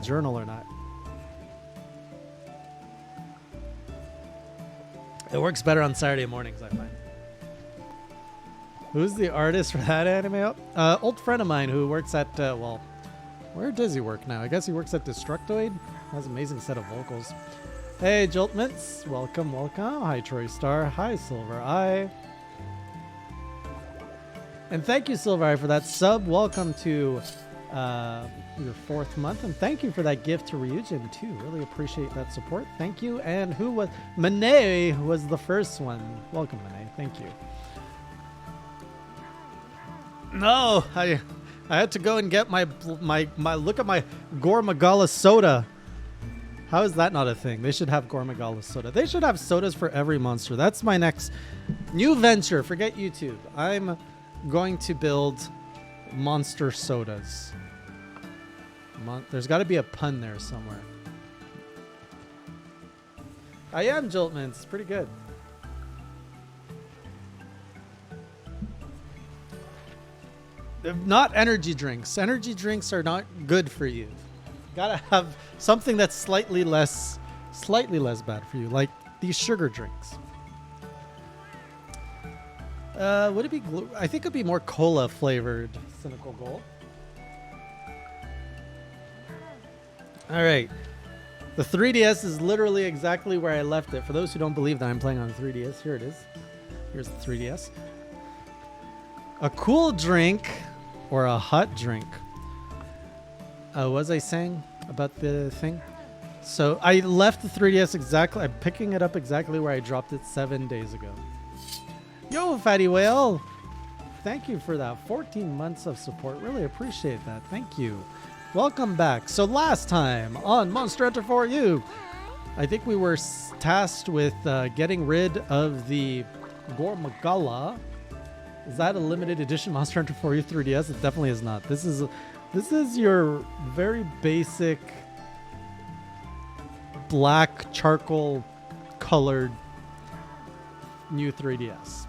journal or not. It works better on Saturday mornings, I find. Who's the artist for that anime? Old friend of mine who works at, well, where does he work now? I guess he works at Destructoid. Has an amazing set of vocals. Hey, Joltments. Welcome, welcome. Hi, Troy Star. Hi, Silver Eye. And thank you, Silver Eye, for that sub. Welcome to your 4th month. And thank you for that gift to Ryujin, too. Really appreciate that support. Thank you. And who was... Mane was the first one. Welcome, Mane. Thank you. No, I had to go and get my look at my GORE MAGALA soda. How is that not a thing? They should have GORE MAGALA soda. They should have sodas for every monster. That's my next new venture. Forget YouTube. I'm going to build monster sodas. There's got to be a pun there somewhere. I am Joltman. It's pretty good. Not energy drinks. Energy drinks are not good for you. Gotta have something that's slightly less bad for you, like these sugar drinks. Would it be? I think it'd be more cola flavored. Cynical Gold. All right, the 3DS is literally exactly where I left it. For those who don't believe that I'm playing on the 3DS, here it is. Here's the 3DS. A cool drink or a hot drink. What was I saying about the thing? So I left the 3DS exactly. I'm picking it up exactly where I dropped it 7 days ago. Yo, Fatty Whale. Thank you for that 14 months of support. Really appreciate that. Thank you. Welcome back. So last time on Monster Hunter 4U, I think we were tasked with getting rid of the GORE MAGALA. Is that a limited edition Monster Hunter 4U 3DS? It definitely is not. This is your very basic black charcoal colored new 3DS.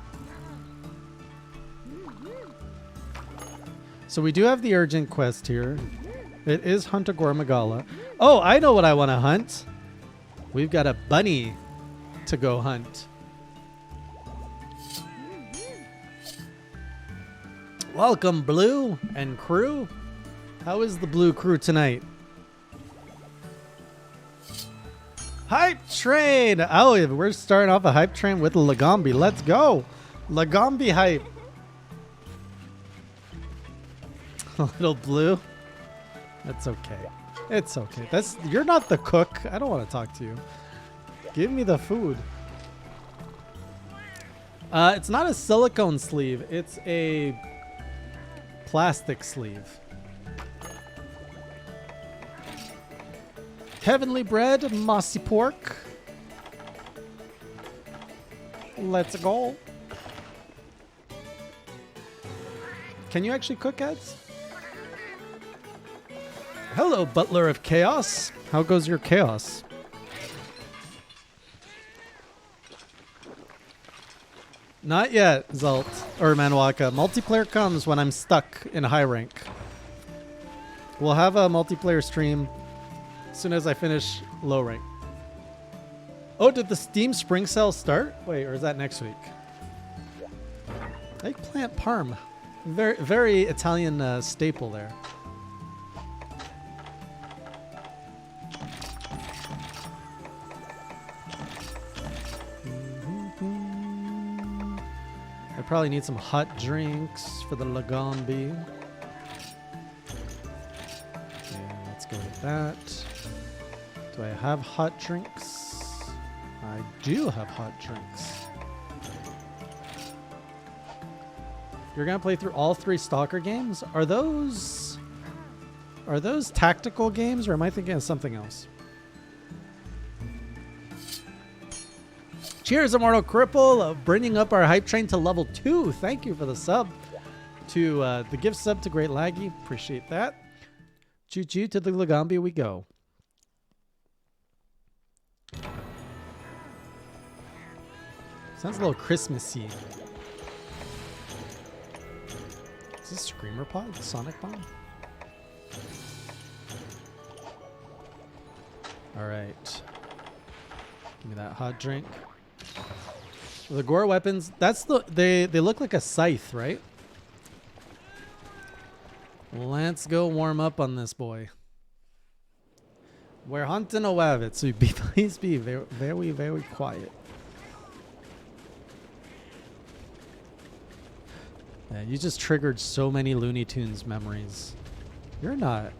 So we do have the urgent quest here. It is hunt a GORE MAGALA. Oh, I know what I want to hunt. We've got a bunny to go hunt. Welcome, Blue and crew. How is the Blue crew tonight? Hype train. Oh, we're starting off a hype train with Lagombi. Let's go. Lagombi hype. Little Blue. That's okay. It's okay. You're not the cook. I don't want to talk to you. Give me the food. It's not a silicone sleeve. It's a plastic sleeve. Heavenly bread, mossy pork. Let's go. Can you actually cook, Eds? Hello, Butler of Chaos. How goes your chaos? Not yet, Zalt or Manwaka. Multiplayer comes when I'm stuck in high rank. We'll have a multiplayer stream as soon as I finish low rank. Oh, did the Steam Spring Sale start? Wait, or is that next week? Eggplant parm. Very, very Italian staple there. I probably need some hot drinks for the Lagombi. Okay, let's go with that. Do I have hot drinks? I do have hot drinks. You're gonna play through all 3 Stalker games? Are those tactical games, or am I thinking of something else? Cheers, Immortal Cripple, bringing up our hype train to level 2. Thank you for the sub. To the gift sub to Great Laggy. Appreciate that. Choo-choo to the Lagombi we go. Sounds a little Christmassy. Is this Screamer Pod? Sonic Bomb? All right. Give me that hot drink. The GORE weapons, that's they look like a scythe, right? Let's go warm up on this boy. We're hunting a wabbit, so please be very, very, very quiet. Yeah, you just triggered so many Looney Tunes memories. You're not.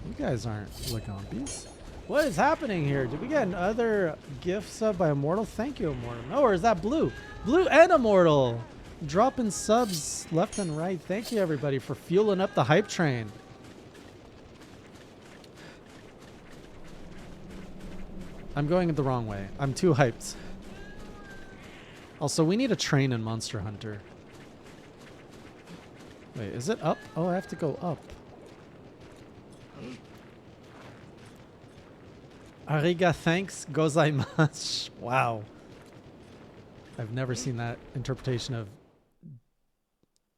You guys aren't Legombies. What is happening here? Did we get another gift sub by Immortal? Thank you, Immortal. No, or is that Blue? Blue and Immortal. Dropping subs left and right. Thank you, everybody, for fueling up the hype train. I'm going the wrong way. I'm too hyped. Also, we need a train in Monster Hunter. Wait, is it up? Oh, I have to go up. Ariga, thanks, gozaimasu. Wow. I've never seen that interpretation of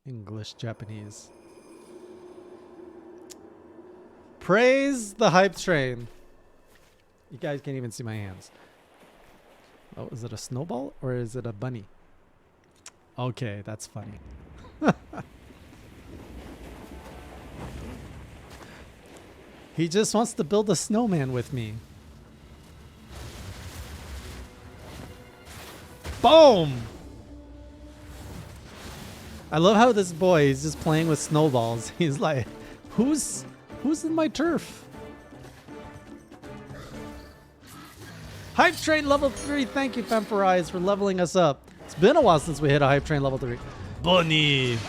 English Japanese. Praise the hype train. You guys can't even see my hands. Oh, is it a snowball or is it a bunny? Okay, that's funny. He just wants to build a snowman with me. Boom! I love how this boy is just playing with snowballs. He's like, who's in my turf? Hype train level 3. Thank you, Femforize, for leveling us up. It's been a while since we hit a hype train level 3. Bunny!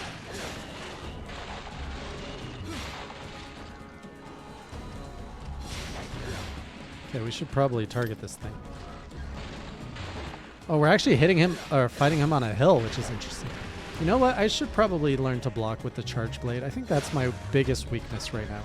Okay, we should probably target this thing. Oh, we're actually hitting him or fighting him on a hill, which is interesting. You know what? I should probably learn to block with the charge blade. I think that's my biggest weakness right now.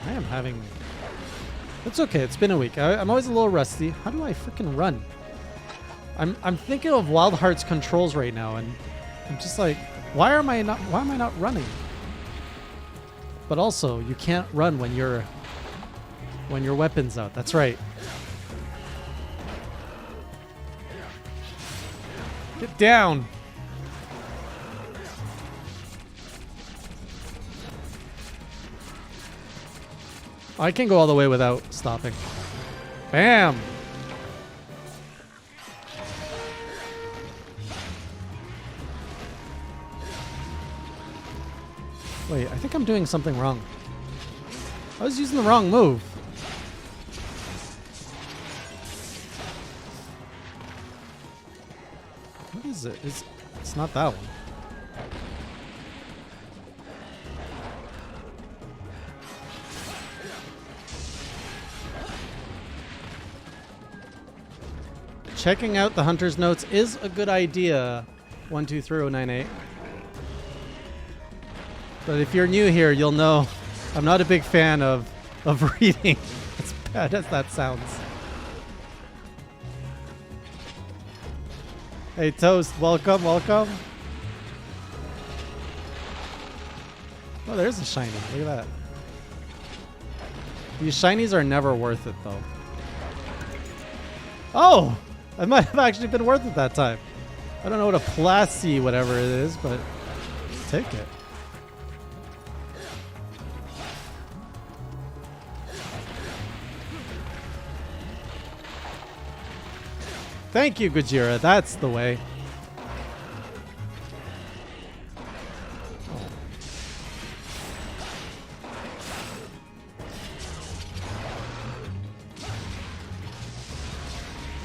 I am having... It's okay. It's been a week. I'm always a little rusty. How do I freaking run? I'm thinking of Wild Heart's controls right now, and I'm just like, why am I not running? But also, you can't run when your weapon's out. That's right. Get down. I can go all the way without stopping. Bam! Wait, I think I'm doing something wrong. I was using the wrong move. What is it? It's not that one. Checking out the hunter's notes is a good idea. 123098. But if you're new here, you'll know I'm not a big fan of reading, as bad as that sounds. Hey Toast, welcome, welcome. Oh, there's a shiny. Look at that. These shinies are never worth it though. Oh! It might have actually been worth it that time. I don't know what a Plasty whatever it is, but take it. Thank you, Gojira. That's the way. Oh.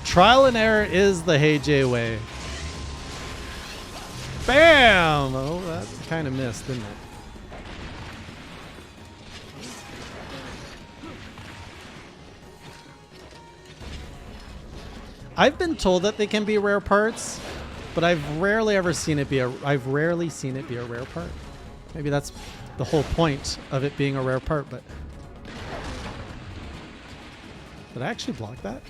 Trial and error is the Hey J way. Bam! Oh, that kind of missed, didn't it? I've been told that they can be rare parts, but I've rarely seen it be a rare part. Maybe that's the whole point of it being a rare part, but did I actually block that?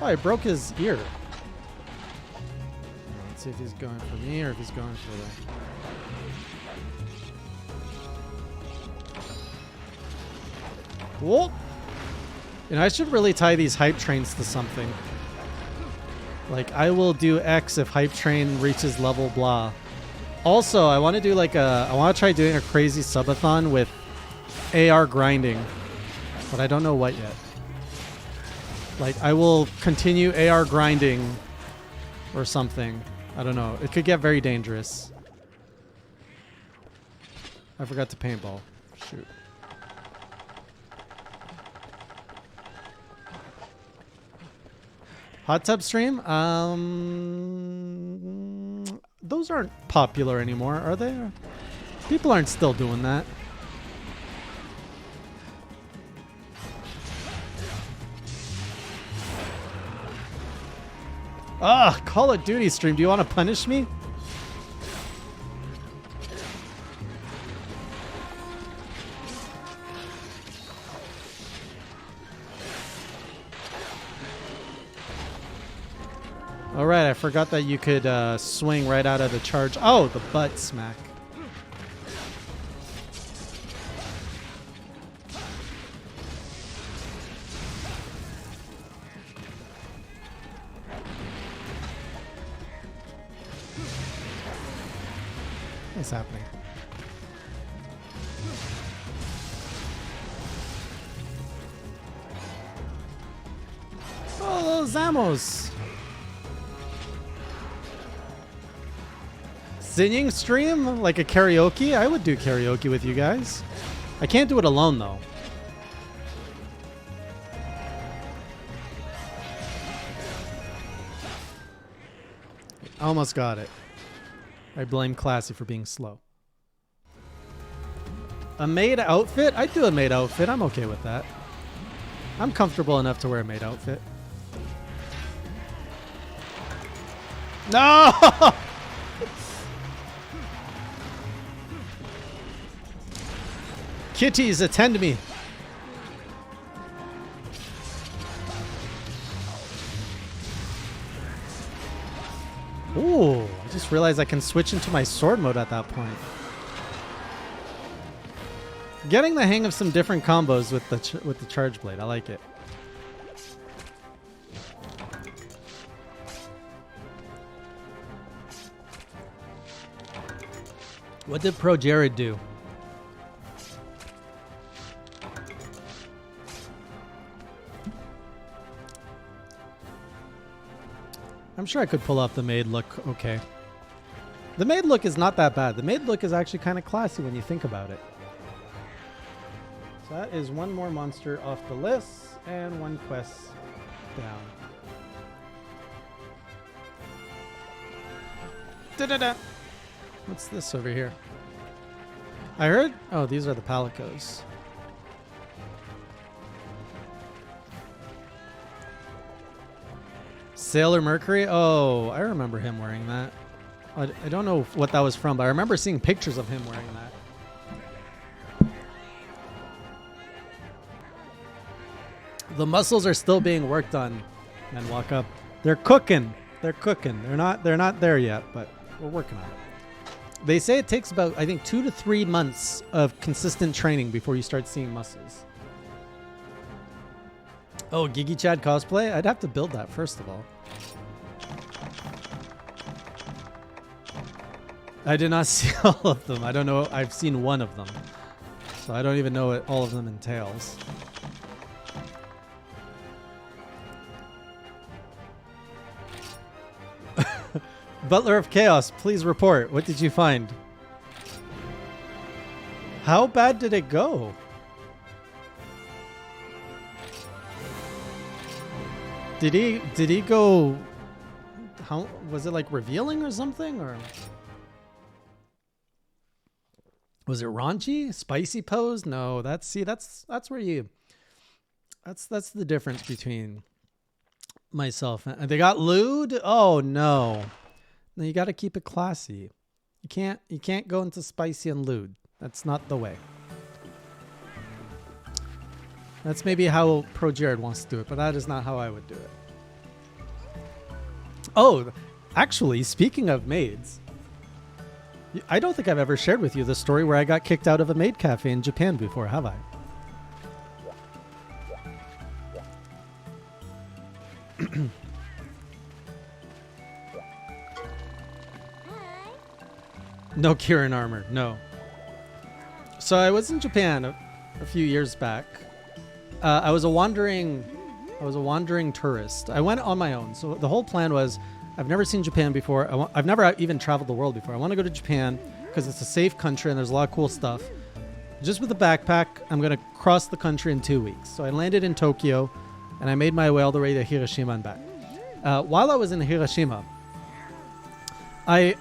Oh, I broke his ear. Let's see if he's going for me or if he's going for the... Whoa! You know, I should really tie these hype trains to something. Like, I will do X if hype train reaches level blah. Also, I want to do like a... I want to try doing a crazy subathon with AR grinding. But I don't know what yet. Like, I will continue AR grinding or something. I don't know. It could get very dangerous. I forgot to paintball. Shoot. Hot tub stream? Those aren't popular anymore, are they? People aren't still doing that. Ah, Call of Duty stream. Do you want to punish me? All right, I forgot that you could swing right out of the charge. Oh, the butt smack. What's happening? Oh, those ammos. Singing stream? Like a karaoke? I would do karaoke with you guys. I can't do it alone, though. Almost got it. I blame Classy for being slow. A maid outfit? I'd do a maid outfit. I'm okay with that. I'm comfortable enough to wear a maid outfit. No! Kitties, attend me. Ooh, I just realized I can switch into my sword mode at that point. Getting the hang of some different combos with the charge blade. I like it. What did Pro Jared do? I'm sure I could pull off the maid look okay. The maid look is not that bad. The maid look is actually kind of classy when you think about it. So that is one more monster off the list and one quest down. Da-da-da. What's this over here? I heard... Oh, these are the palicos. Sailor Mercury? Oh, I remember him wearing that. I don't know what that was from, but I remember seeing pictures of him wearing that. The muscles are still being worked on. And walk up. They're cooking. They're cooking. They're not there yet, but we're working on it. They say it takes about, I think, 2 to 3 months of consistent training before you start seeing muscles. Oh, Gigi Chad cosplay? I'd have to build that first of all. I did not see all of them. I don't know. I've seen one of them. So I don't even know what all of them entails. Butler of Chaos, please report. What did you find? How bad did it go? Did he go... How was it, like revealing or something, or was it raunchy? Spicy pose? No, that's where you... That's the difference between myself and... They got lewd? Oh no. No, you got to keep it classy. You can't go into spicy and lewd. That's not the way. That's maybe how Pro Jared wants to do it, but that is not how I would do it. Oh, actually, speaking of maids, I don't think I've ever shared with you the story where I got kicked out of a maid cafe in Japan before, have I? No Kirin armor, no. So I was in Japan a few years back. I was a wandering tourist. I went on my own. So the whole plan was, I've never seen Japan before. I've never even traveled the world before. I want to go to Japan because it's a safe country and there's a lot of cool stuff. Just with a backpack, I'm going to cross the country in 2 weeks. So I landed in Tokyo and I made my way all the way to Hiroshima and back. While I was in Hiroshima, I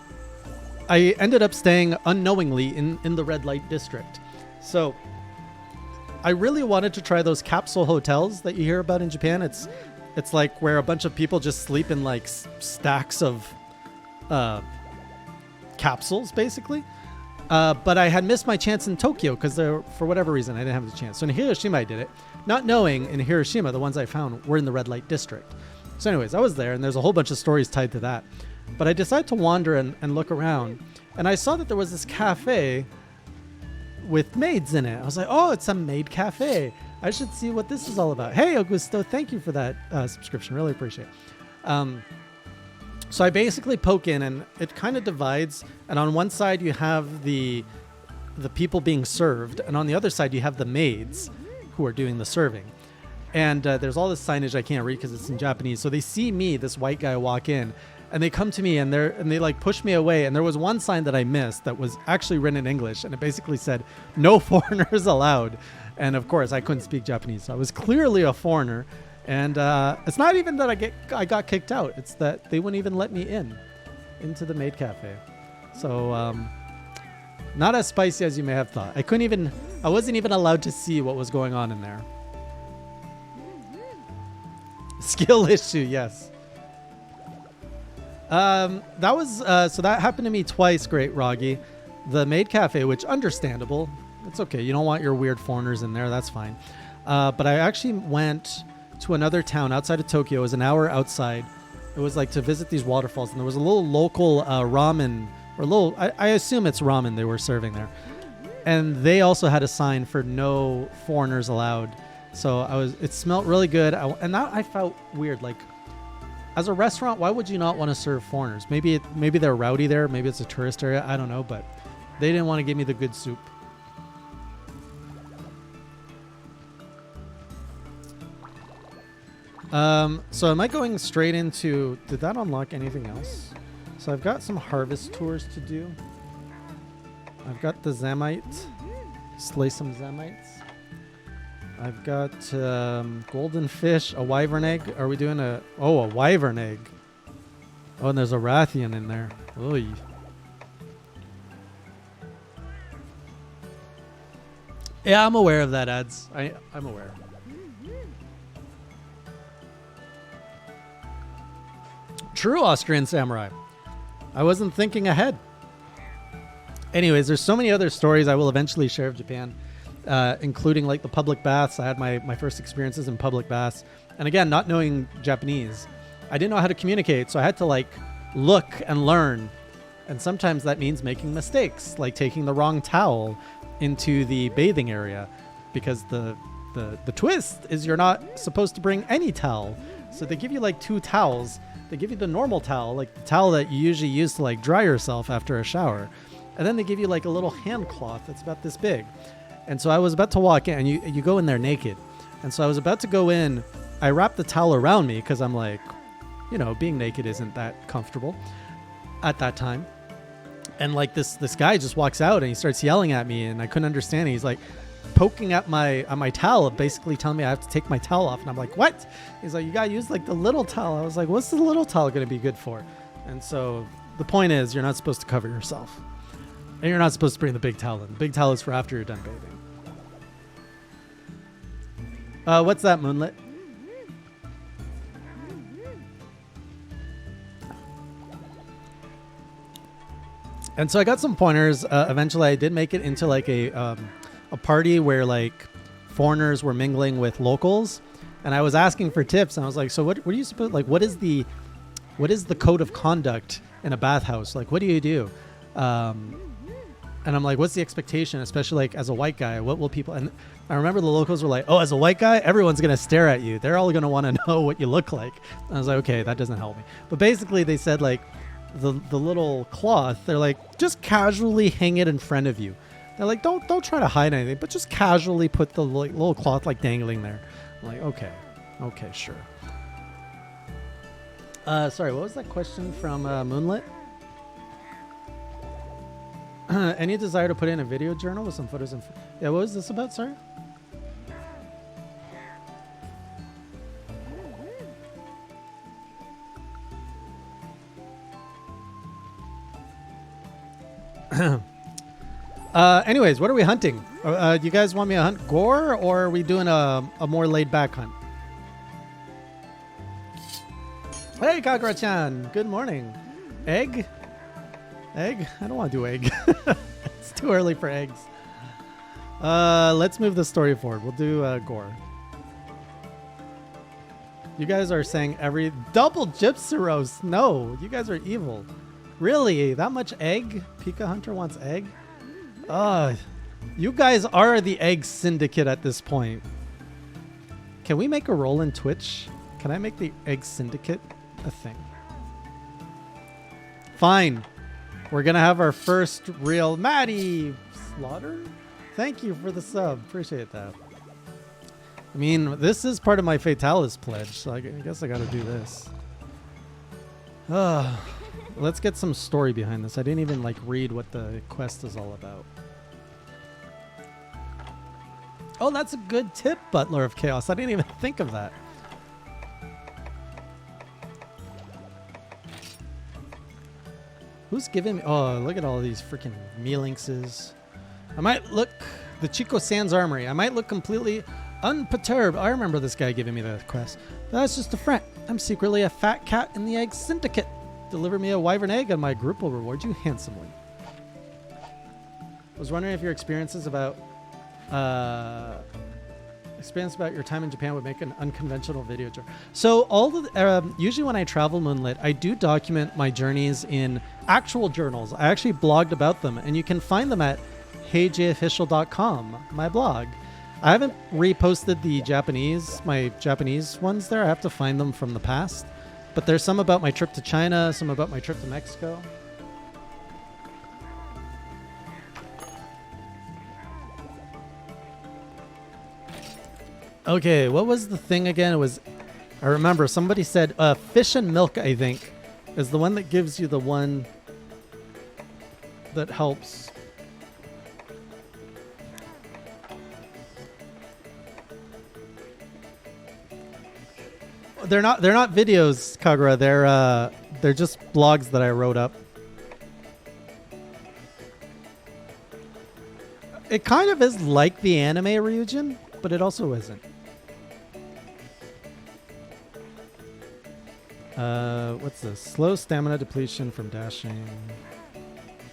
ended up staying unknowingly in the red light district. So I really wanted to try those capsule hotels that you hear about in Japan. It's like where a bunch of people just sleep in like stacks of capsules, basically. But I had missed my chance in Tokyo because for whatever reason, I didn't have the chance. So in Hiroshima, I did it. Not knowing in Hiroshima, the ones I found were in the red light district. So anyways, I was there and there's a whole bunch of stories tied to that. But I decided to wander and look around. And I saw that there was this cafe with maids in it. I was like, oh, it's a maid cafe. I should see what this is all about. Hey, Augusto, thank you for that subscription. Really appreciate it. So I basically poke in and it kind of divides. And on one side, you have the people being served. And on the other side, you have the maids who are doing the serving. And there's all this signage I can't read because it's in Japanese. So they see me, this white guy, walk in. And they come to me and they like push me away. And there was one sign that I missed that was actually written in English. And it basically said, no foreigners allowed. And of course, I couldn't speak Japanese. So I was clearly a foreigner. And it's not even that I got kicked out. It's that they wouldn't even let me into the maid cafe. So not as spicy as you may have thought. I wasn't even allowed to see what was going on in there. Skill issue, yes. That happened to me twice, Great Roggy. The maid cafe, which understandable. It's okay. You don't want your weird foreigners in there. That's fine. But I actually went to another town outside of Tokyo. It was an hour outside. It was like to visit these waterfalls. And there was a little local ramen, or I assume it's ramen they were serving there. And they also had a sign for no foreigners allowed. So it smelled really good. I felt weird. Like, as a restaurant, why would you not want to serve foreigners? Maybe they're rowdy there. Maybe it's a tourist area. I don't know, but they didn't want to give me the good soup. So am I going straight into... Did that unlock anything else? So I've got some harvest tours to do. I've got the Zamite. Slay some Zamites. I've got golden fish, a wyvern egg. Are we doing a wyvern egg? Oh, and there's a Rathian in there. Oy. Yeah, I'm aware of that, ads. I'm aware. True, Austrian Samurai. I wasn't thinking ahead. Anyways, there's so many other stories I will eventually share of Japan. Including like the public baths. I had my first experiences in public baths. And again, not knowing Japanese, I didn't know how to communicate. So I had to like look and learn. And sometimes that means making mistakes, like taking the wrong towel into the bathing area, because the twist is you're not supposed to bring any towel. So they give you like 2 towels. They give you the normal towel, like the towel that you usually use to like dry yourself after a shower. And then they give you like a little hand cloth that's about this big. And so I was about to walk in, and you go in there naked. And so I was about to go in. I wrapped the towel around me because I'm like, being naked isn't that comfortable at that time. And like this guy just walks out and he starts yelling at me, and I couldn't understand it. He's like poking at my towel, basically telling me I have to take my towel off. And I'm like, what? He's like, you got to use like the little towel. I was like, what's the little towel going to be good for? And so the point is, you're not supposed to cover yourself. And you're not supposed to bring the big towel in. The big towel is for after you're done bathing. What's that, Moonlit? And so I got some pointers. Eventually, I did make it into like a party where like foreigners were mingling with locals, and I was asking for tips. And I was like, "So what are you supposed like? What is the what is the code of conduct in a bathhouse? Like, what do you do? And I'm like, what's the expectation, especially like as a white guy? What will people? And I remember the locals were like, oh, as a white guy, everyone's gonna stare at you. They're all gonna want to know what you look like. And I was like, okay, that doesn't help me. But basically, they said like the little cloth. They're like, just casually hang it in front of you. They're like, don't try to hide anything, but just casually put the little cloth like dangling there. I'm like, okay, sure. Sorry, what was that question from Moonlit? Any desire to put in a video journal with some photos and... Yeah, what was this about? Sorry? Anyways, what are we hunting? You guys want me to hunt gore, or are we doing a more laid-back hunt? Hey, Kagura-chan. Good morning. Egg? Egg? I don't want to do egg. It's too early for eggs. Let's move the story forward. We'll do gore. You guys are saying every... Double gypsy roast. No, you guys are evil. Really? That much egg? Pika Hunter wants egg? You guys are the egg syndicate at this point. Can we make a roll in Twitch? Can I make the egg syndicate a thing? Fine. We're going to have our first real... Maddie Slaughter? Thank you for the sub. Appreciate that. I mean, this is part of my Fatalis pledge, so I guess I got to do this. Let's get some story behind this. I didn't even like read what the quest is all about. Oh, that's a good tip, Butler of Chaos. I didn't even think of that. Who's giving me... Oh, look at all these freaking Mealinxes. I might look... The Chico Sands Armory. I might look completely unperturbed. I remember this guy giving me the quest. That's just a front. I'm secretly a fat cat in the egg syndicate. Deliver me a wyvern egg and my group will reward you handsomely. I was wondering if your experiences about... your time in Japan would make an unconventional video journal. So all the usually when I travel Moonlit, I do document my journeys in actual journals. I actually blogged about them, and you can find them at heyjofficial.com, my blog. I haven't reposted my Japanese ones there. I have to find them from the past. But there's some about my trip to China, some about my trip to Mexico. Okay, what was the thing again? It was, I remember somebody said fish and milk, I think, is the one that gives you the one that helps. They're not videos, Kagura. They're just blogs that I wrote up. It kind of is like the anime Ryujin, but it also isn't. What's this? Slow stamina depletion from dashing.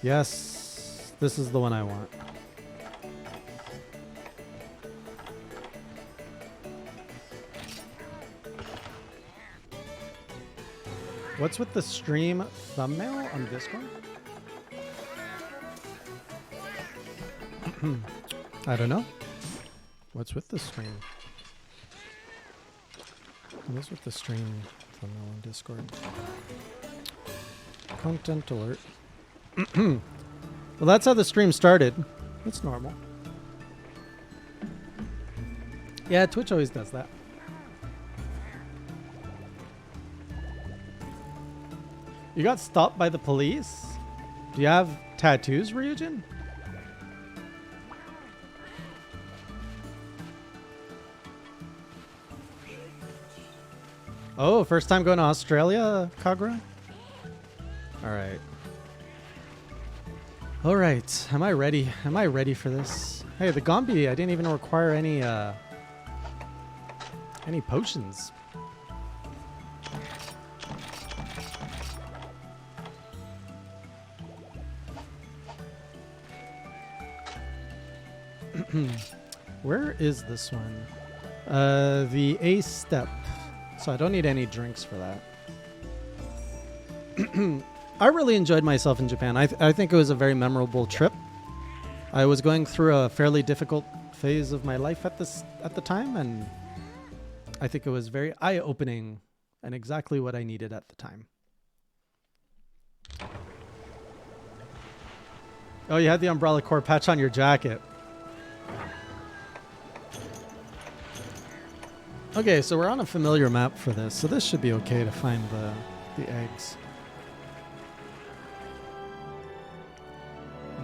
Yes, this is the one I want. What's with the stream thumbnail on Discord? I don't know. What's with the stream? What's with the stream thumbnail on Discord? Content alert. Well, that's how the stream started. It's normal. Yeah, Twitch always does that. You got stopped by the police? Do you have tattoos, Ryujin? Oh, first time going to Australia, Kagura? Alright. Alright, am I ready? Am I ready for this? Hey, the Gombi, I didn't even require any potions. Where is this one? The A step. So I don't need any drinks for that. I really enjoyed myself in Japan. I think it was a very memorable trip. I was going through a fairly difficult phase of my life at the time, and I think it was very eye-opening and exactly what I needed at the time. Oh, you had the Umbrella Corps patch on your jacket. Okay, so we're on a familiar map for this, so this should be okay to find the eggs.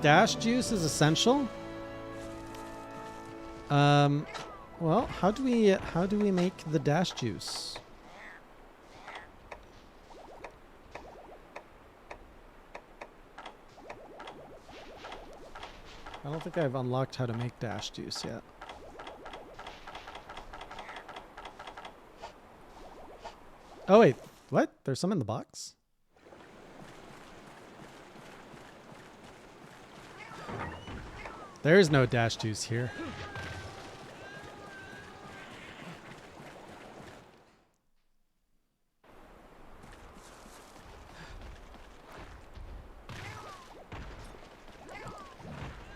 Dash juice is essential. Well, how do we make the dash juice? I don't think I've unlocked how to make dash juice yet. Oh wait, what? There's some in the box? There's no dash juice here.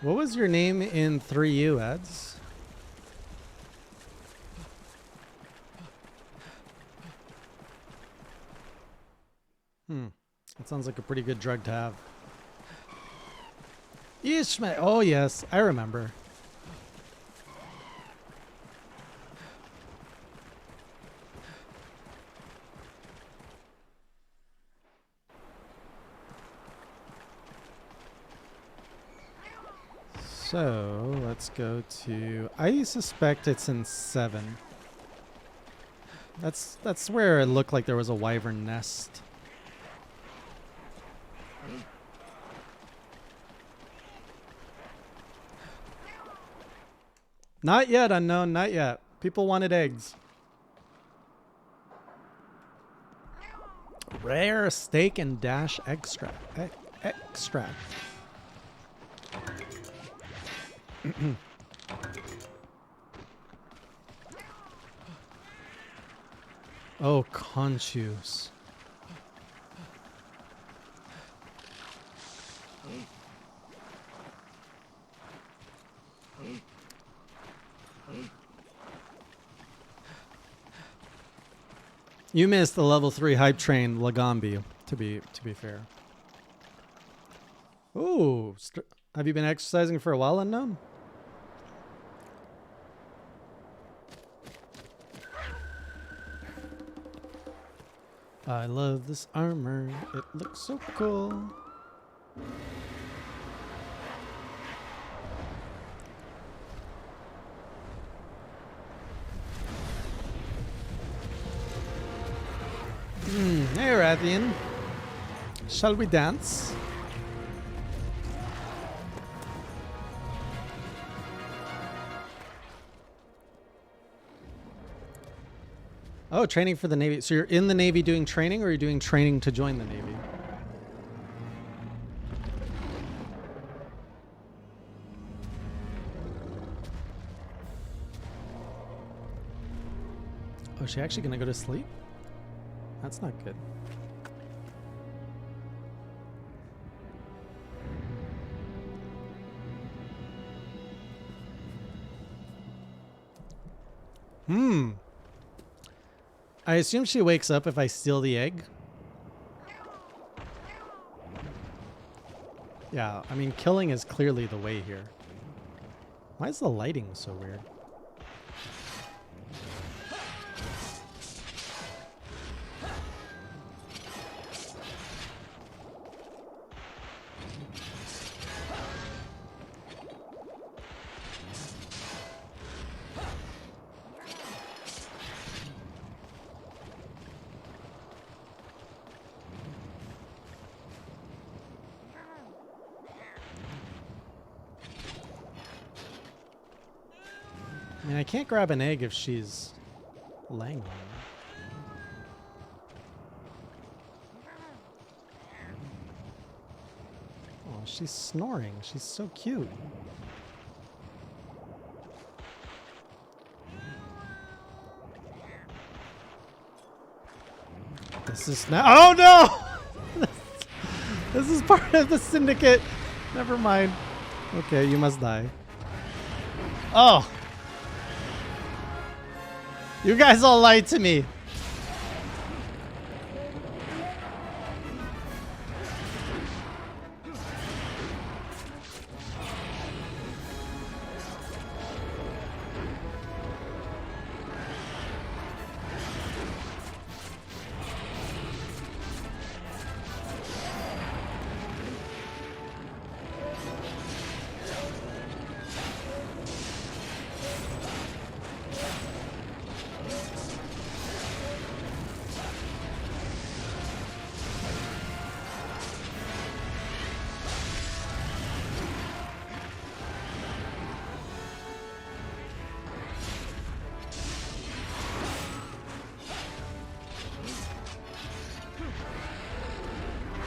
What was your name in 3U, ads? That sounds like a pretty good drug to have. Ishmael. Oh, yes. I remember. So, let's go to... I suspect it's in 7. That's where it looked like there was a wyvern nest. Not yet, unknown. Not yet. People wanted eggs. Rare steak and dash extract. Extract. Oh, conchus. You missed the level 3 hype train Lagambi, to be fair. Ooh, have you been exercising for a while, unknown? I love this armor. It looks so cool. Hey, Rathian. Shall we dance? Oh, training for the Navy. So you're in the Navy doing training, or you're doing training to join the Navy? Oh, is she actually going to go to sleep? That's not good. I assume she wakes up if I steal the egg. Yeah, I mean, killing is clearly the way here. Why is the lighting so weird? I mean, I can't grab an egg if she's laying on it. Oh, she's snoring. She's so cute. This is now. Oh no! This is part of the syndicate. Never mind. Okay, you must die. Oh. You guys all lied to me.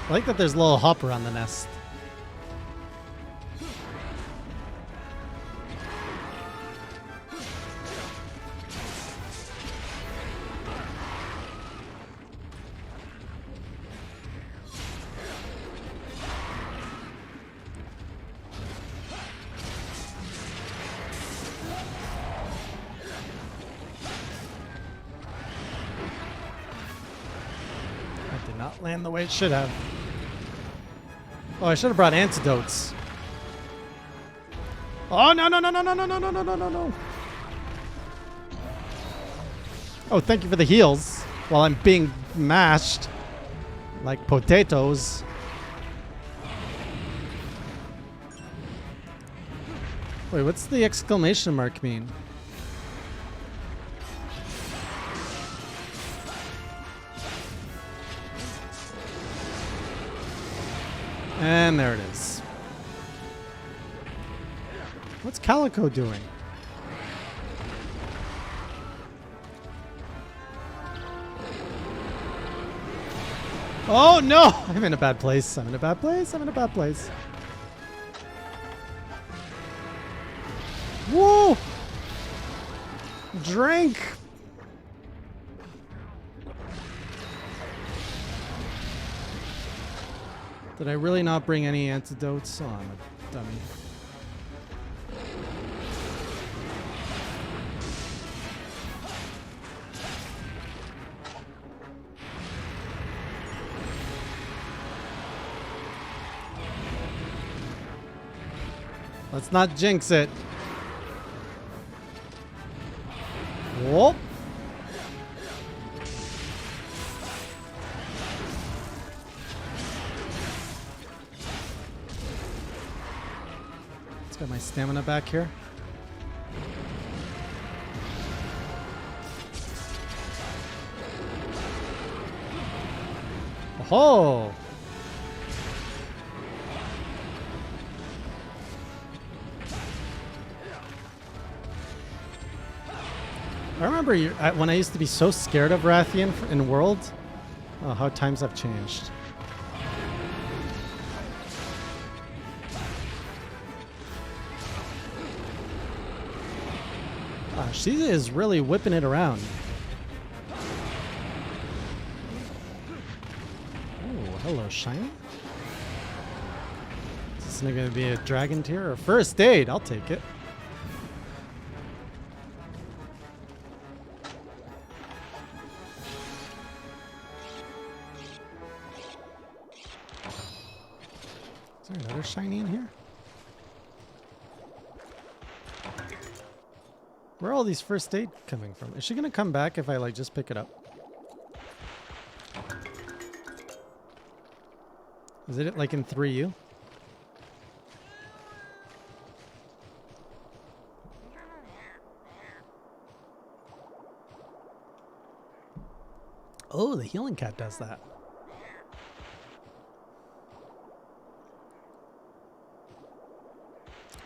I like that there's a little hopper on the nest. That did not land the way it should have. Oh, I should have brought antidotes. Oh, no, no, no, no, no, no, no, no, no, no, no, no. Oh, thank you for the heals while I'm being mashed like potatoes. Wait, what's the exclamation mark mean? And there it is. What's Calico doing? Oh no! I'm in a bad place. I'm in a bad place. I'm in a bad place. Whoa! Drink! Did I really not bring any antidotes? Oh, I'm a dummy. Let's not jinx it. Whoop. Let's get my stamina back here. Oh! I remember when I used to be so scared of Rathian in World. Oh, how times have changed. She is really whipping it around. Oh, hello, Shiny. Is this going to be a dragon tier or first aid? I'll take it. Is there another Shiny in here? Where are all these first aid coming from? Is she gonna come back if I like just pick it up? Is it like in 3U? Oh, the healing cat does that.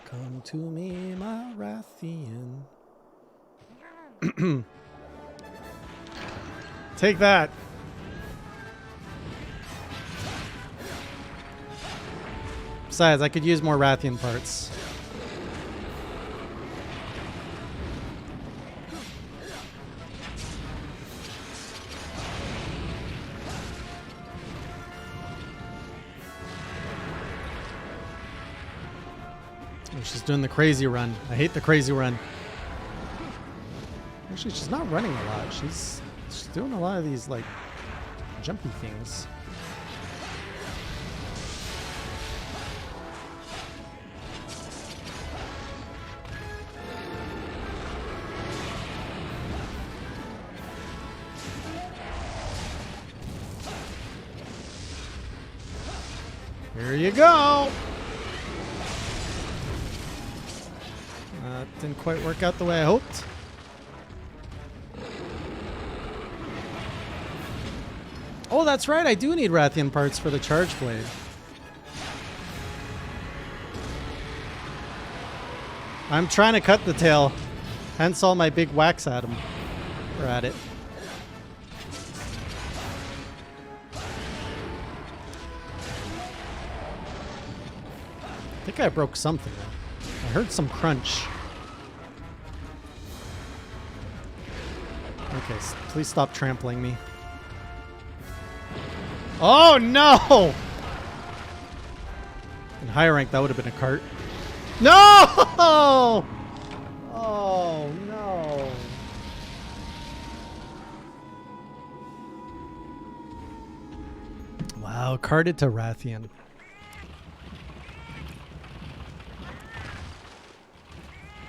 Come to me, my Rathian. Take that. Besides, I could use more Rathian parts. Oh, she's doing the crazy run. I hate the crazy run. Actually, she's not running a lot. She's doing a lot of these, like, jumpy things. Here you go. Didn't quite work out the way I hoped. Oh, that's right. I do need Rathian parts for the charge blade. I'm trying to cut the tail. Hence all my big whacks at him. Or at it. I think I broke something. I heard some crunch. Okay, please stop trampling me. Oh no! In higher rank, that would have been a cart. No! Oh no! Wow, carted to Rathian.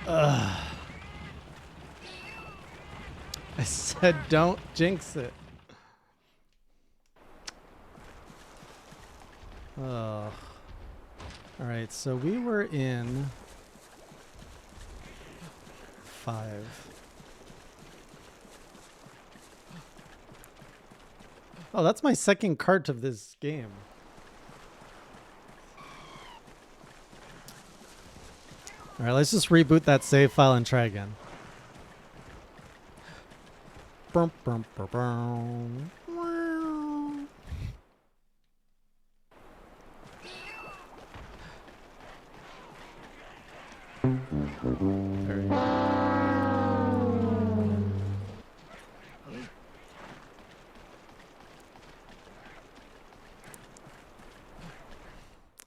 Ugh. I said don't jinx it. Ugh. Alright, so we were in 5. Oh, that's my second cart of this game. Alright, let's just reboot that save file and try again. Brum, brum, brum, brum.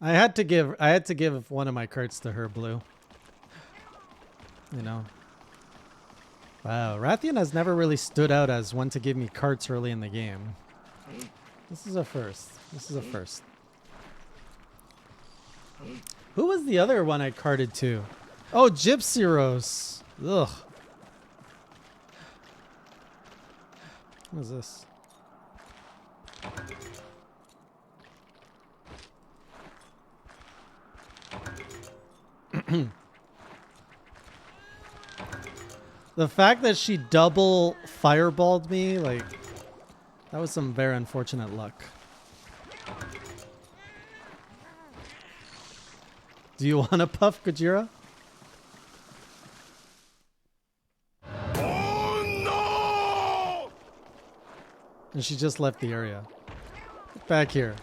I had to give one of my carts to her, Blue. You know. Wow, Rathian has never really stood out as one to give me carts early in the game. This is a first. This is a first. Who was the other one I carted to? Oh, Gypsy Rose. Ugh. What is this? The fact that she double fireballed me, like, that was some very unfortunate luck. Do you want to puff, Gojira? Oh no! And she just left the area. Get back here.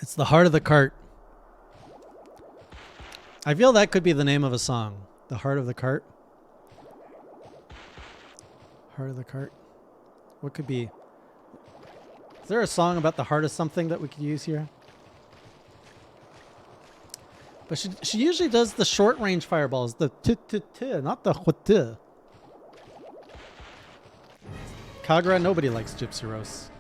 It's the heart of the cart. I feel that could be the name of a song. The heart of the cart. Heart of the cart. What could be? Is there a song about the heart of something that we could use here? But she usually does the short range fireballs. The t-t-t, not the h-t. Kagura, nobody likes Gypsy Rose.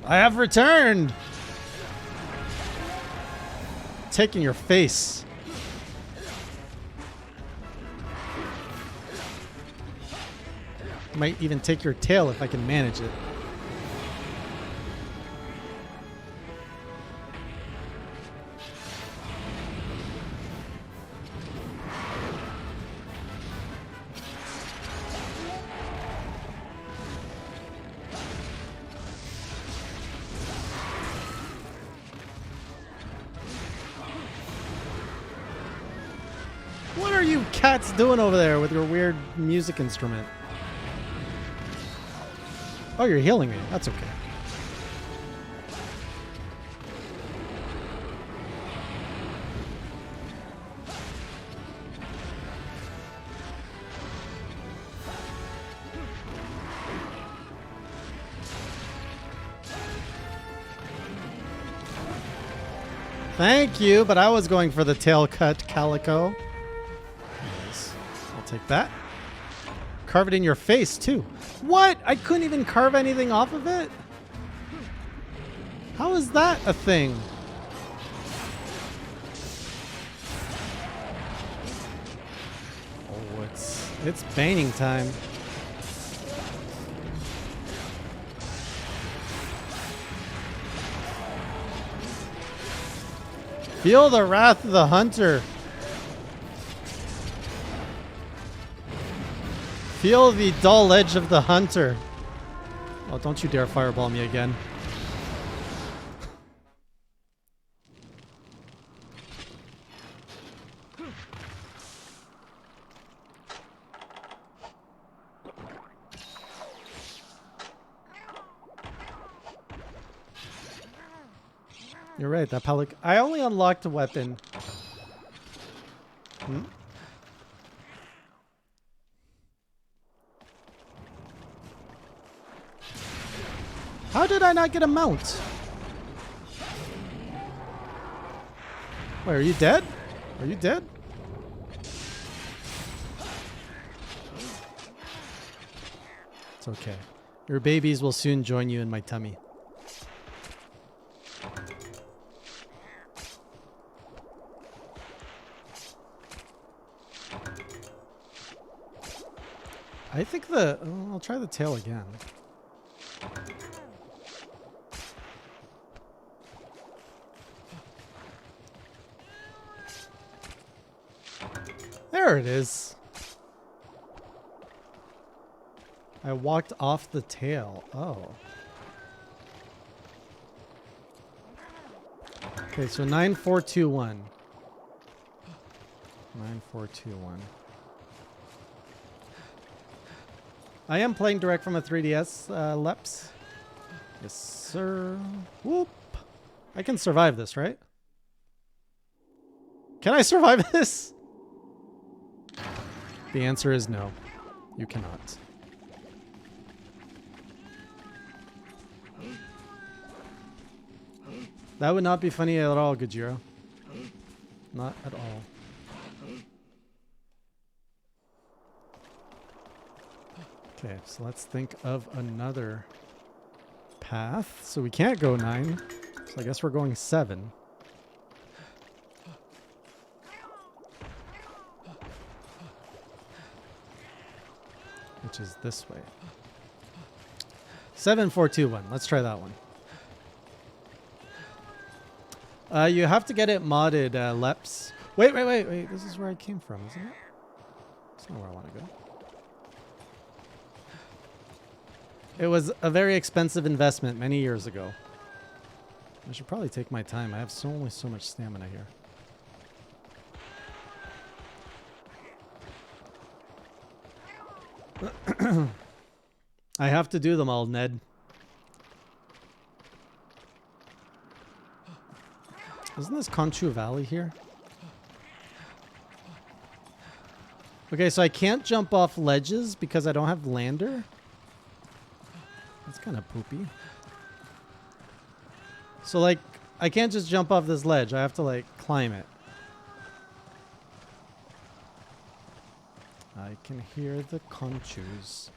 I have returned! Taking your face. Might even take your tail if I can manage it. What are you cats doing over there with your weird music instrument? Oh, you're healing me. That's okay. Thank you, but I was going for the tail cut calico. Anyways, I'll take that. Carve it in your face, too. What? I couldn't even carve anything off of it? How is that a thing? Oh, it's banging time. Feel the wrath of the hunter. Feel the dull edge of the hunter. Oh, don't you dare fireball me again. You're right, that pellet. I only unlocked a weapon. How did I not get a mount? Wait, are you dead? Are you dead? It's okay. Your babies will soon join you in my tummy. I think I'll try the tail again. There it is. I walked off the tail. Oh. Okay, so 9421. 9421. I am playing direct from a 3DS, Leps. Yes, sir. Whoop. I can survive this, right? Can I survive this? The answer is no. You cannot. That would not be funny at all, Gajiro. Not at all. Okay, so let's think of another path. So we can't go 9. So I guess we're going 7. Which is this way. 7421. Let's try that one. You have to get it modded, Leps. Wait. This is where I came from, isn't it? That's not where I want to go. It was a very expensive investment many years ago. I should probably take my time. I have only so much stamina here. I have to do them all, Ned. Isn't this Conchu Valley here? Okay, so I can't jump off ledges because I don't have lander. That's kind of poopy. So, like, I can't just jump off this ledge. I have to, like, climb it. I can hear the conchus.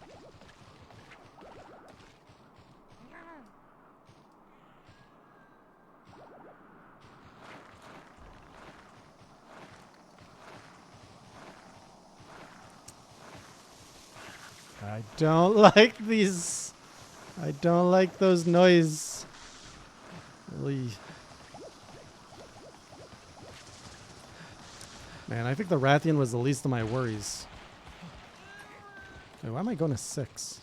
I don't like these. I don't like those noise. Really. Man, I think the Rathian was the least of my worries. Wait, why am I going to 6?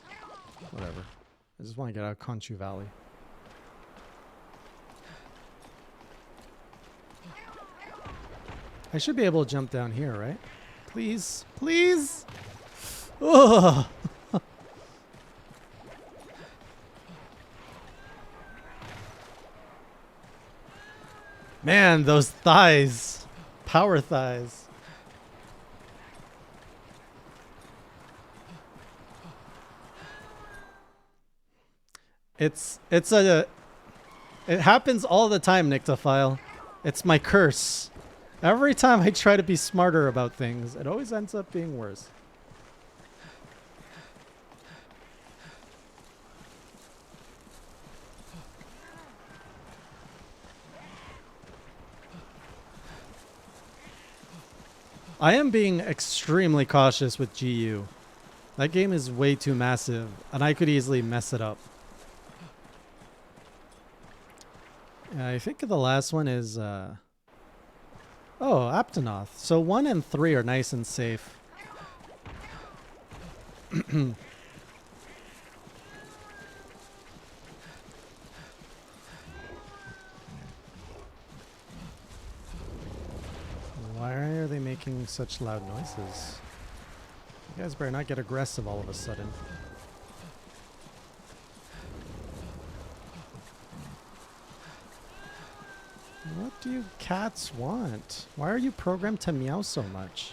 Whatever. I just want to get out of Conchu Valley. I should be able to jump down here, right? Please. Please. Ugh. Man, those thighs. Power thighs. It happens all the time, Nyctophile. It's my curse. Every time I try to be smarter about things, it always ends up being worse. I am being extremely cautious with GU. That game is way too massive, and I could easily mess it up. I think the last one is... Oh, Aptonoth. So 1 and 3 are nice and safe. Why are they making such loud noises? You guys better not get aggressive all of a sudden. What do you cats want? Why are you programmed to meow so much?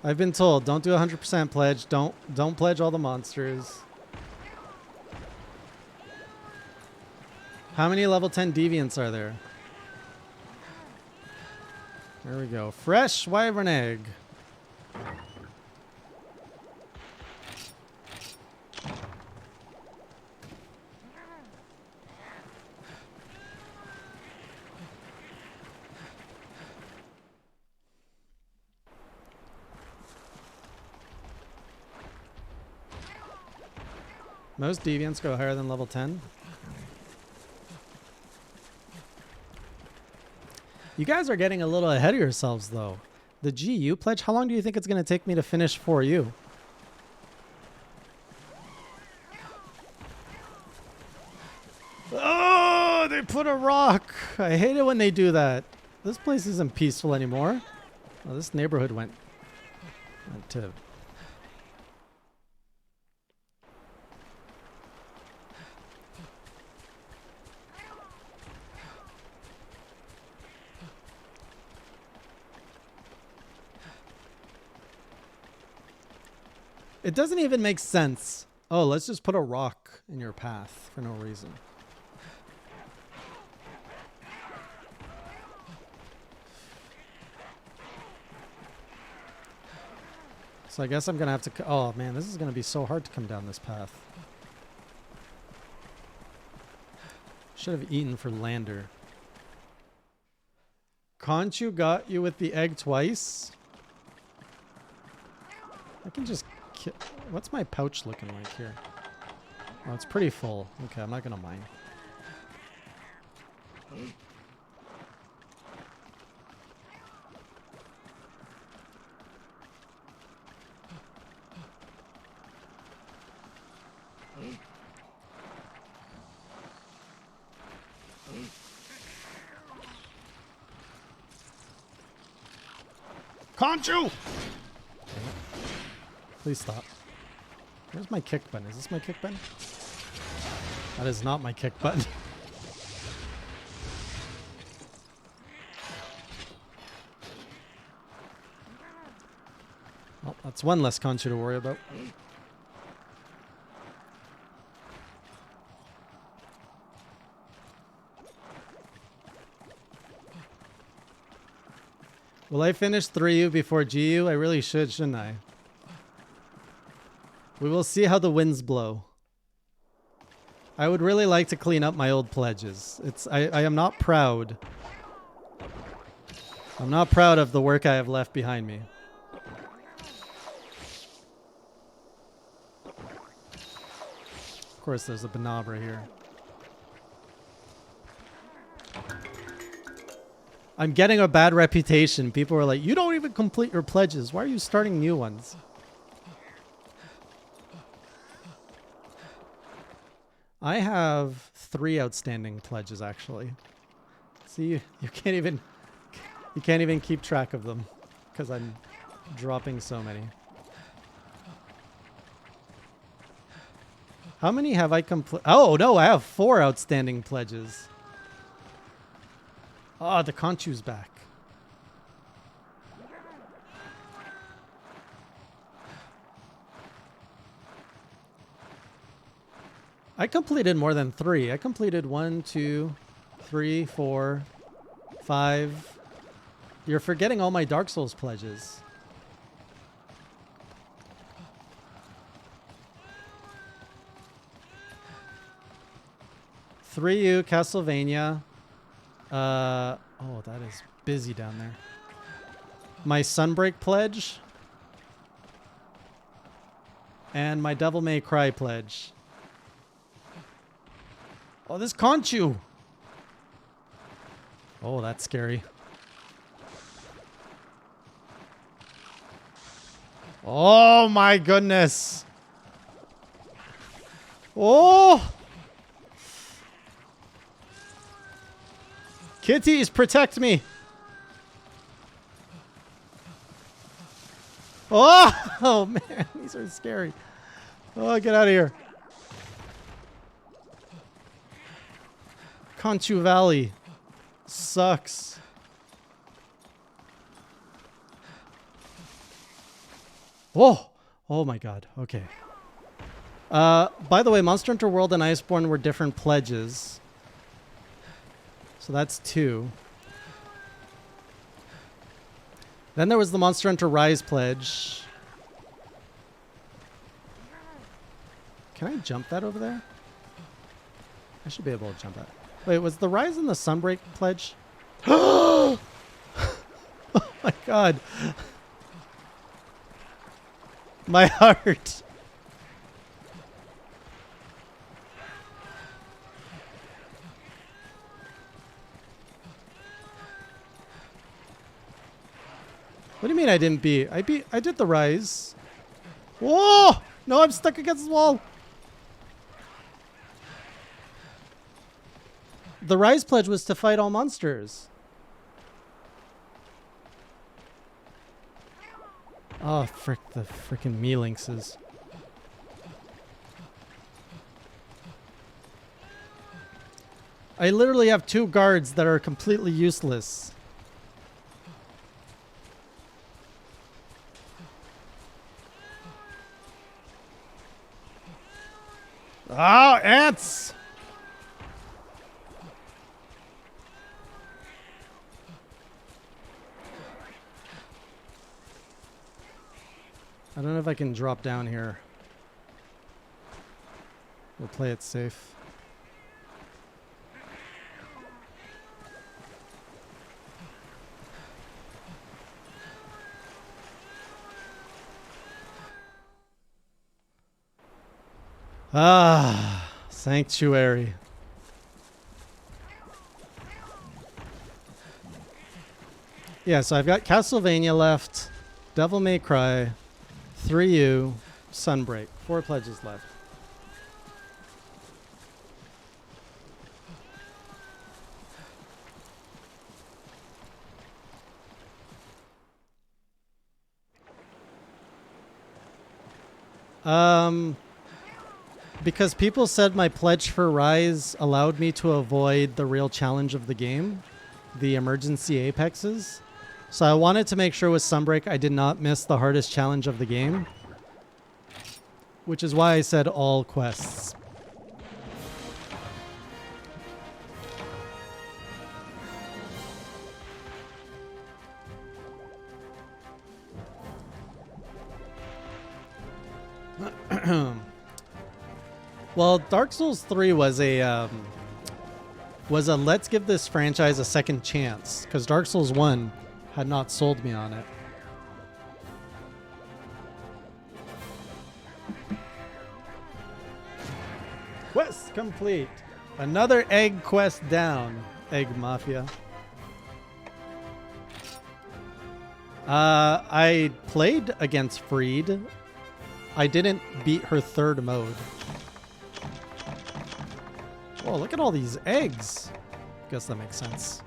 I've been told, don't do 100% pledge. Don't pledge all the monsters. How many level 10 deviants are there? There we go. Fresh wyvern egg. Most deviants go higher than level 10. You guys are getting a little ahead of yourselves, though. The GU pledge, how long do you think it's going to take me to finish 4U? Oh, they put a rock. I hate it when they do that. This place isn't peaceful anymore. Oh, this neighborhood went to... It doesn't even make sense. Oh, let's just put a rock in your path for no reason. So I guess I'm going to have to... Oh, man, this is going to be so hard to come down this path. Should have eaten for Lander. Conchu got you with the egg twice? I can just... What's my pouch looking like here? Oh, it's pretty full. Okay, I'm not going to mind. Conchu! Please stop. Where's my kick button? Is this my kick button? That is not my kick button. Well, that's one less Conchu to worry about. Will I finish 3U before GU? I really should, shouldn't I? We will see how the winds blow. I would really like to clean up my old pledges. I am not proud. I'm not proud of the work I have left behind me. Of course, there's a Banabra here. I'm getting a bad reputation. People are like, you don't even complete your pledges. Why are you starting new ones? I have 3 outstanding pledges, actually. See, you can't even keep track of them because I'm dropping so many. How many have I complete? Oh, no, I have 4 outstanding pledges. Oh, the Conchu's back. I completed more than 3. I completed 1, 2, 3, 4, 5. You're forgetting all my Dark Souls pledges. "3U, Castlevania." Oh, that is busy down there. My Sunbreak pledge. And my Devil May Cry pledge. Oh, this Conchu. Oh, that's scary. Oh my goodness. Oh! Kitties, protect me. Oh man, these are scary. Oh, get out of here. Conchu Valley sucks. Whoa! Oh my god. Okay. By the way, Monster Hunter World and Iceborne were different pledges. So that's 2. Then there was the Monster Hunter Rise pledge. Can I jump that over there? I should be able to jump that. Wait, was the Rise and the Sunbreak pledge? Oh my god. My heart. What do you mean I didn't beat? I did the Rise. Whoa! No, I'm stuck against the wall. The Rise pledge was to fight all monsters. Oh, frick, the frickin' me-lynxes. I literally have 2 guards that are completely useless. Oh, ants! I don't know if I can drop down here. We'll play it safe. Ah, Sanctuary. Yeah, so I've got Castlevania left, Devil May Cry, 3U, Sunbreak. 4 pledges left. Because people said my pledge for Rise allowed me to avoid the real challenge of the game, the emergency apexes. So I wanted to make sure with Sunbreak I did not miss the hardest challenge of the game, which is why I said all quests. Well, Dark Souls 3 was a let's give this franchise a second chance, because Dark Souls 1 had not sold me on it. Quest complete. Another egg quest down, Egg Mafia. I played against Freed. I didn't beat her 3rd mode. Whoa, look at all these eggs. Guess that makes sense.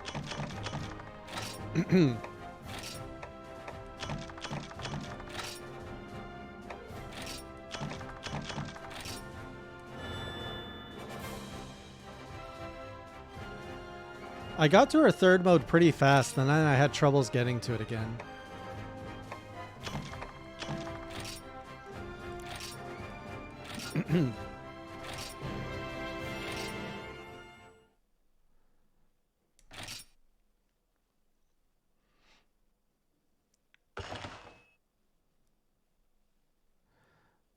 I got to her 3rd mode pretty fast, and then I had troubles getting to it again.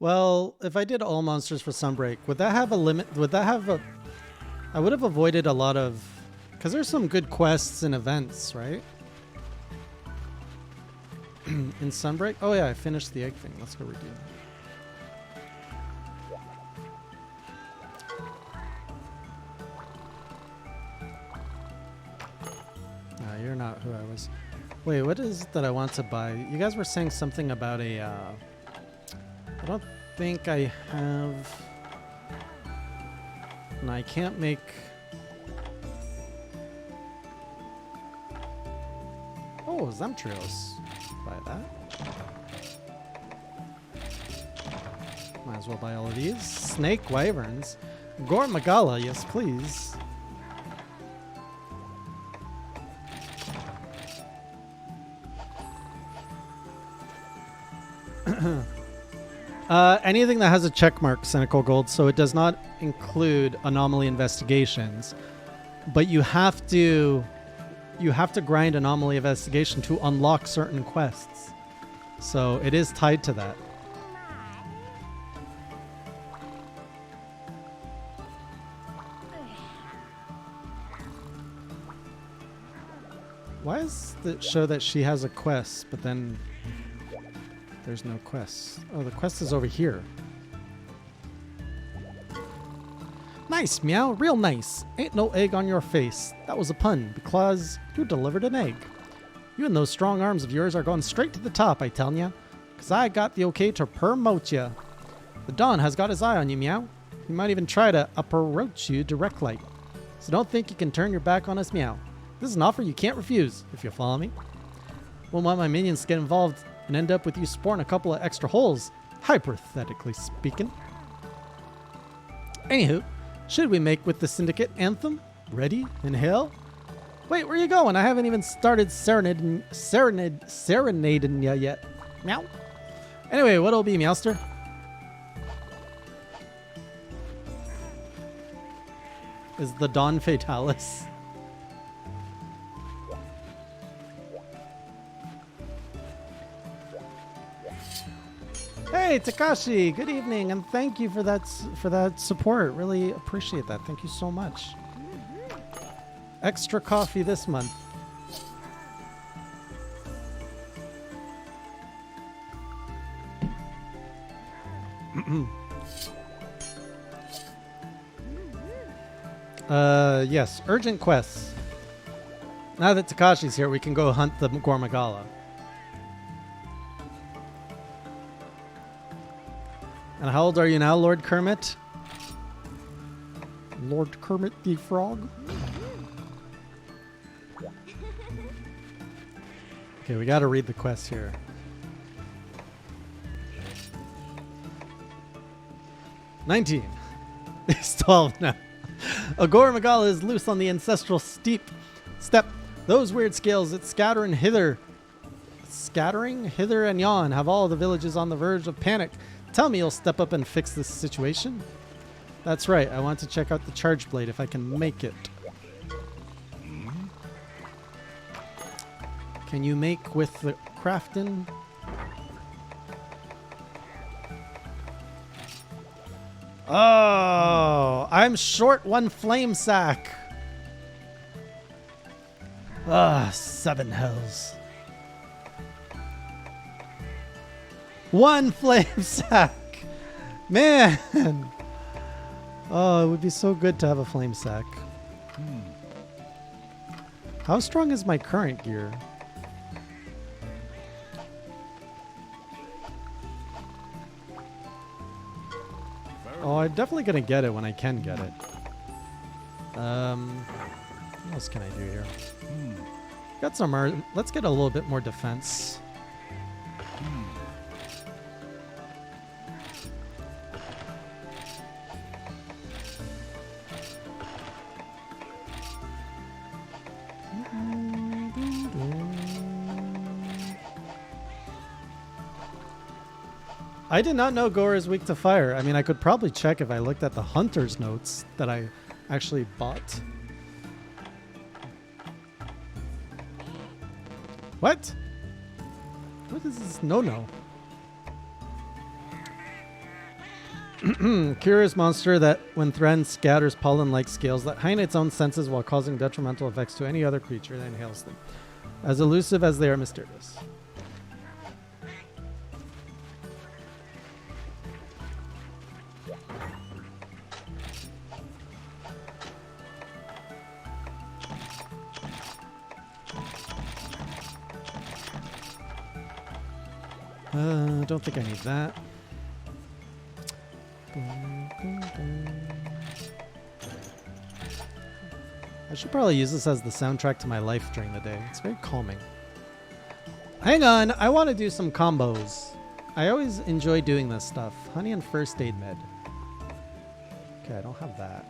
Well, if I did all monsters for Sunbreak, would that have a limit? Would that have a... I would have avoided a lot of... Because there's some good quests and events, right? In Sunbreak? Oh yeah, I finished the egg thing. Let's go redeem. You're not who I was. Wait, what is it that I want to buy? You guys were saying something about a... I don't think I have... And I can't make... Oh, Zemtrios. Buy that. Might as well buy all of these. Snake Wyverns. GORE MAGALA, yes please. Anything that has a check mark, Cynical Gold, so it does not include anomaly investigations, but you have to grind anomaly investigation to unlock certain quests. So it is tied to that. Why does it show that she has a quest, but then there's no quest? Oh, the quest is over here. Nice, Meow. Real nice. Ain't no egg on your face. That was a pun, because you delivered an egg. You and those strong arms of yours are going straight to the top, I tell ya. Because I got the okay to promote ya. The Don has got his eye on you, Meow. He might even try to approach you direct like. So don't think you can turn your back on us, Meow. This is an offer you can't refuse, if you follow me. Won't want my minions to get involved and end up with you sporting a couple of extra holes, hypothetically speaking. Anywho, should we make with the Syndicate anthem? Ready? Inhale? Wait, where you going? I haven't even started serenading ya yet. Meow. Anyway, what'll it be, Meowster? Is the Dawn Fatalis? Hey, Takashi, good evening, and thank you for that support. Really appreciate that. Thank you so much. Extra coffee this month. Yes, urgent quests. Now that Takashi's here, we can go hunt the GORE MAGALA. And how old are you now, Lord Kermit? Lord Kermit the Frog? Okay, we gotta read the quest here. "19. He's 12 now. A GORE MAGALA is loose on the ancestral step. Those weird scales that scattering hither and yon have all the villages on the verge of panic. Tell me you'll step up and fix this situation." That's right. I want to check out the charge blade if I can make it. Can you make with the crafting? Oh, I'm short one flame sack. Ah, 7 hells. 1 flame sack. Man. Oh, it would be so good to have a flame sack. How strong is my current gear? Oh, I'm definitely going to get it when I can get it. What else can I do here? Got some... Let's get a little bit more defense. I did not know GORE is weak to fire. I mean, I could probably check if I looked at the hunter's notes that I actually bought. What? What is this no-no? Curious monster that, when threatened, scatters pollen-like scales that heighten its own senses while causing detrimental effects to any other creature that inhales them. As elusive as they are mysterious. I don't think I need that. I should probably use this as the soundtrack to my life during the day. It's very calming. Hang on, I want to do some combos. I always enjoy doing this stuff. Honey and first aid med. Okay, I don't have that.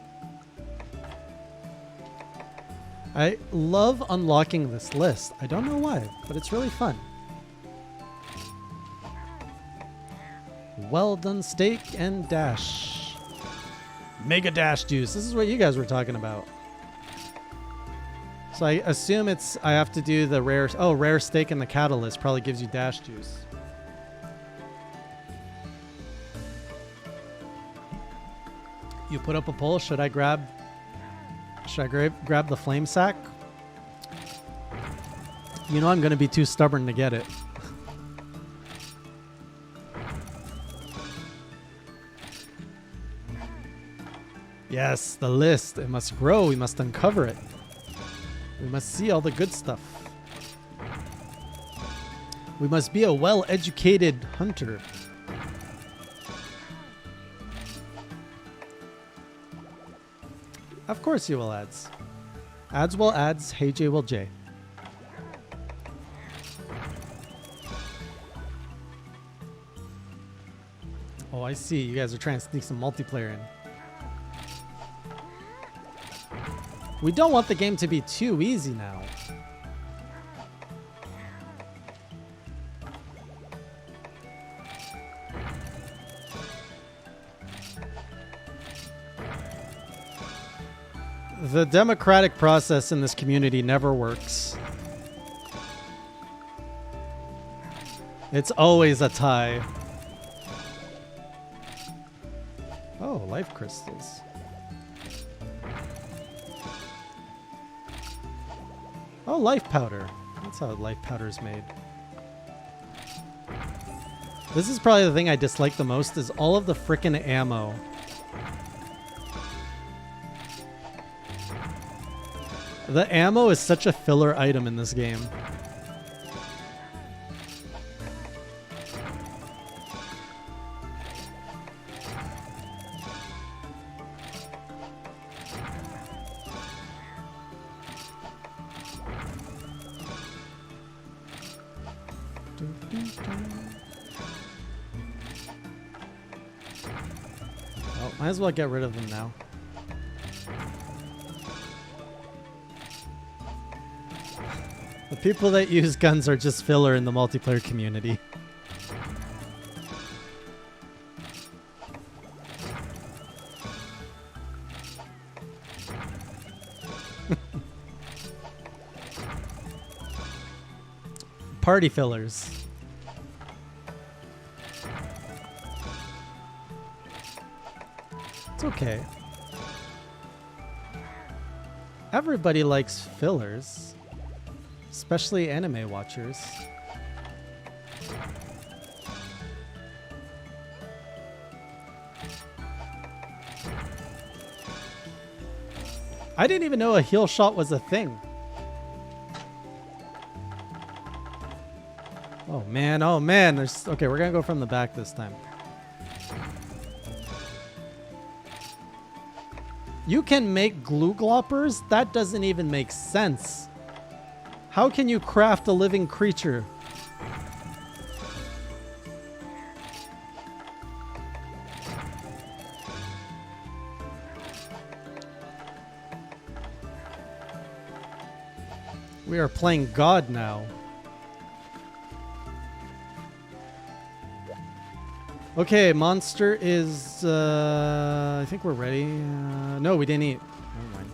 I love unlocking this list. I don't know why, but it's really fun. Well done steak and dash. Mega dash juice. This is what you guys were talking about. So I assume I have to do the rare. Oh, rare steak and the catalyst probably gives you dash juice. You put up a poll. Should I grab the flame sack? You know I'm going to be too stubborn to get it. Yes, the list. It must grow. We must uncover it. We must see all the good stuff. We must be a well-educated hunter. Of course you will, ads. Ads will ads. Hey J will J. Oh, I see. You guys are trying to sneak some multiplayer in. We don't want the game to be too easy now. The democratic process in this community never works. It's always a tie. Oh, life crystals. Oh, life powder. That's how life powder is made. This is probably the thing I dislike the most is all of the frickin' ammo. The ammo is such a filler item in this game. Oh, might as well get rid of them now. The people that use guns are just filler in the multiplayer community. Party fillers. It's okay. Everybody likes fillers. Especially anime watchers. I didn't even know a heal shot was a thing. Oh man, oh man. Okay, we're gonna go from the back this time. You can make glue gloppers? That doesn't even make sense. How can you craft a living creature? We are playing God now. Okay, monster is... I think we're ready. No, we didn't eat. Never mind.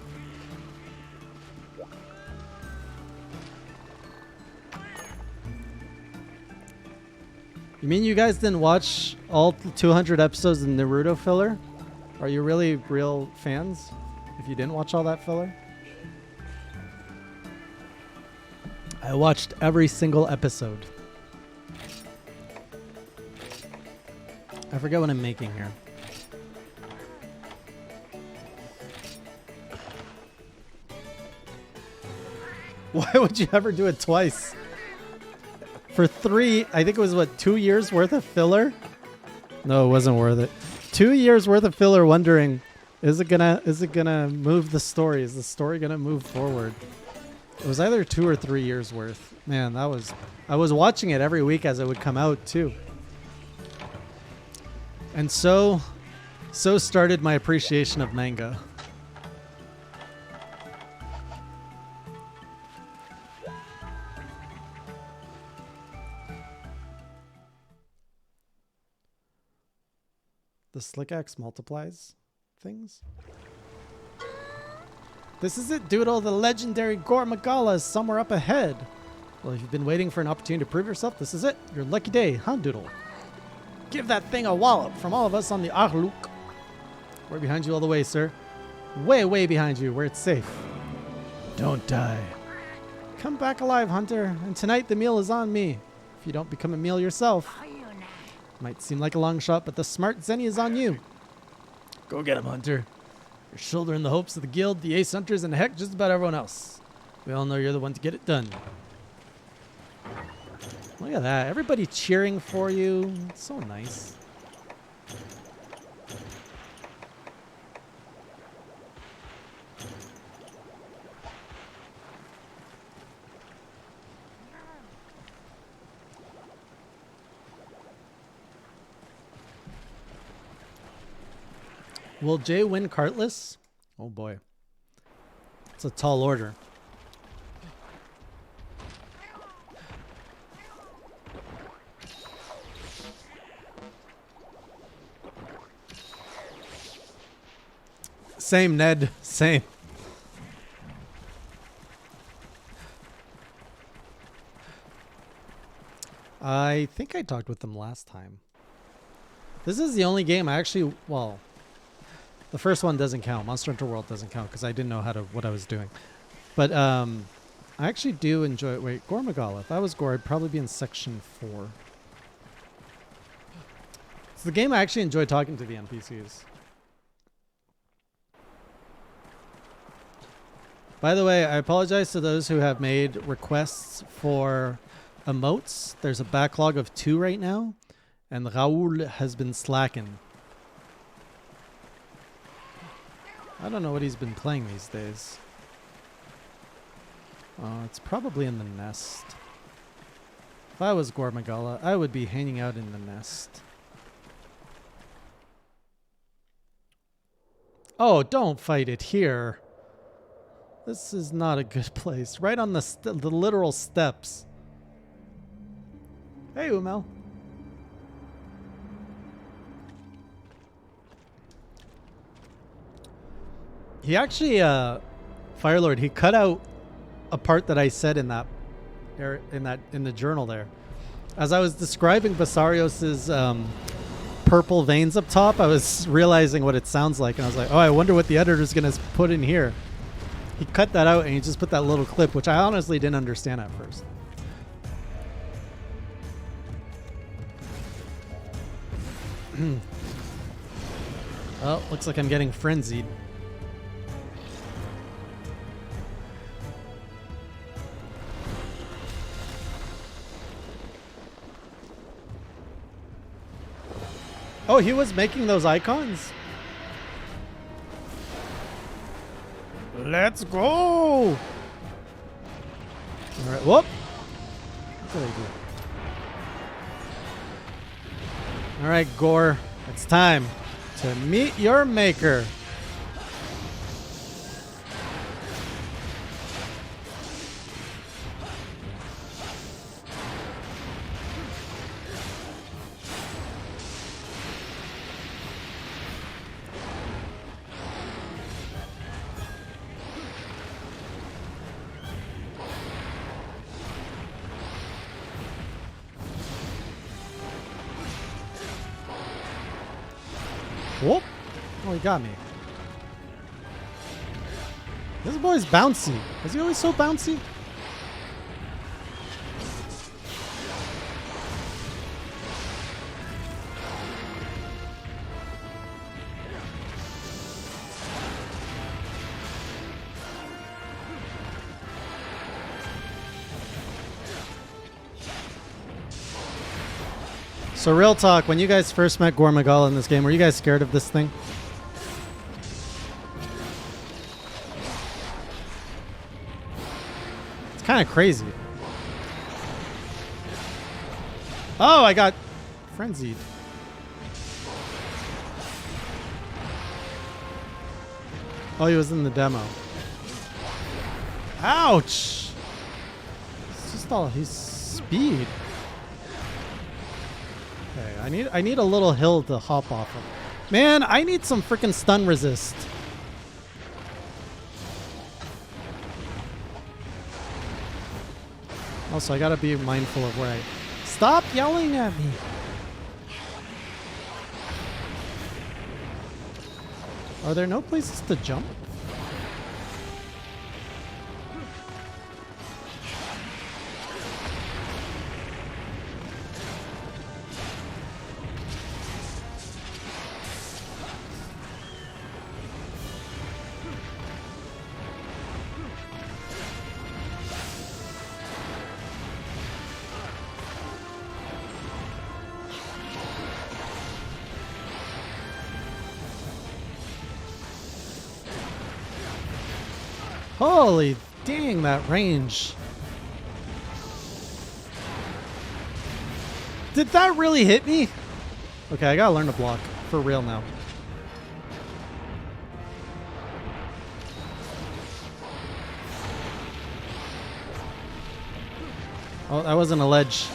You mean you guys didn't watch all 200 episodes of Naruto filler? Are you really real fans if you didn't watch all that filler? I watched every single episode. I forget what I'm making here. Why would you ever do it twice? For 3, I think it was what, 2 years worth of filler? No, it wasn't worth it. 2 years worth of filler wondering, is it gonna move the story? Is the story gonna move forward? It was either 2 or 3 years worth. Man, I was watching it every week as it would come out too. And so started my appreciation of manga. The Slick Axe multiplies things. This is it, Doodle. The legendary GORE MAGALA is somewhere up ahead. Well, if you've been waiting for an opportunity to prove yourself, this is it. Your lucky day, huh, Doodle? Give that thing a wallop from all of us on the Arluk. We're behind you all the way, sir. Way, way behind you, where it's safe. Don't die. Come back alive, Hunter. And tonight the meal is on me. If you don't become a meal yourself. Might seem like a long shot, but the smart Zenny is on you. Go get him, Hunter. You're shouldering the hopes of the guild, the ace hunters, and heck, just about everyone else. We all know you're the one to get it done. Look at that. Everybody cheering for you. It's so nice. Will Jay win cartless? Oh boy. It's a tall order. Same, Ned. Same. I think I talked with them last time. This is the only game I actually, well, the first one doesn't count. Monster Hunter World doesn't count because I didn't know what I was doing. But I actually do enjoy it. Wait, GORE MAGALA. If I was GORE, I'd probably be in section 4. It's the game I actually enjoy talking to the NPCs. By the way, I apologize to those who have made requests for emotes. There's a backlog of 2 right now, and Raoul has been slacking. I don't know what he's been playing these days. It's probably in the nest. If I was GORE MAGALA, I would be hanging out in the nest. Oh, don't fight it here. This is not a good place. Right on the literal steps. Hey, Umel. He actually, Firelord, he cut out a part that I said in that, in the journal there. As I was describing Basarios's purple veins up top, I was realizing what it sounds like, and I was like, oh, I wonder what the editor's gonna put in here. He cut that out and he just put that little clip, which I honestly didn't understand at first. Oh, looks like I'm getting frenzied. Oh, he was making those icons? Let's go! All right, whoop! What did I do? All right, GORE, it's time to meet your maker. Whoop! Oh, he got me. This boy's bouncy. Is he always so bouncy? So real talk, when you guys first met GORE MAGALA in this game, were you guys scared of this thing? It's kind of crazy. Oh, I got frenzied. Oh, he was in the demo. Ouch! It's just all his speed. Okay, I need a little hill to hop off of. Man, I need some freaking stun resist. Also, I gotta be mindful of where I... Stop yelling at me! Are there no places to jump? Holy dang, that range. Did that really hit me? Okay, I gotta learn to block. For real now. Oh, that wasn't a ledge.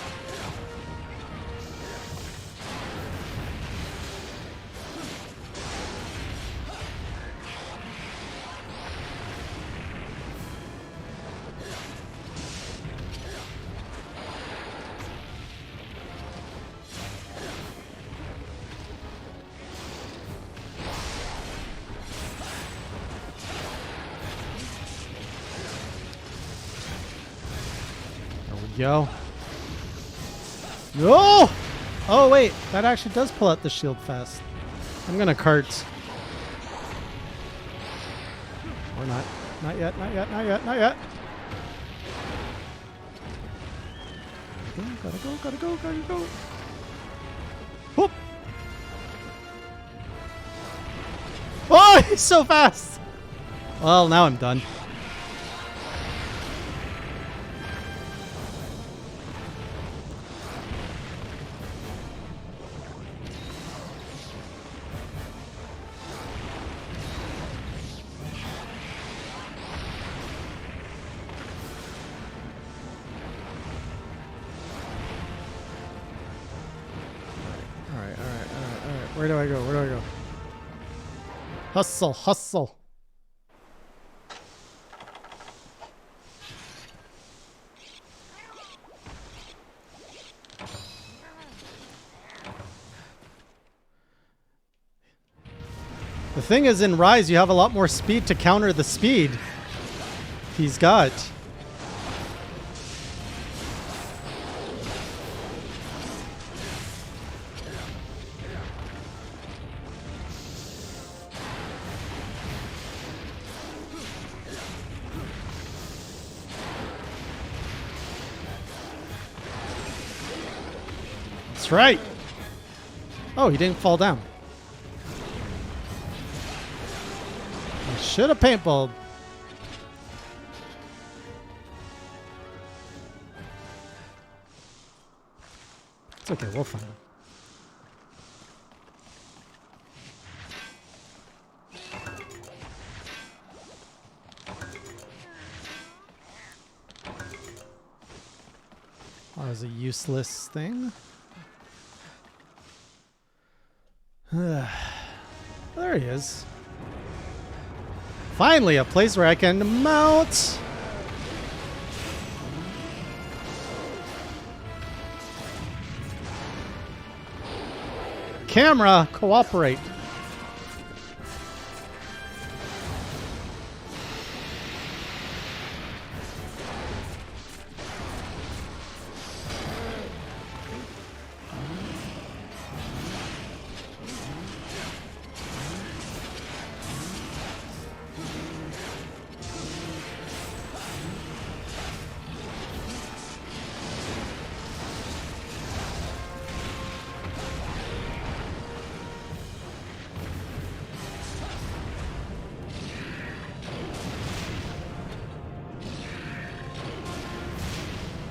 Go. No! Oh, wait. That actually does pull out the shield fast. I'm going to cart. Or not. Not yet, not yet, not yet, not yet. Gotta go, gotta go, gotta go. Whoop! Oh, he's so fast! Well, now I'm done. Where do I go? Where do I go? Hustle, hustle. The thing is, in Rise, you have a lot more speed to counter the speed he's got. That's right. Oh, he didn't fall down. I should have paintballed. It's okay, we'll find him. Oh, that was a useless thing. There he is. Finally, a place where I can mount. Camera, cooperate.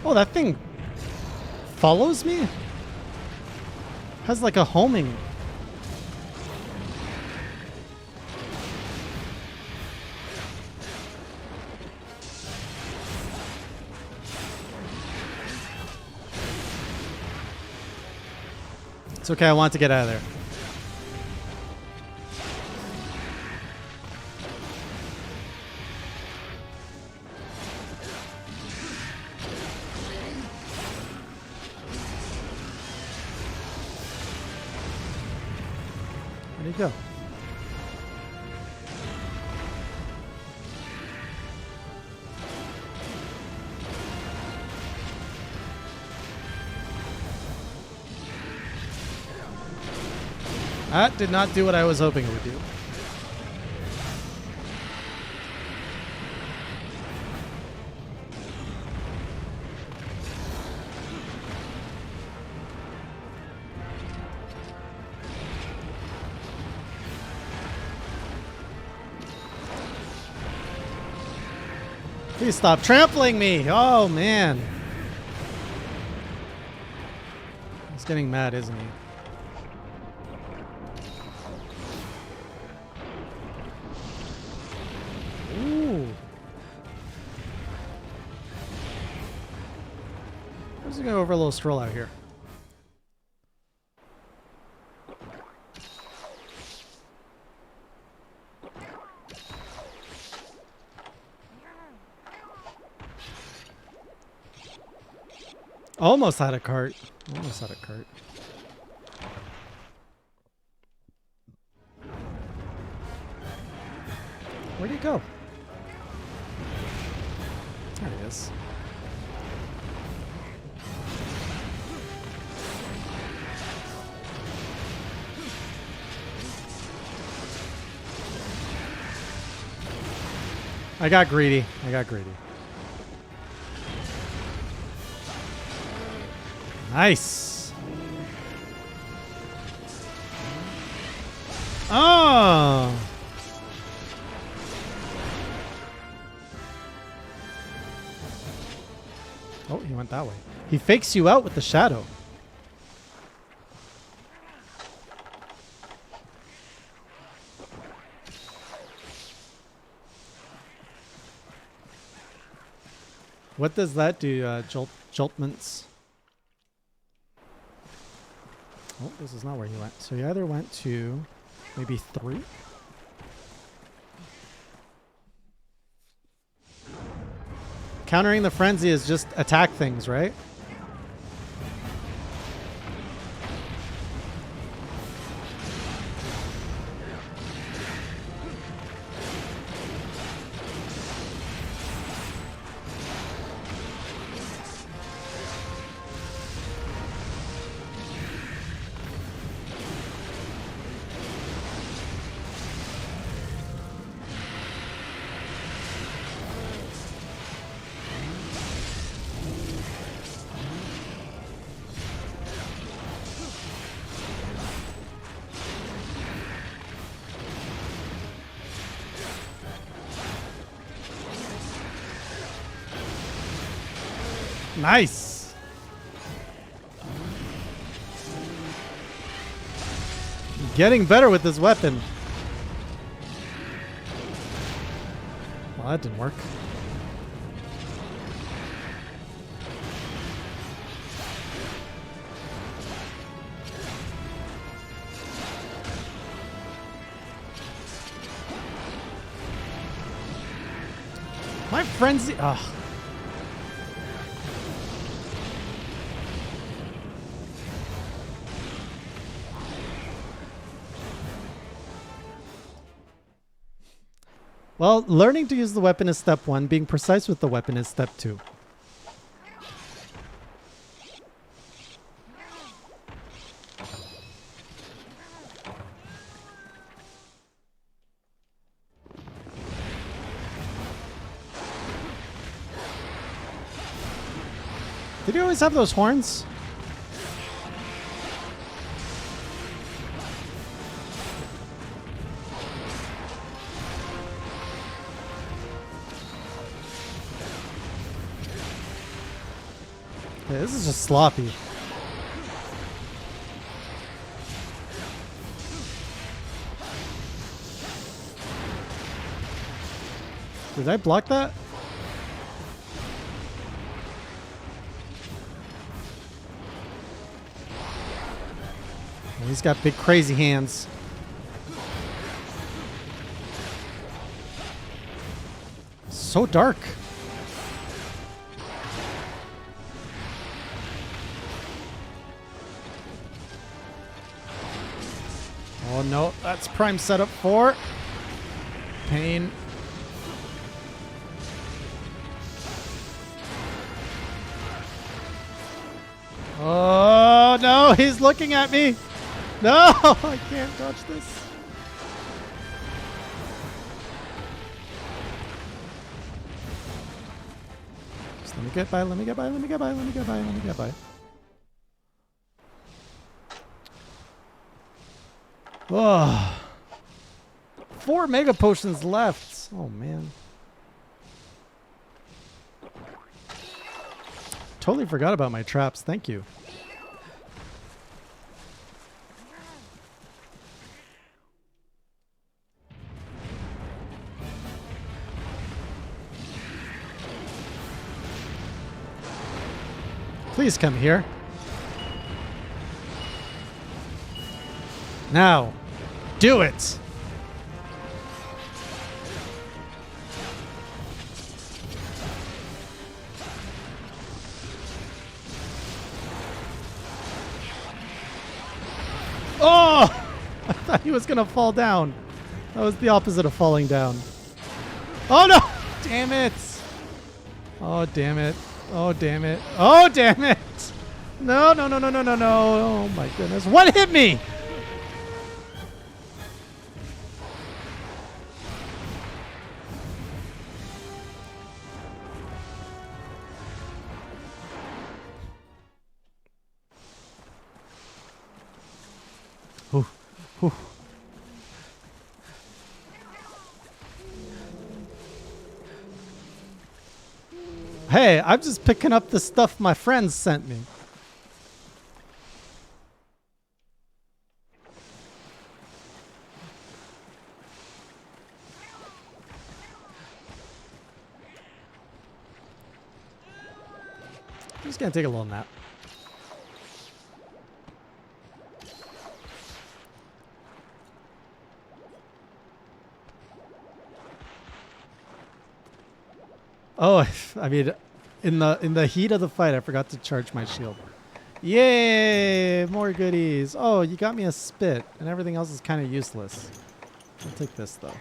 Oh, that thing follows me? Has like a homing. It's okay, I want to get out of there. Where'd he go? That did not do what I was hoping it would do. Please stop trampling me! Oh, man. He's getting mad, isn't he? Ooh. I'm just gonna go over a little stroll out here. Almost had a cart. Almost had a cart. Where'd he go? There he is. I got greedy. I got greedy. Nice. Oh. Oh, he went that way. He fakes you out with the shadow. What does that do, Joltments? Oh, this is not where he went. So he either went to maybe 3? Countering the frenzy is just attack things, right? Nice. Getting better with this weapon. Well, that didn't work. My frenzy. Ugh. Well, learning to use the weapon is step 1. Being precise with the weapon is step 2. Did he always have those horns? Yeah, this is just sloppy. Did I block that? Oh, he's got big crazy hands. So dark. Oh no, that's prime setup for pain. Oh no, he's looking at me. No, I can't dodge this. Just let me get by, let me get by, let me get by, let me get by, let me get by. Oh. 4 mega potions left. Oh man. Totally forgot about my traps. Thank you. Please come here. Now, do it. Oh! I thought he was going to fall down. That was the opposite of falling down. Oh, no! Damn it. Oh, damn it. Oh, damn it. Oh, damn it. No, no, no, no, no, no, no. Oh, my goodness. What hit me? Ooh, ooh. Hey, I'm just picking up the stuff my friends sent me. I'm just gonna take a little nap. Oh, I mean, in the heat of the fight, I forgot to charge my shield. Yay! More goodies. Oh, you got me a spit, and everything else is kind of useless. I'll take this, though.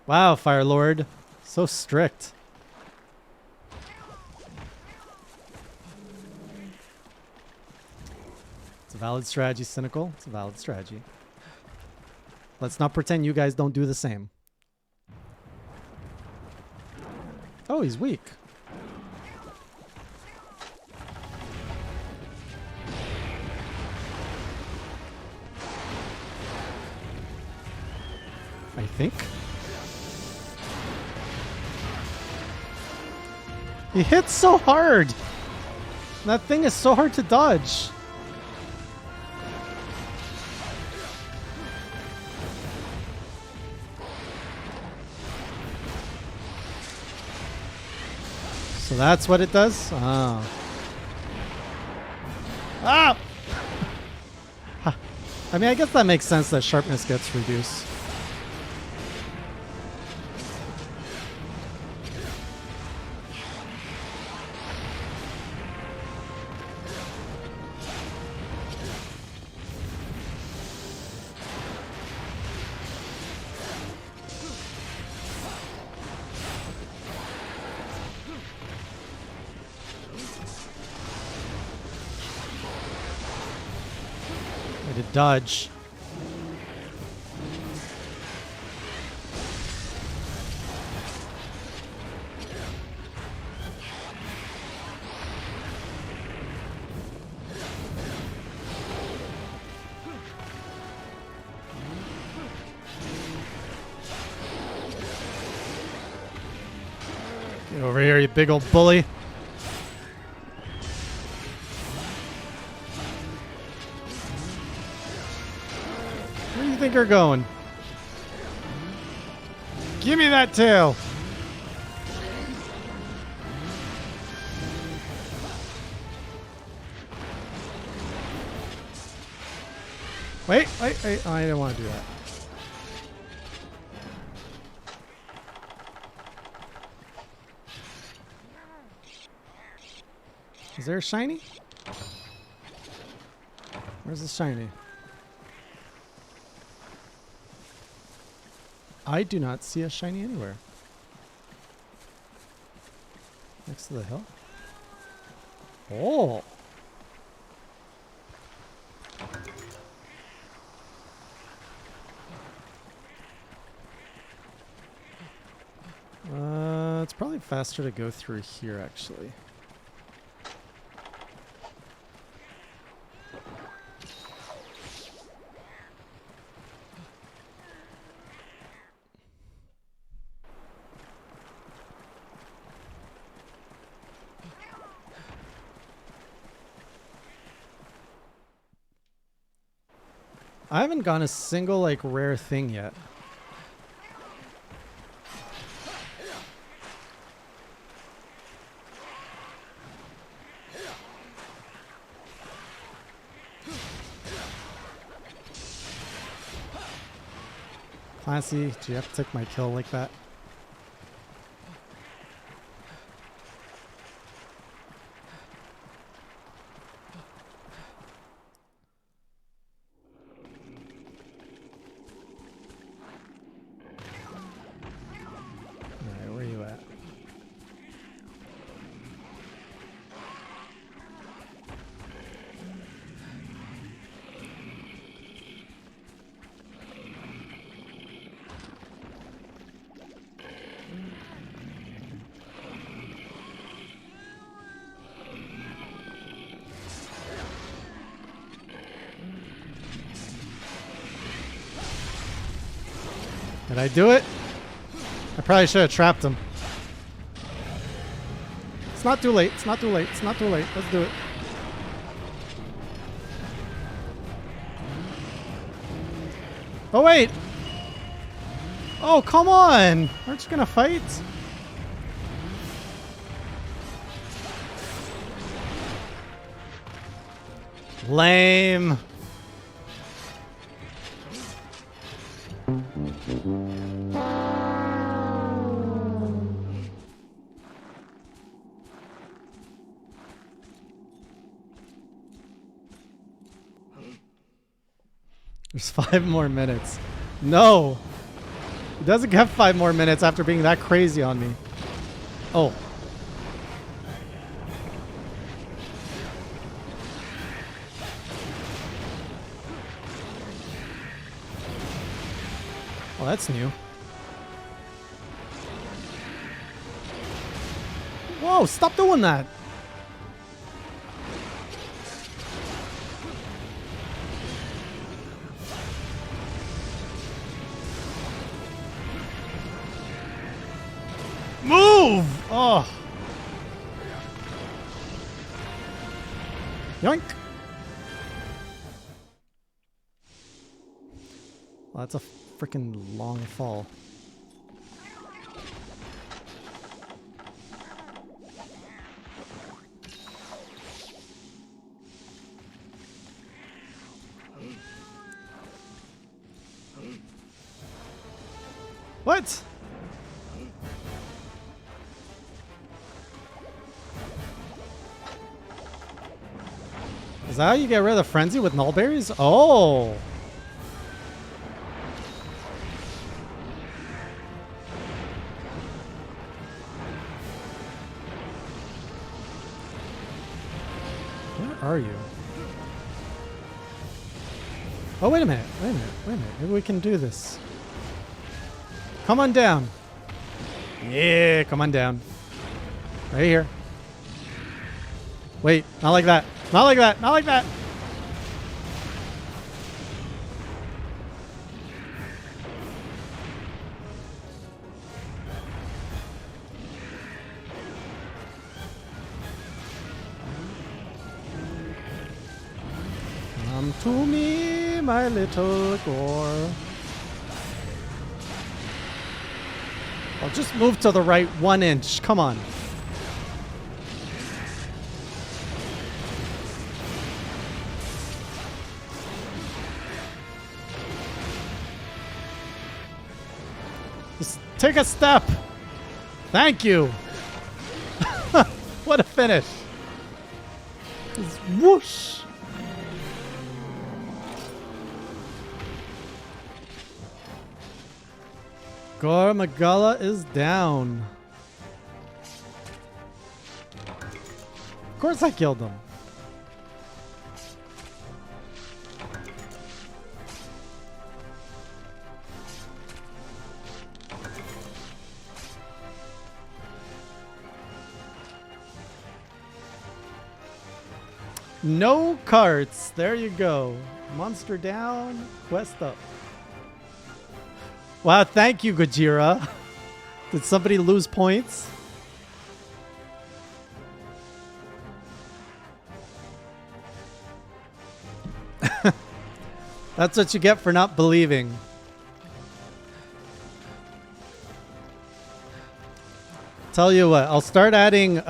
Wow, Fire Lord. So strict. It's a valid strategy, Cynical. It's a valid strategy. Let's not pretend you guys don't do the same. Oh, he's weak. I think. He hits so hard. That thing is so hard to dodge. So that's what it does? Oh. Ah! I mean, I guess that makes sense that sharpness gets reduced. Way to dodge. Get over here, you big old bully. Where do you think you're going? Give me that tail. Wait. Oh, I didn't want to do that. Is there a shiny? Where's the shiny? I do not see a shiny anywhere. Next to the hill? Oh! It's probably faster to go through here, actually. I haven't gotten a single, like, rare thing yet. Classy, do you have to take my kill like that? Alright, where are you at? Did I do it? I probably should have trapped him. It's not too late. It's not too late. It's not too late. Let's do it. Oh, wait. Oh, come on. Aren't you going to fight? Lame. There's 5 more minutes. No! It doesn't have 5 more minutes after being that crazy on me. Oh. Oh, that's new. Whoa, stop doing that! Move! Oh. Yoink! Well, that's a freaking long fall. What? Is that how you get rid of the frenzy with null berries? Oh! Where are you? Oh, wait a minute. Wait a minute. Wait a minute. Maybe we can do this. Come on down. Yeah, come on down. Right here. Wait, not like that. Not like that. Not like that. Come to me, my little Gore. I'll just move to the right 1 inch. Come on. Just take a step. Thank you. What a finish. Just whoosh. GORE MAGALA is down. Of course I killed him. No carts. There you go. Monster down. Quest up. Wow, thank you, Gojira. Did somebody lose points? That's what you get for not believing. Tell you what, I'll start adding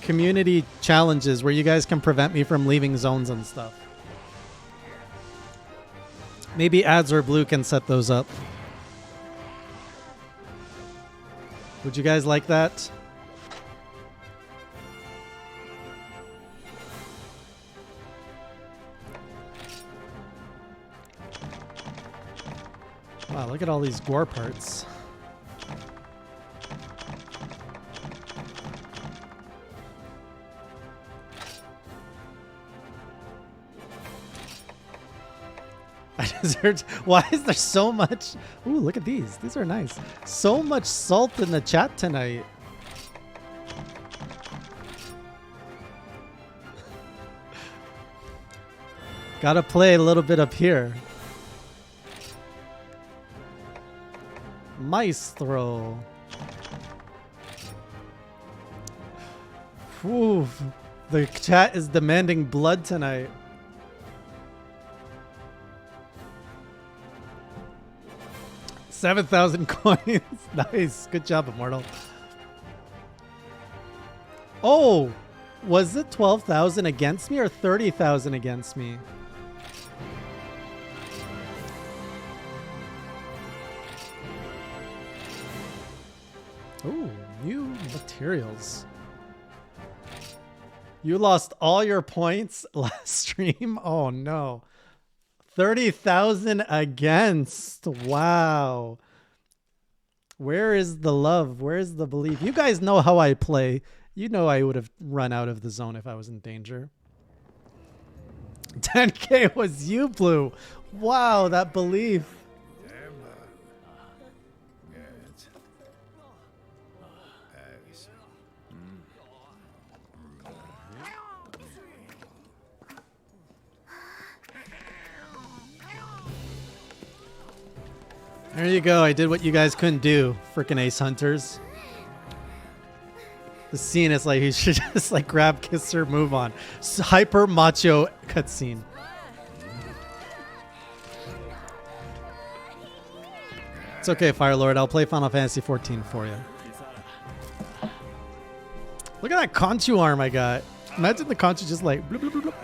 community challenges where you guys can prevent me from leaving zones and stuff. Maybe Ads or Blue can set those up. Would you guys like that? Wow, look at all these GORE parts. Why is there so much? Ooh, look at these. These are nice. So much salt in the chat tonight. Gotta play a little bit up here. Maestro. Ooh, the chat is demanding blood tonight. $7,000 coins. Nice. Good job, Immortal. Oh, was it 12,000 against me or 30,000 against me? Ooh, new materials. You lost all your points last stream? Oh, no. 30,000 against. Wow. Where is the love? Where's the belief? You guys know how I play. You know I would have run out of the zone if I was in danger. 10K was you, Blue. Wow, that belief. There you go. I did what you guys couldn't do. Frickin' Ace Hunters. The scene is like, he should just like grab, kiss her, move on. Hyper macho cutscene. It's okay, Firelord. I'll play Final Fantasy 14 for you. Look at that Conchu arm I got. Imagine the Conchu just like bloop, bloop, bloop, bloop.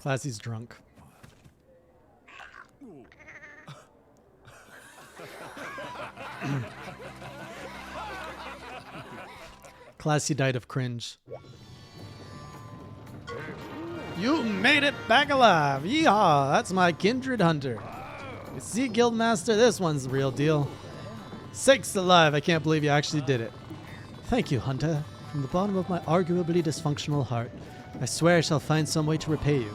Classy's drunk. Classy died of cringe. You made it back alive! Yeehaw! That's my kindred hunter. You see, Guildmaster, this one's the real deal. Sakes alive, I can't believe you actually did it. Thank you, Hunter. From the bottom of my arguably dysfunctional heart, I swear I shall find some way to repay you.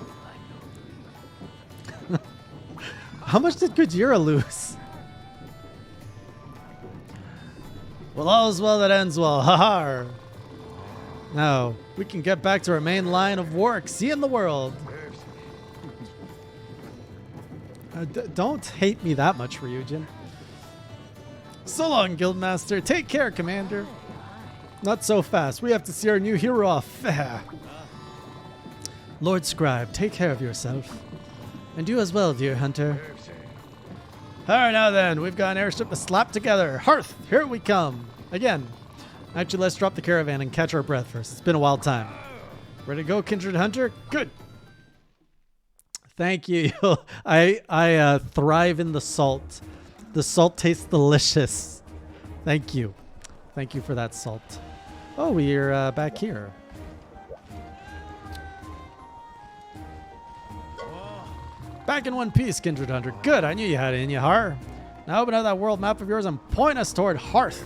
How much did Gojira lose? Well, all's well that ends well. Ha-ha! Now, we can get back to our main line of work. Seeing the world. Don't hate me that much, Ryujin. So long, Guildmaster. Take care, Commander. Not so fast. We have to see our new hero off. Lord Scribe, take care of yourself. And you as well, dear hunter. Alright, now then, we've got an airship to slap together. Hearth, here we come. Again. Actually, let's drop the caravan and catch our breath first. It's been a wild time. Ready to go, Kindred Hunter? Good. Thank you. I thrive in the salt. The salt tastes delicious. Thank you. Thank you for that salt. Oh, we're back here. Back in one piece, Kindred Hunter. Good, I knew you had it in you, Har. Now open up that world map of yours and point us toward Hearth.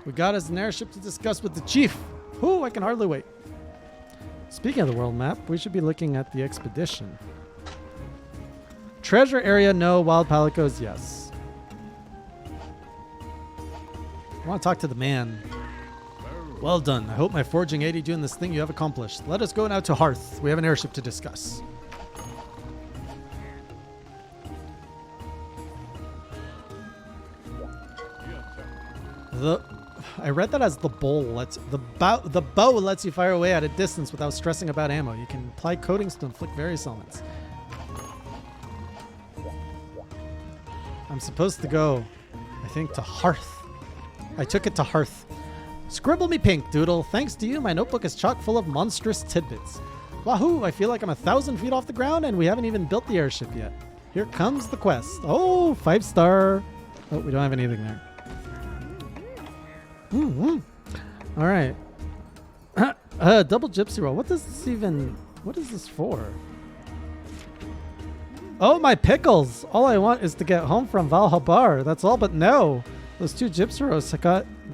We got us an airship to discuss with the chief. Ooh, I can hardly wait. Speaking of the world map, we should be looking at the expedition. Treasure area, no. Wild palicos, yes. I want to talk to the man. Well done. I hope my forging aided you in this thing you have accomplished. Let us go now to Hearth. We have an airship to discuss. I read that as the bow. The bow lets you fire away at a distance without stressing about ammo. You can apply coatings to inflict various elements. I'm supposed to go, I think, to Hearth. I took it to Hearth. Scribble me pink, Doodle. Thanks to you, my notebook is chock full of monstrous tidbits. Wahoo! I feel like I'm 1,000 feet off the ground and we haven't even built the airship yet. Here comes the quest. Oh, 5-star. Oh, we don't have anything there. All right. Double gypsy roll. What does this even... What is this for? Oh, my pickles! All I want is to get home from Valhabar. That's all, but no. Those 2 gypsy rolls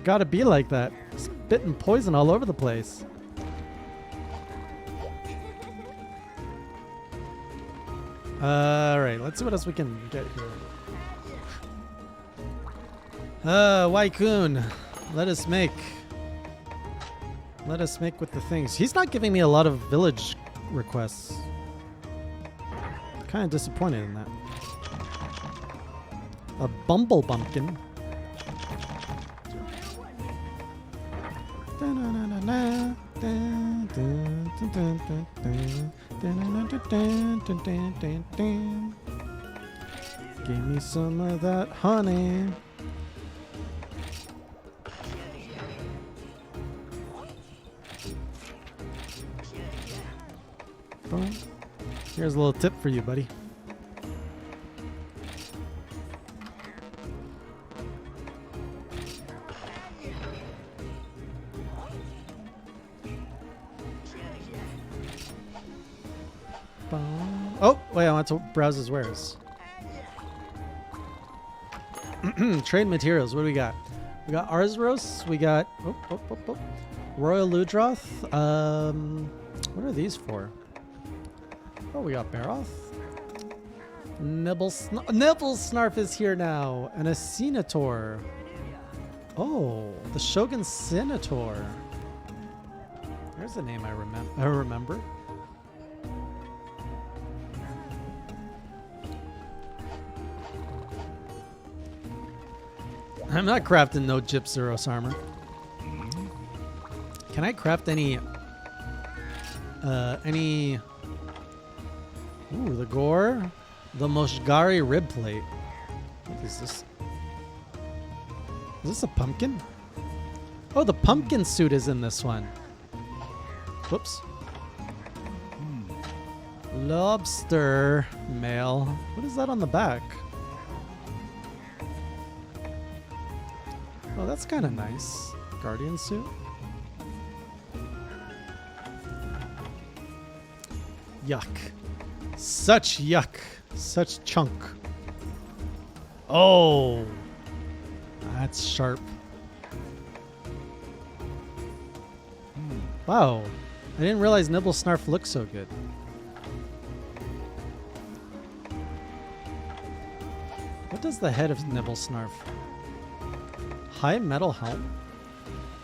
gotta be like that. Spitting poison all over the place. Alright, let's see what else we can get here. Waikun. Let us make with the things. He's not giving me a lot of village requests. Kind of disappointed in that. A bumble bumpkin. Give me some of that honey. Boom. Here's a little tip for you, buddy. Oh, wait, I want to browse his wares. Trade materials. What do we got? We got Arzros. We got Royal Ludroth. What are these for? Oh, we got Baroth. Nibblesnarf is here now. And a Senator. Oh, the Shogun Senator. There's a name I remember. I'm not crafting no Gypseros armor. Can I craft any... Ooh, the Gore. The Moshgari rib plate. What is this? Is this a pumpkin? Oh, the pumpkin suit is in this one. Whoops. Lobster mail. What is that on the back? Oh, that's kind of nice. Guardian suit. Yuck. Such yuck. Such chunk. Oh. That's sharp. Wow. I didn't realize Nibblesnarf looked so good. What does the head of Nibblesnarf? High metal helm?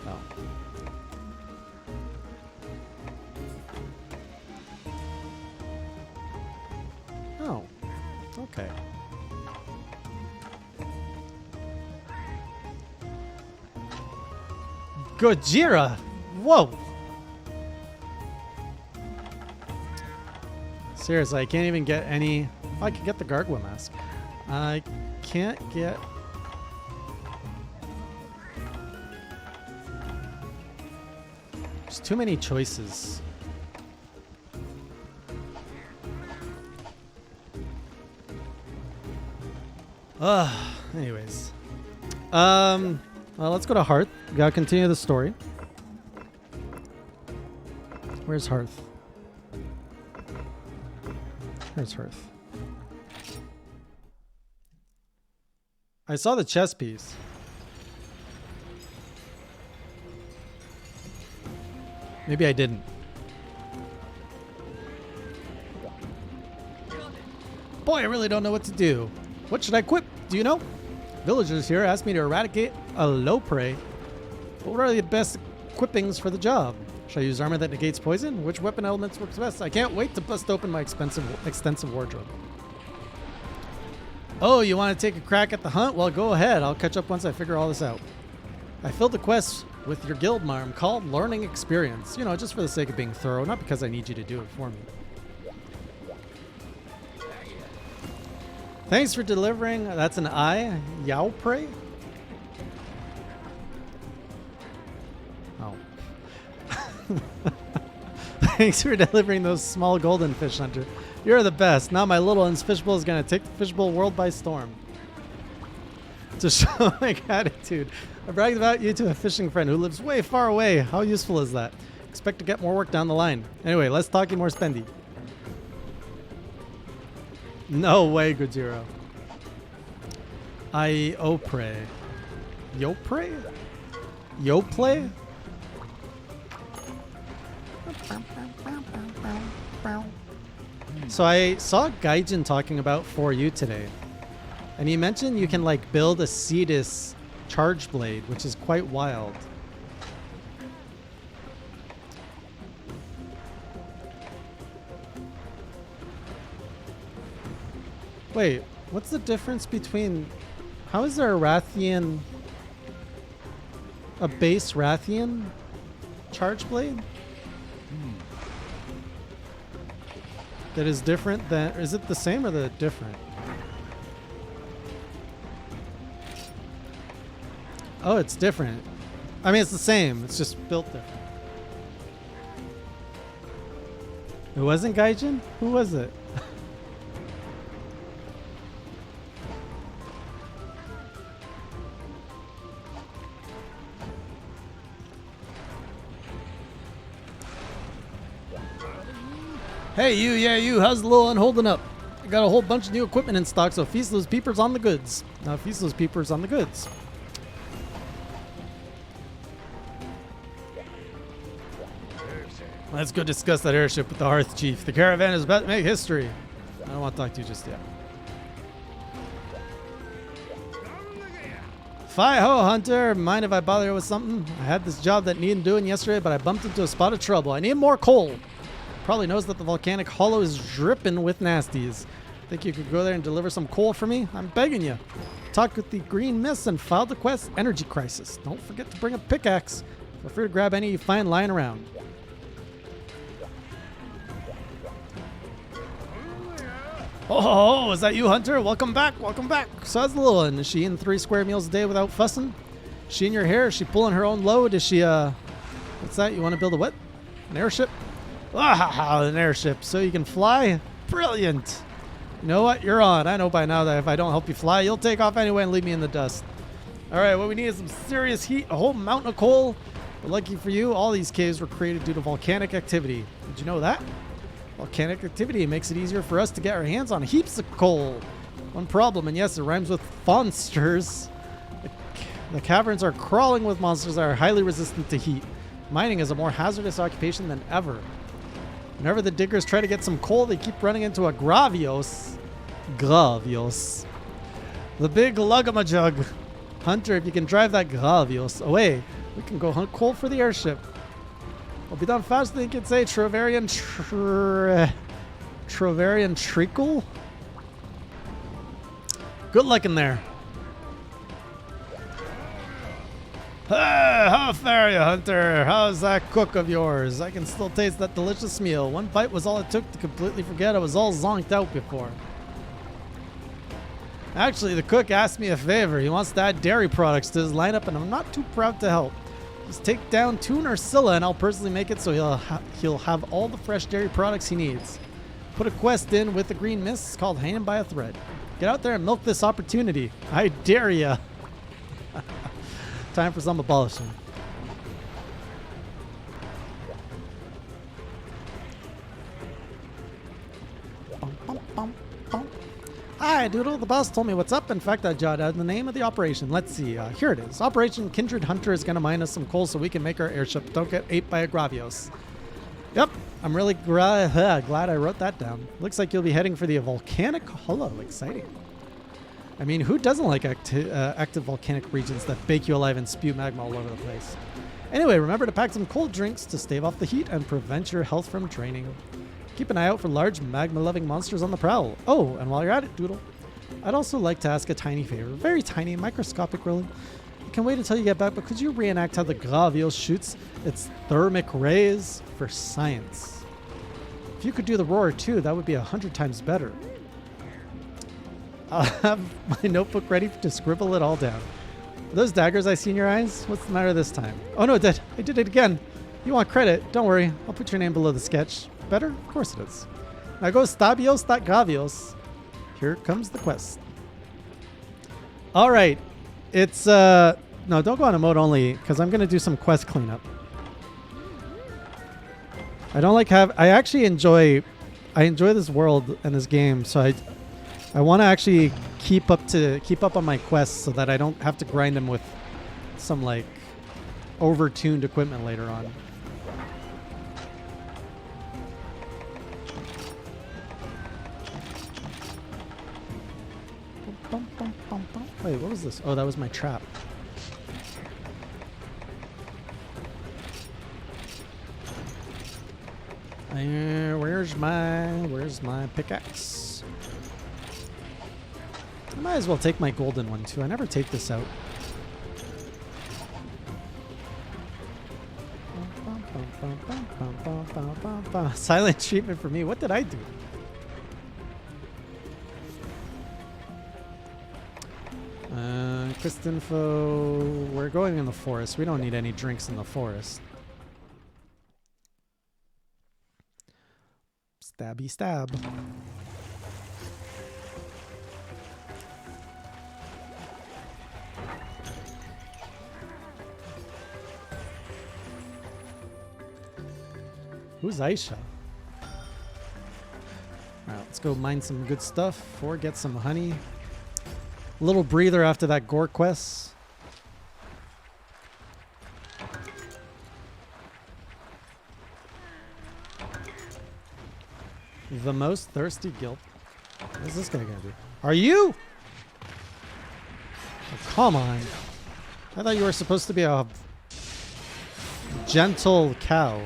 Oh. Oh. Okay. Gojira! Whoa! Seriously, I can't even get any... Oh, I can get the Gargoyle Mask. I can't get... There's too many choices. Anyways. Well, let's go to Hearth. We gotta continue the story. Where's Hearth? Where's Hearth? I saw the chess piece. Maybe I didn't. Boy, I really don't know what to do. What should I equip? Do you know? Villagers here asked me to eradicate a low prey. But what are the best equippings for the job? Should I use armor that negates poison? Which weapon elements works best? I can't wait to bust open my extensive wardrobe. Oh, you want to take a crack at the hunt? Well, go ahead. I'll catch up once I figure all this out. I filled the quest with your guild marm called Learning Experience. You know, just for the sake of being thorough, not because I need you to do it for me. Thanks for delivering. That's an I. Yaupre? Oh. Thanks for delivering those small golden fish, Hunter. You're the best. Now my little fishbowl is going to take the fishbowl world by storm. To show my gratitude, I bragged about you to a fishing friend who lives way far away. How useful is that? Expect to get more work down the line. Anyway, less talking, more spendy. No way, Gojiro. Iopre. Yopre? Yoplay? So I saw Gaijin talking about 4U today. And he mentioned you can like build a Cetus charge blade, which is quite wild. Wait, what's the difference between... How is there a Rathian... A base Rathian charge blade? That is different than... Is it the same or the different? Oh, it's different. I mean, it's the same. It's just built different. It wasn't Gaijin? Who was it? Hey, you, yeah, you. How's the little one holding up? I got a whole bunch of new equipment in stock, so feast those peepers on the goods. Now feast those peepers on the goods. Let's go discuss that airship with the Hearth Chief. The caravan is about to make history. I don't want to talk to you just yet. Fi-ho, Hunter. Mind if I bother you with something? I had this job that needed doing yesterday, but I bumped into a spot of trouble. I need more coal. Probably knows that the volcanic hollow is dripping with nasties. Think you could go there and deliver some coal for me? I'm begging you. Talk with the Green Mist and file the quest Energy Crisis. Don't forget to bring a pickaxe. Feel free to grab any you find lying around. Oh, is that you, Hunter? Welcome back, welcome back. So how's the little one? Is she eating 3 square meals a day without fussing? Is she in your hair? Is she pulling her own load? Is she, what's that? You want to build a what? An airship? Ah, an airship. So you can fly? Brilliant. You know what? You're on. I know by now that if I don't help you fly, you'll take off anyway and leave me in the dust. All right, what we need is some serious heat, a whole mountain of coal. But lucky for you, all these caves were created due to volcanic activity. Did you know that? Volcanic activity makes it easier for us to get our hands on heaps of coal. One problem, and yes, it rhymes with monsters. The caverns are crawling with monsters that are highly resistant to heat. Mining is a more hazardous occupation than ever. Whenever the diggers try to get some coal, they keep running into a Gravios. Gravios. The big lugamajug. Hunter, if you can drive that Gravios away, we can go hunt coal for the airship. We'll be done faster than you can say Trovarian Treacle. Good luck in there. Ah! How fare you, Hunter? How's that cook of yours? I can still taste that delicious meal. One bite was all it took to completely forget I was all zonked out before. Actually, the cook asked me a favor. He wants to add dairy products to his lineup, and I'm not too proud to help. Just take down Tuner Scylla, and I'll personally make it so he'll have all the fresh dairy products he needs. Put a quest in with the green mist called Hanging by a Thread. Get out there and milk this opportunity. I dare ya. Time for some abolishing. Hi, Doodle. The boss told me what's up. In fact, I jotted out the name of the operation. Let's see. Here it is. Operation Kindred Hunter is going to mine us some coal so we can make our airship. Don't get ate by a Gravios. Yep. I'm really glad I wrote that down. Looks like you'll be heading for the volcanic hollow. Exciting. I mean, who doesn't like active volcanic regions that bake you alive and spew magma all over the place? Anyway, remember to pack some cold drinks to stave off the heat and prevent your health from draining. Keep an eye out for large magma-loving monsters on the prowl. Oh, and while you're at it, Doodle, I'd also like to ask a tiny favor. Very tiny, microscopic, really. I can wait until you get back, but could you reenact how the Gravios shoots its thermic rays for science? If you could do the roar too, that would be 100 times better. I'll have my notebook ready to scribble it all down. Are those daggers I see in your eyes? What's the matter this time? Oh no, I did it again. You want credit? Don't worry. I'll put your name below the sketch. Better? Of course it is. Now go stabios.gavios. Here comes the quest. All right. It's, no, don't go on a mode only because I'm going to do some quest cleanup. I don't like I actually enjoy this world and this game, so I want to actually keep up on my quests so that I don't have to grind them with some like over-tuned equipment later on. Wait, what was this? Oh, that was my trap. Where's my pickaxe? I might as well take my golden one too. I never take this out. Silent treatment for me. What did I do? Quest info. We're going in the forest. We don't need any drinks in the forest. Stabby stab. Who's Aisha? Alright, let's go mine some good stuff or get some honey. A little breather after that GORE quest. The most thirsty guild. What's this guy gonna do? Are you? Oh, come on. I thought you were supposed to be a gentle cow.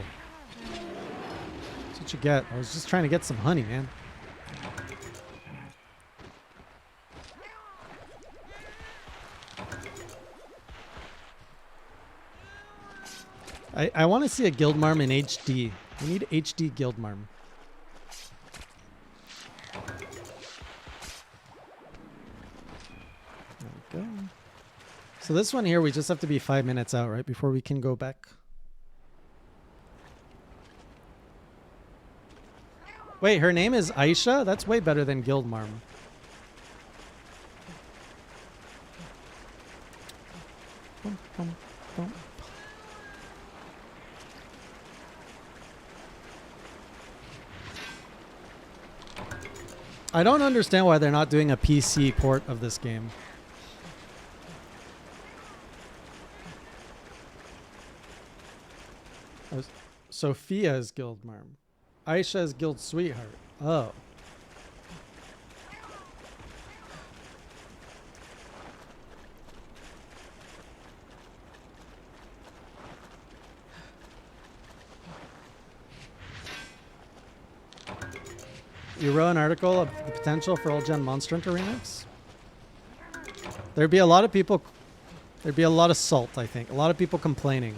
That's what you get. I was just trying to get some honey, man. I want to see a Guildmarm in HD. We need HD Guildmarm. There we go. So this one here, we just have to be 5 minutes out, right? Before we can go back. Wait, her name is Aisha? That's way better than Guildmarm. Bum, bum, bum. I don't understand why they're not doing a PC port of this game. Sophia is Guildmarm. Aisha is Guild Sweetheart. Oh. You wrote an article of the potential for old gen Monster Hunter remix? There'd be a lot of people There'd be a lot of salt, I think. A lot of people complaining.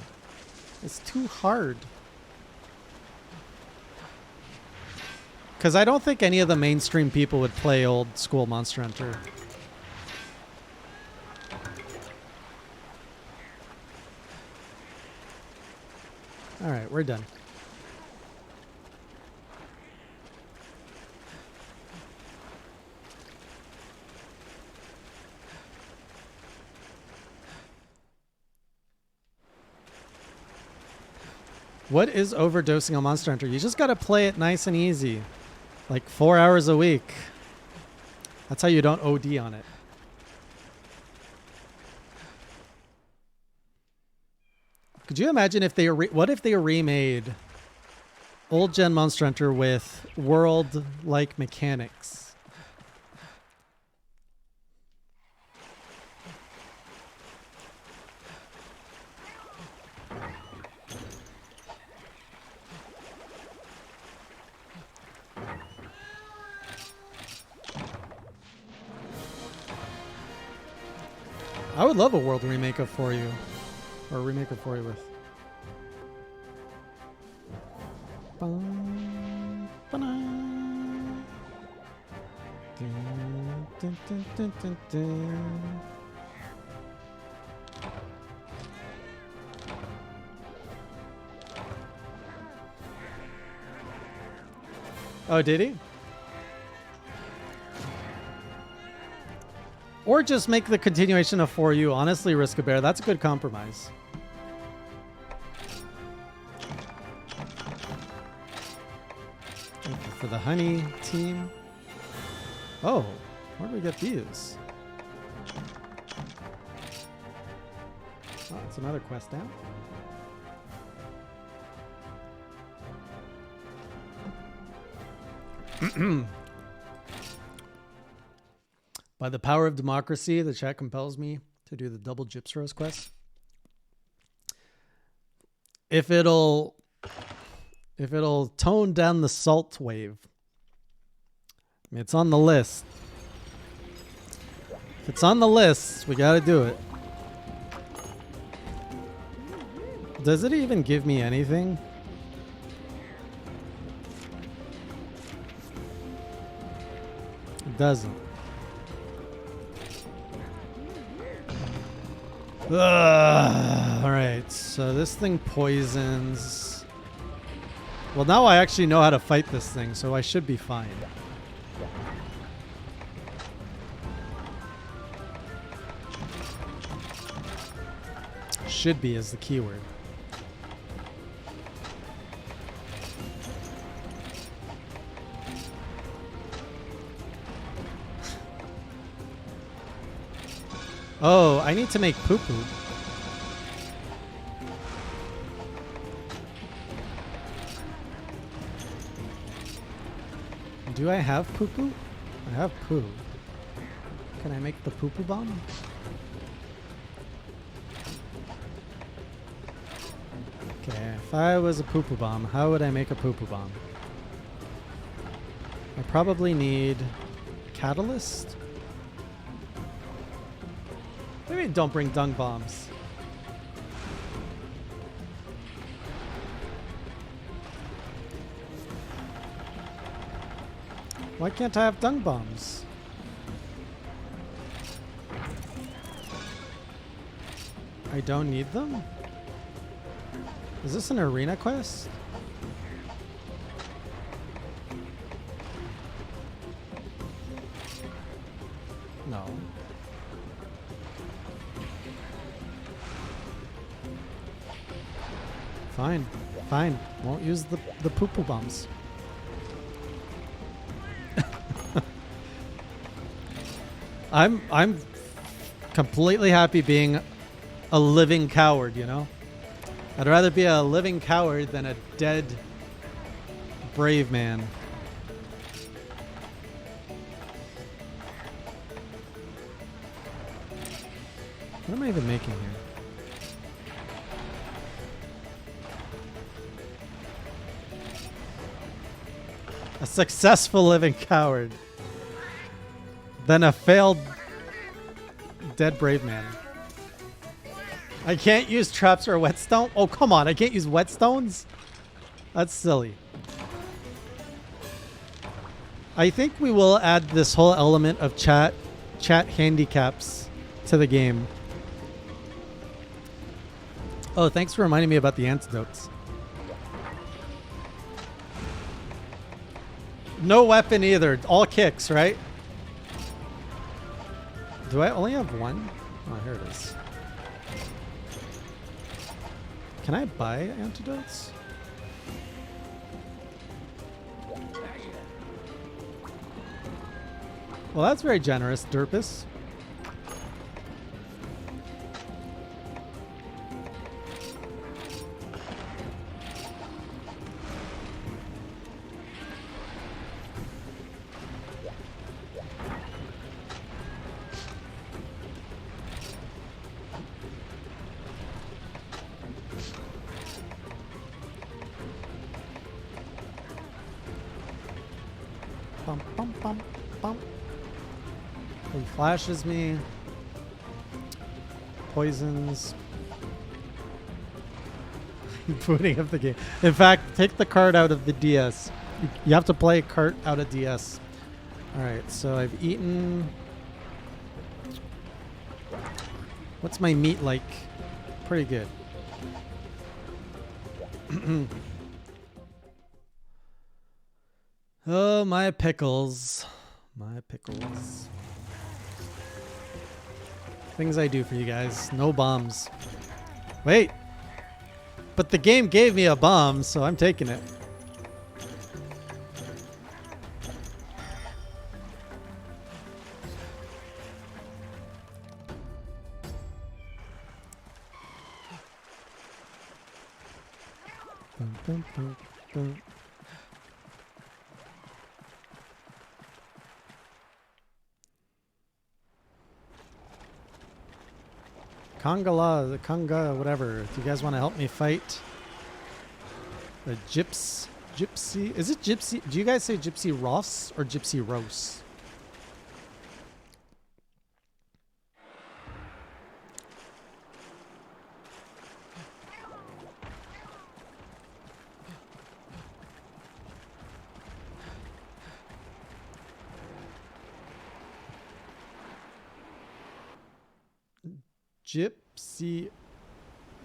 It's too hard. Because I don't think any of the mainstream people would play old school Monster Hunter. Alright, we're done. What is overdosing on Monster Hunter? You just gotta play it nice and easy. Like 4 hours a week. That's how you don't OD on it. Could you imagine if they what if they remade old gen Monster Hunter with world-like mechanics? I would love a world remake of For You. Or a remake of For You with. Oh, did he? Or just make the continuation of For You. Honestly, Risk-A-Bear, that's a good compromise. Thank you for the honey team. Oh, where do we get these? Oh, it's another quest down. By the power of democracy, the chat compels me to do the double Gyps Rose quest. If it'll tone down the salt wave. I mean, it's on the list. If it's on the list, we gotta do it. Does it even give me anything? It doesn't. Alright, so this thing poisons. Well, now I actually know how to fight this thing, so I should be fine. Should be is the keyword. Oh, I need to make poo-poo. Do I have poo-poo? I have poo. Can I make the poo-poo bomb? Okay, if I was a poo-poo bomb, how would I make a poo-poo bomb? I probably need catalyst. Maybe don't bring dung bombs. Why can't I have dung bombs? I don't need them? Is this an arena quest? No. Fine, fine. Won't use the poo-poo bombs. I'm completely happy being a living coward, you know? I'd rather be a living coward than a dead brave man. What am I even making here? A successful living coward. Than a failed dead brave man. I can't use traps or whetstone? Oh, come on. I can't use whetstones? That's silly. I think we will add this whole element of chat handicaps to the game. Oh, thanks for reminding me about the antidotes. No weapon either. All kicks, right? Do I only have one? Oh, here it is. Can I buy antidotes? Well, that's very generous, Derpus. Bum, bum, bum, bum. He flashes me. Poisons. Booting of the game. In fact, take the card out of the DS. You have to play a cart out of DS. Alright, so I've eaten... What's my meat like? Pretty good. Oh, my pickles. My pickles. Things I do for you guys. No bombs. Wait. But the game gave me a bomb, so I'm taking it. Dun, dun, dun, dun. Kangala, the Kanga, whatever. If you guys want to help me fight the Gypsy. Is it Gypsy? Do you guys say Gypsy Ross or Gypsy Rose? Gypsy,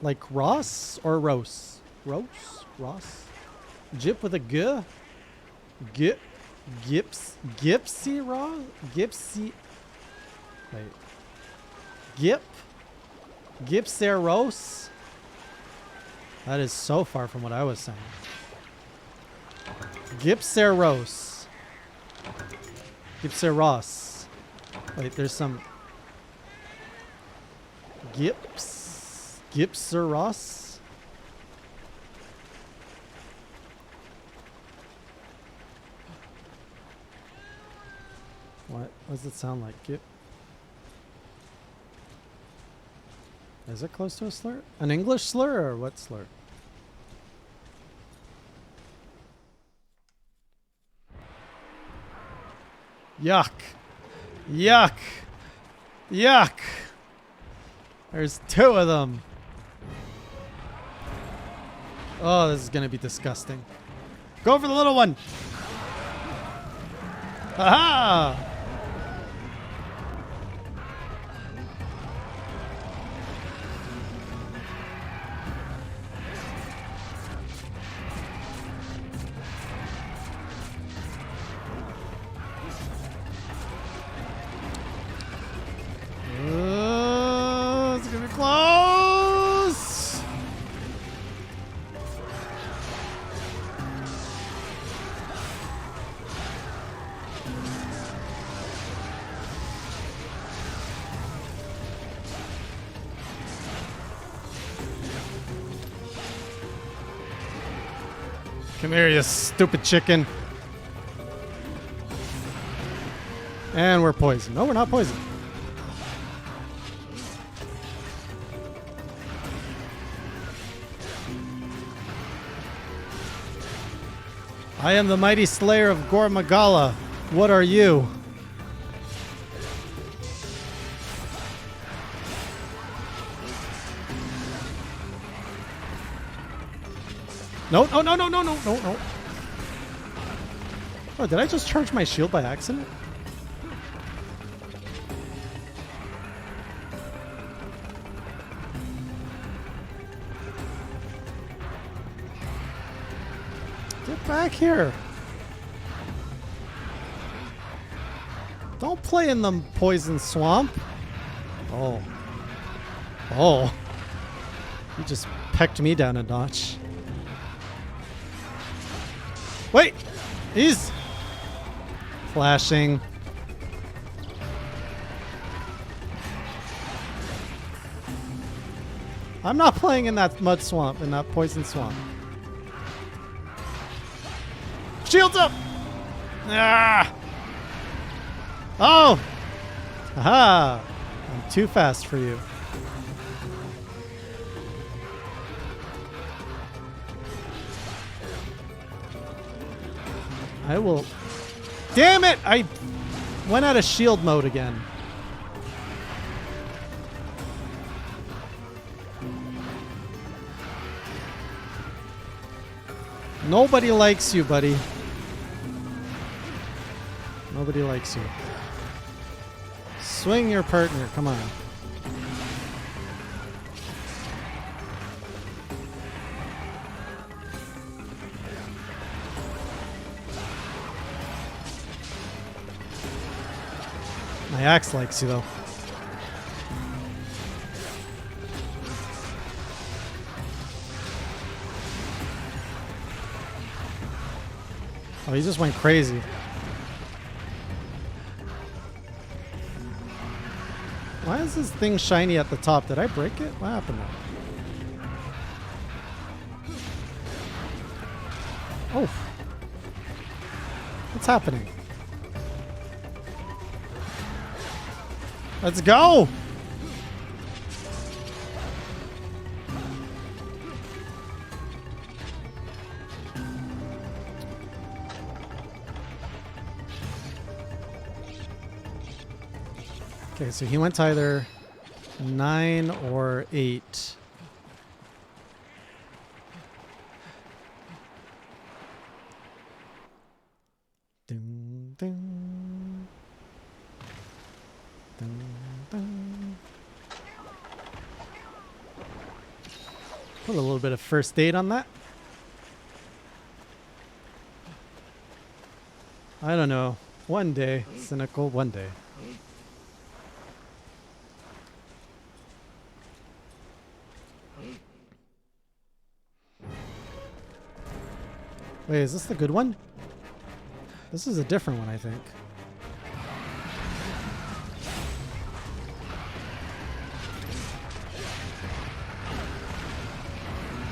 like Ross or Rose? Ross? Gyp with a G? Gypsy Ross? Gypsy. Wait. Gypseros? That is so far from what I was saying. Gypseros. Gypseros. Wait, there's some... Gypseros? What does it sound like? Is it close to a slur? An English slur or what slur? Yuck. Yuck. Yuck. There's two of them. Oh, this is going to be disgusting. Go for the little one. Aha! It's gonna be close. Come here, you stupid chicken. And we're poisoned. No, we're not poisoned. I am the mighty slayer of GORE MAGALA. What are you? No, no, no, no, no, no, no, no. Oh, did I just charge my shield by accident? Get back here. Don't play in the poison swamp. Oh. Oh. You just pecked me down a notch. Wait! He's flashing. I'm not playing in that mud swamp, in that poison swamp. Shields up! Ah! Oh! Aha! I'm too fast for you. I will... Damn it! I went out of shield mode again. Nobody likes you, buddy. Nobody likes you. Swing your partner, come on. My axe likes you, though. Oh, he just went crazy. Why is this thing shiny at the top? Did I break it? What happened there? Oh. What's happening? Let's go! Okay, so he went to either 9 or 8. Ding, ding. Ding, ding. Put a little bit of first aid on that. I don't know. One day, cynical, one day. Wait, is this the good one? This is a different one, I think.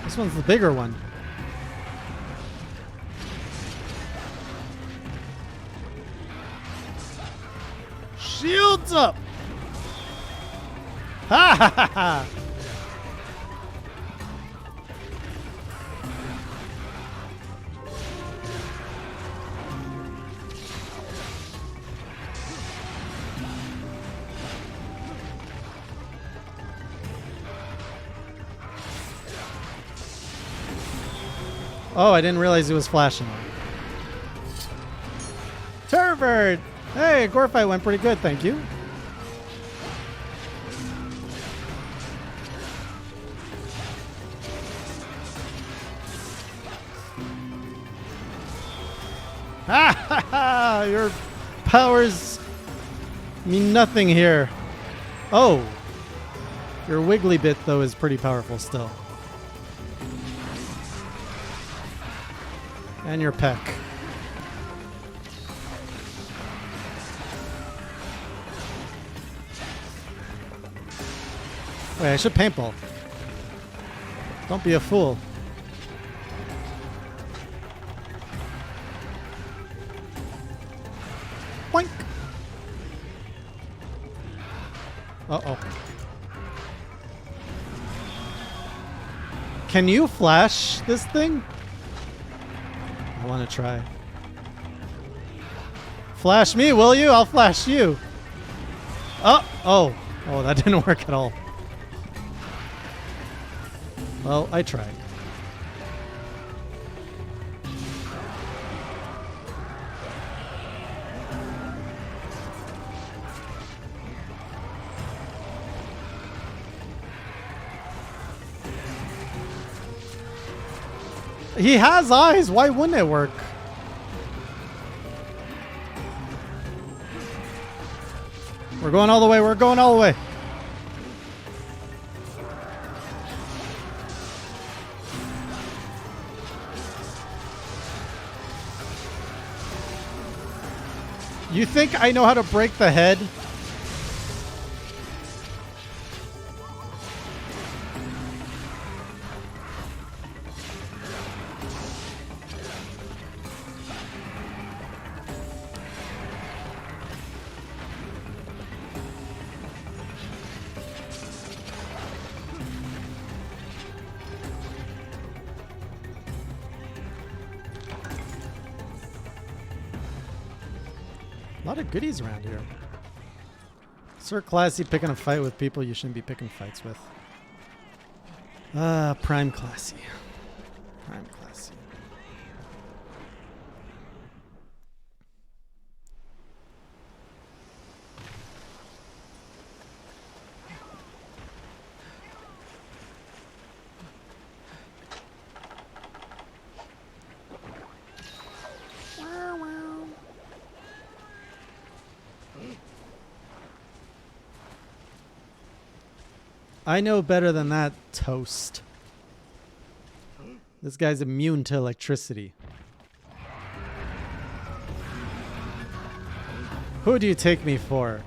This one's the bigger one. Shields up! Ha ha ha ha! Oh, I didn't realize he was flashing. Turford! Hey, gore fight went pretty good, thank you. Ha ha ha! Your powers mean nothing here. Oh! Your wiggly bit, though, is pretty powerful still. And your peck. Wait, I should paintball. Don't be a fool. Boink! Uh-oh. Can you flash this thing? I want to try. Flash me, will you? I'll flash you. Oh, that didn't work at all. Well, I tried. He has eyes. Why wouldn't it work? We're going all the way. We're going all the way. You think I know how to break the head? A lot of goodies around here. Sir Classy picking a fight with people you shouldn't be picking fights with. Prime Classy. Prime Classy. I know better than that, Toast. This guy's immune to electricity. Who do you take me for?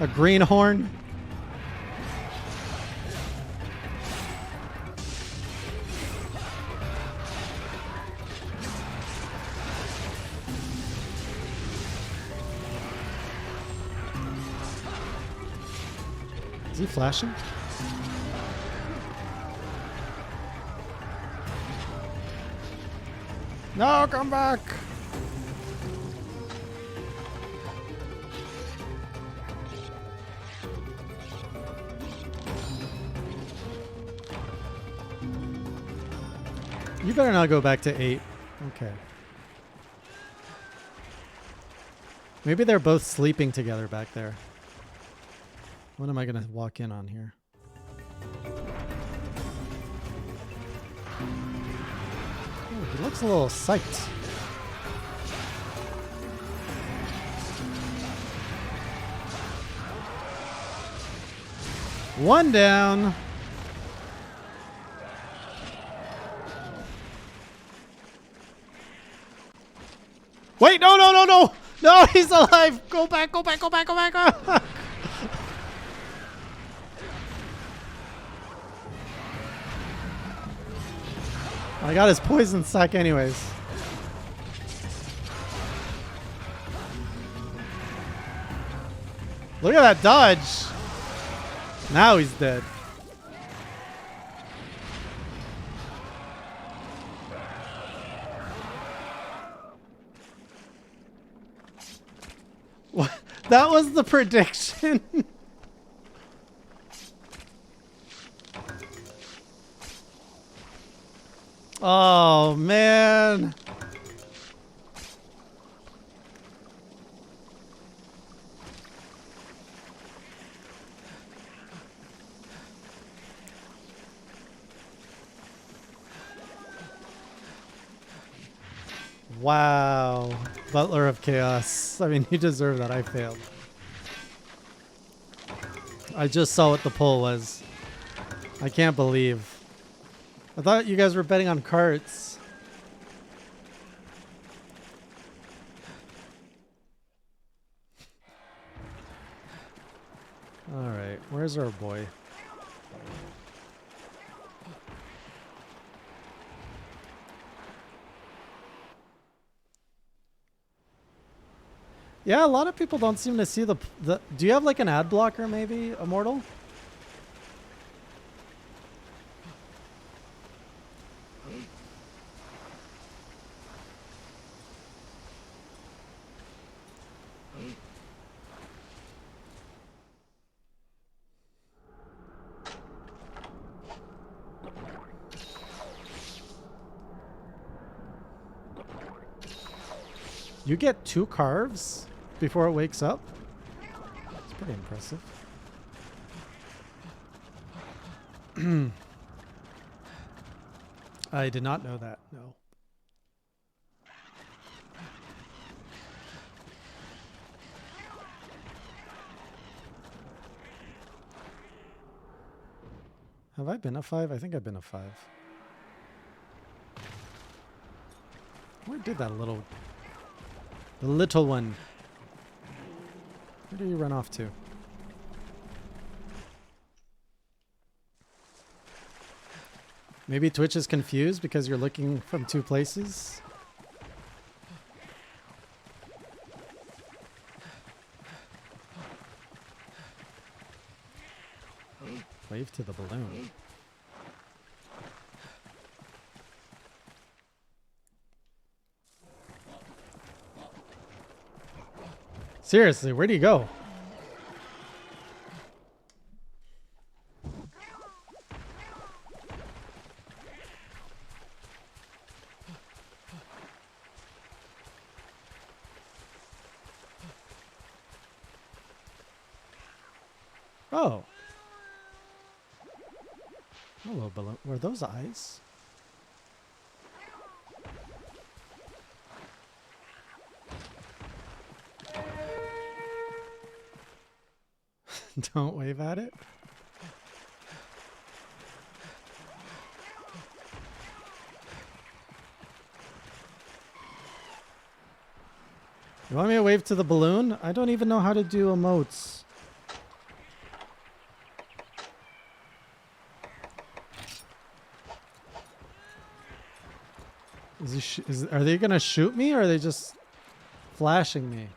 A greenhorn? Is he flashing? No, come back! You better not go back to 8. Okay. Maybe they're both sleeping together back there. What am I going to walk in on here? Ooh, he looks a little psyched. One down. Wait, no, no, no, no. No, he's alive. Go back, go back, go back, go back. Go back. I got his poison sack anyways. Look at that dodge. Now he's dead. What? That was the prediction. Oh, man. Wow. Butler of Chaos. I mean, you deserve that. I failed. I just saw what the pull was. I can't believe. I thought you guys were betting on carts. All right, where's our boy? Yeah, a lot of people don't seem to see the do you have like an ad blocker maybe, Immortal? You get 2 carves before it wakes up? It's pretty impressive. I did not know that. No. Have I been a 5? I think I've been a 5. Where did that little... The little one... Where did you run off to? Maybe Twitch is confused because you're looking from 2 places? Wave to the balloon. Seriously, where do you go? Oh. Hello, balloon. Were those eyes? Don't wave at it. You want me to wave to the balloon? I don't even know how to do emotes. Are they gonna shoot me or are they just flashing me?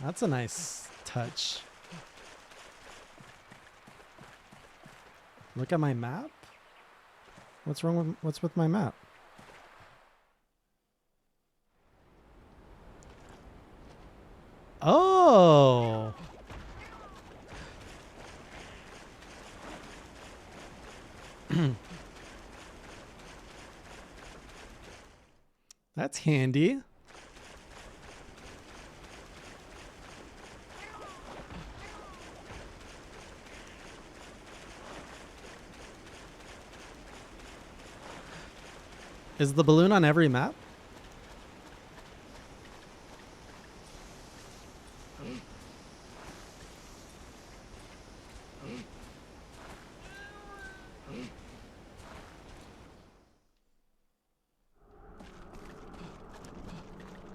That's a nice touch. Look at my map. What's wrong with my map? Oh. That's handy. Is the balloon on every map?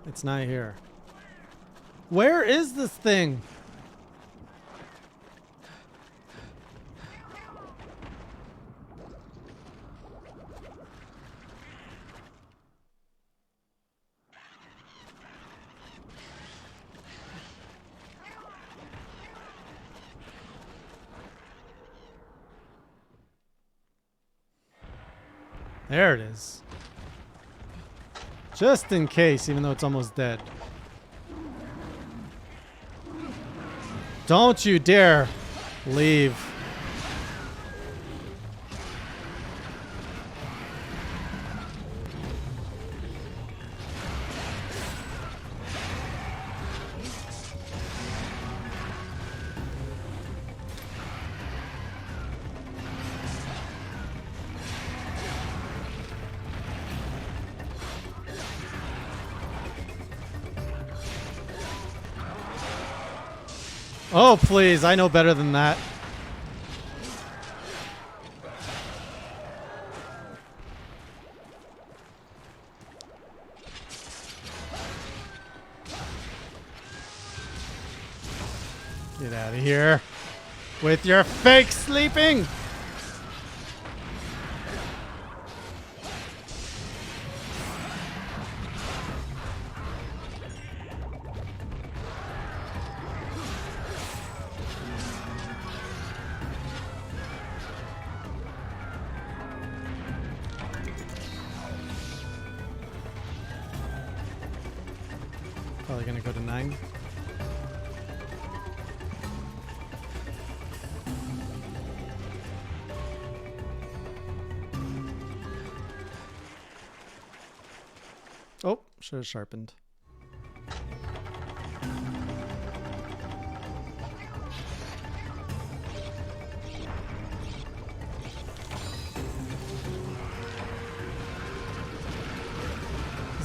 It's not here. Where is this thing? There it is. Just in case, even though it's almost dead. Don't you dare leave. Oh, please. I know better than that. Get out of here with your fake sleeping. Probably gonna go to 9. Oh, should have sharpened.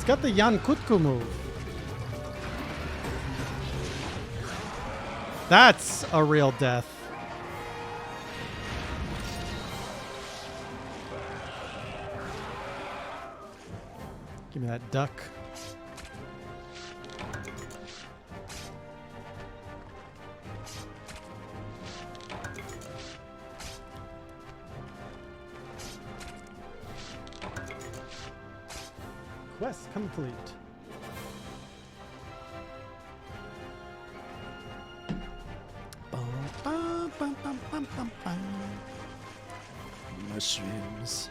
He's got the Yankutku move. That's a real death. Give me that duck. Quest complete. Mushrooms.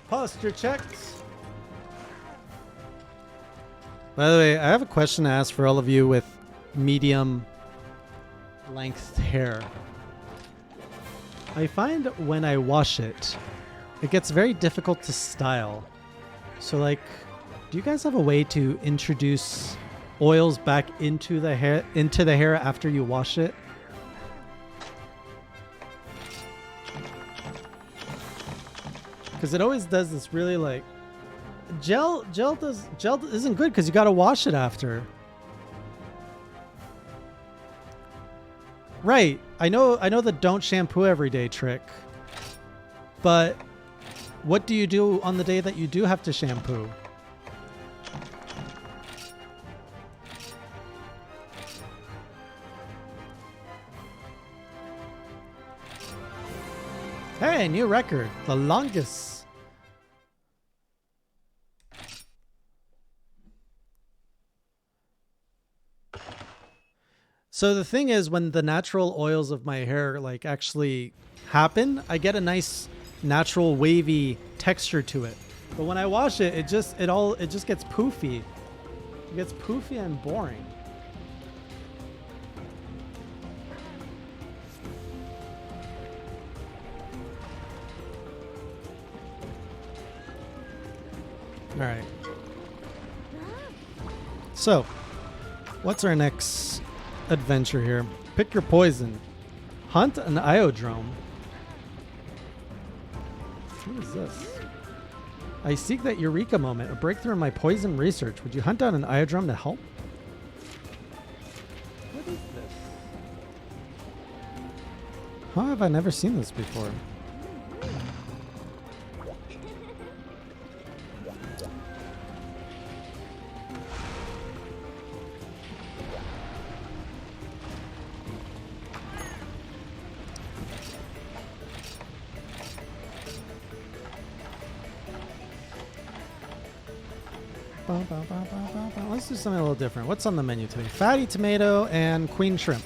Posture checks. By the way, I have a question to ask for all of you with medium length hair. I find when I wash it, it gets very difficult to style. So like, do you guys have a way to introduce oils back into the hair after you wash it? Because it always does this really like gel isn't good because you got to wash it after. Right. I know the don't shampoo every day trick. But what do you do on the day that you do have to shampoo? Hey, new record. The longest. So the thing is, when the natural oils of my hair like actually happen, I get a nice natural wavy texture to it. But when I wash it, it just gets poofy. It gets poofy and boring. All right. So, what's our next adventure here? Pick your poison. Hunt an iodrome. What is this? I seek that eureka moment, a breakthrough in my poison research. Would you hunt down an iodrome to help? What is this? How have I never seen this before? Let's do something a little different. What's on the menu today? Fatty tomato and queen shrimp.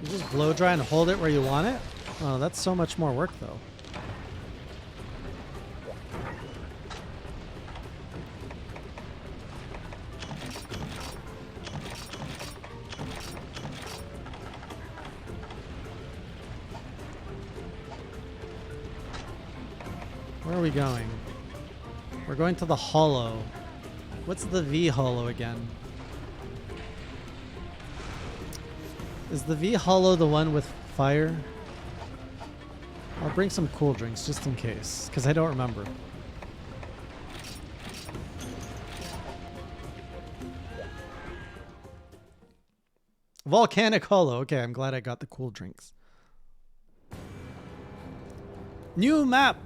You just blow dry and hold it where you want it? Oh, that's so much more work though. Where are we going? We're going to the hollow. What's the V hollow again? Is the V hollow the one with fire? I'll bring some cool drinks just in case, because I don't remember. Volcanic hollow. Okay, I'm glad I got the cool drinks. New map.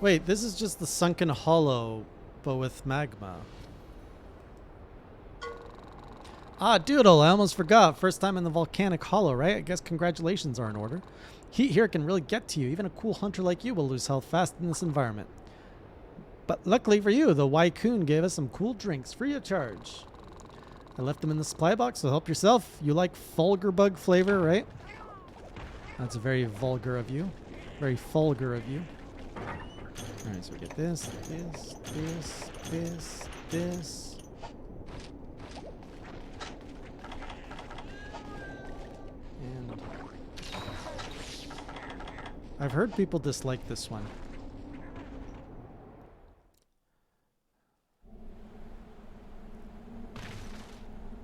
Wait, this is just the sunken hollow, but with magma. Ah, doodle, I almost forgot. First time in the volcanic hollow, right? I guess congratulations are in order. Heat here can really get to you. Even a cool hunter like you will lose health fast in this environment. But luckily for you, the Waikun gave us some cool drinks, free of charge. I left them in the supply box, so help yourself. You like Fulgur bug flavor, right? That's very vulgar of you. Very vulgar of you. Alright, so we get this, this. And I've heard people dislike this one.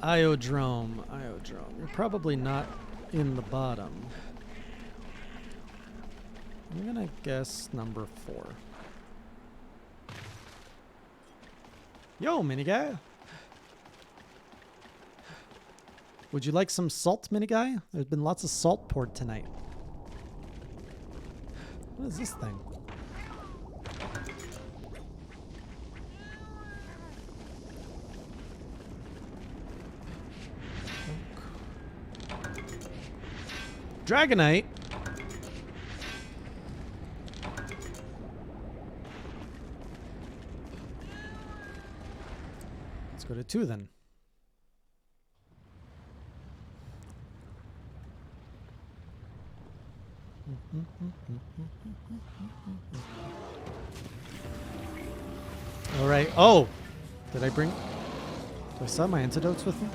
Iodrome. You're probably not in the bottom. I'm gonna guess number 4. Yo, mini guy. Would you like some salt, mini guy? There's been lots of salt poured tonight. What is this thing? Dragonite. Let's go to 2 then. All right. Oh, did I bring? Do I still have my antidotes with me?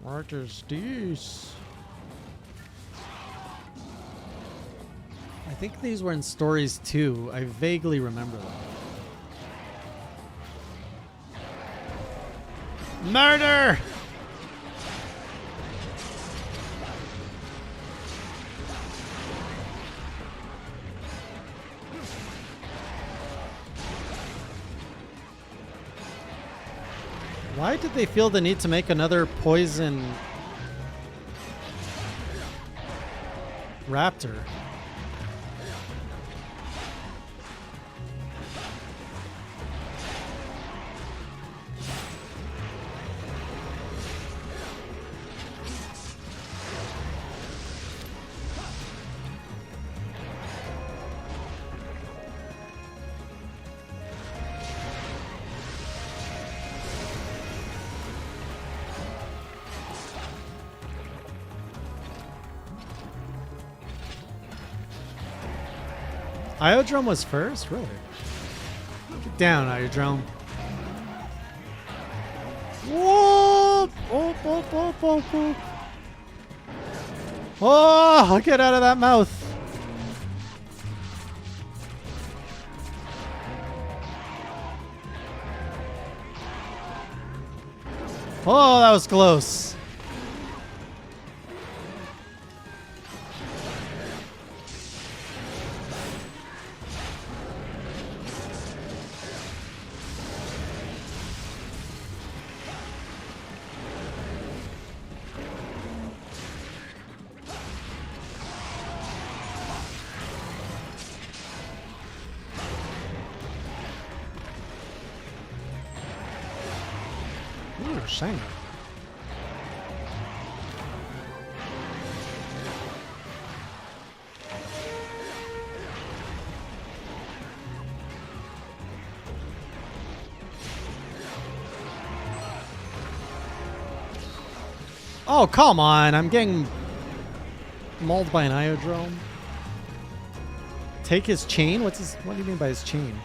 What is this? I think these were in stories too. I vaguely remember them. Murder! Why did they feel the need to make another poison raptor? Iodrome was first? Really? Get down, Iodrome. Whoa! Oh, get out of that mouth. Oh, that was close. Shame. Oh, come on. I'm getting mauled by an Iodrome. Take his chain? What do you mean by his chain?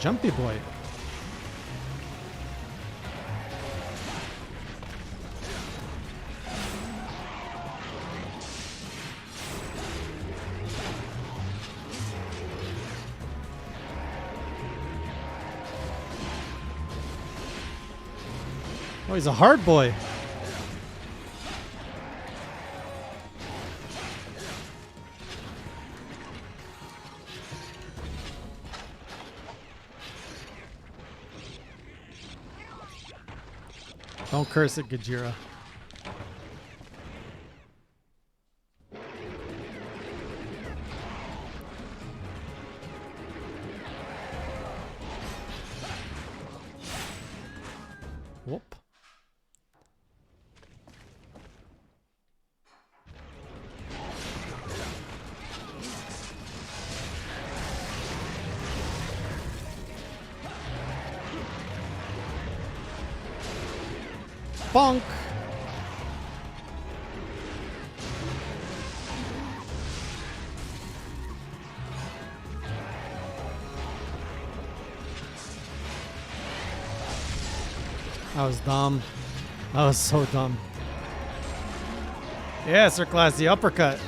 Jumpy boy. Oh, he's a hard boy. Don't curse it, Gajira. Whoop. Bonk. That was dumb. That was so dumb. Yeah, Sir Classy uppercut.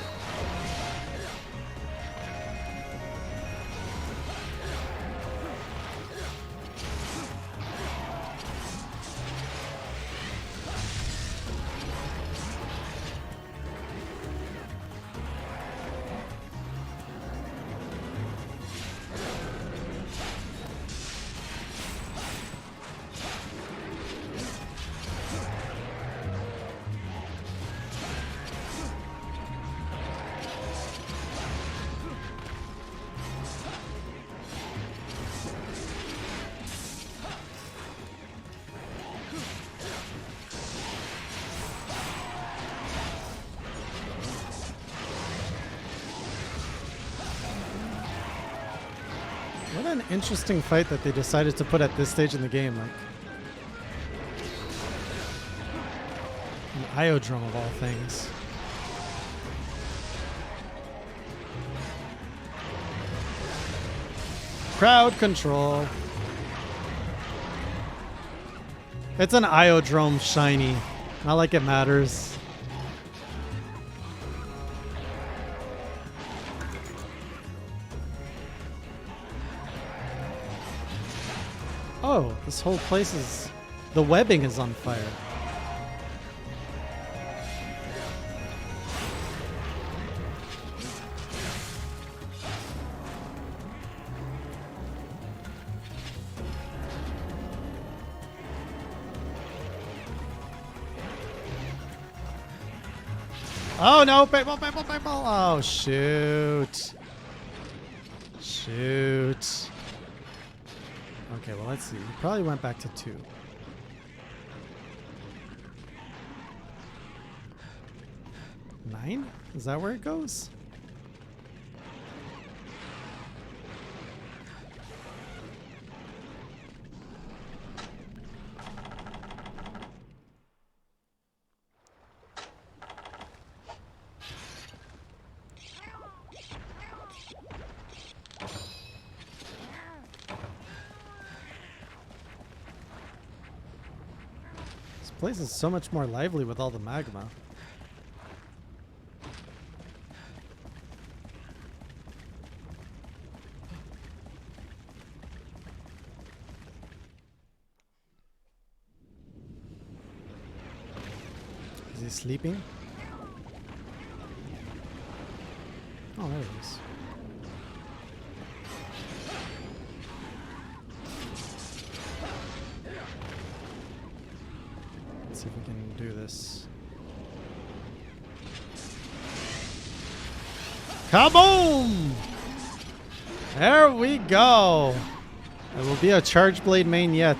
What an interesting fight that they decided to put at this stage in the game. Like an Iodrome of all things. Crowd control. It's an Iodrome shiny. Not like it matters. Oh, this whole place is... The webbing is on fire. Oh no, people, people, people. Oh, shoot. Shoot. Okay, well, let's see. He probably went back to 2. Nine? Is that where it goes? This place is so much more lively with all the magma. Is he sleeping? Oh, there he is. See if we can do this. Kaboom! There we go. It will be a Charge Blade main yet.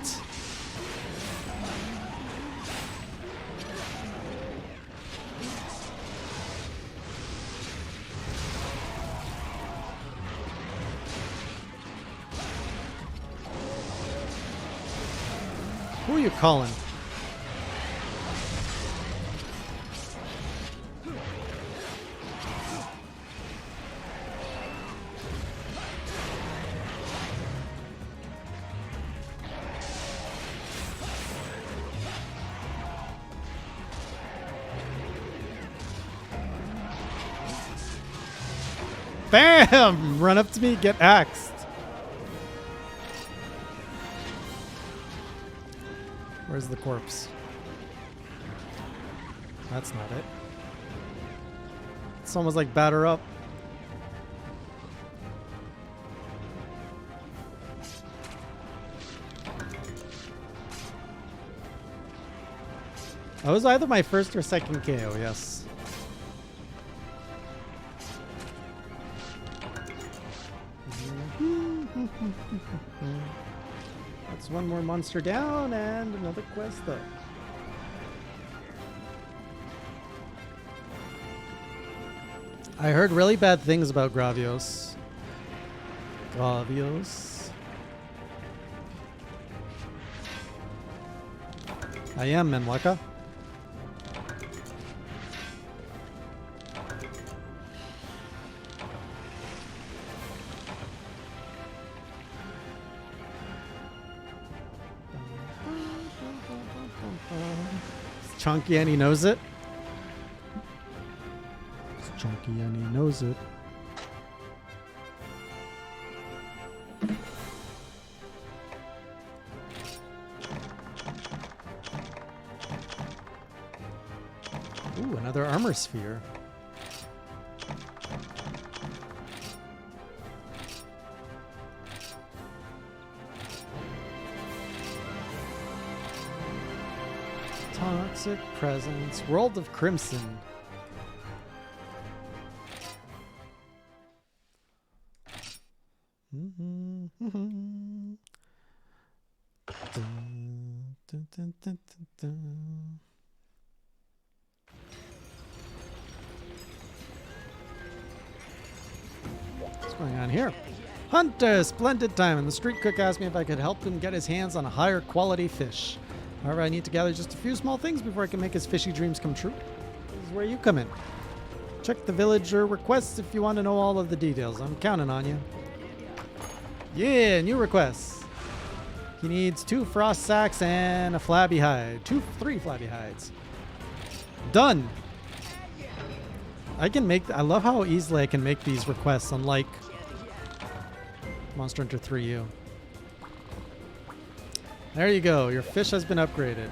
Who are you calling? Bam! Run up to me, get axed. Where's the corpse? That's not it. It's almost like batter up. That was either my first or second KO, yes. It's one more monster down and another quest up. I heard really bad things about Gravios. Gravios. I am Menwaka. It's chunky and he knows it. It's chunky and he knows it. Ooh, another armor sphere. Toxic presence. World of Crimson. What's going on here? Hunter, splendid time. And the street cook asked me if I could help him get his hands on a higher quality fish. However, I need to gather just a few small things before I can make his fishy dreams come true. This is where you come in. Check the villager requests if you want to know all of the details. I'm counting on you. Yeah, new requests. He needs 2 frost sacks and a flabby hide. 3 flabby hides. Done. I can make... I love how easily I can make these requests, unlike Monster Hunter 3U. There you go. Your fish has been upgraded.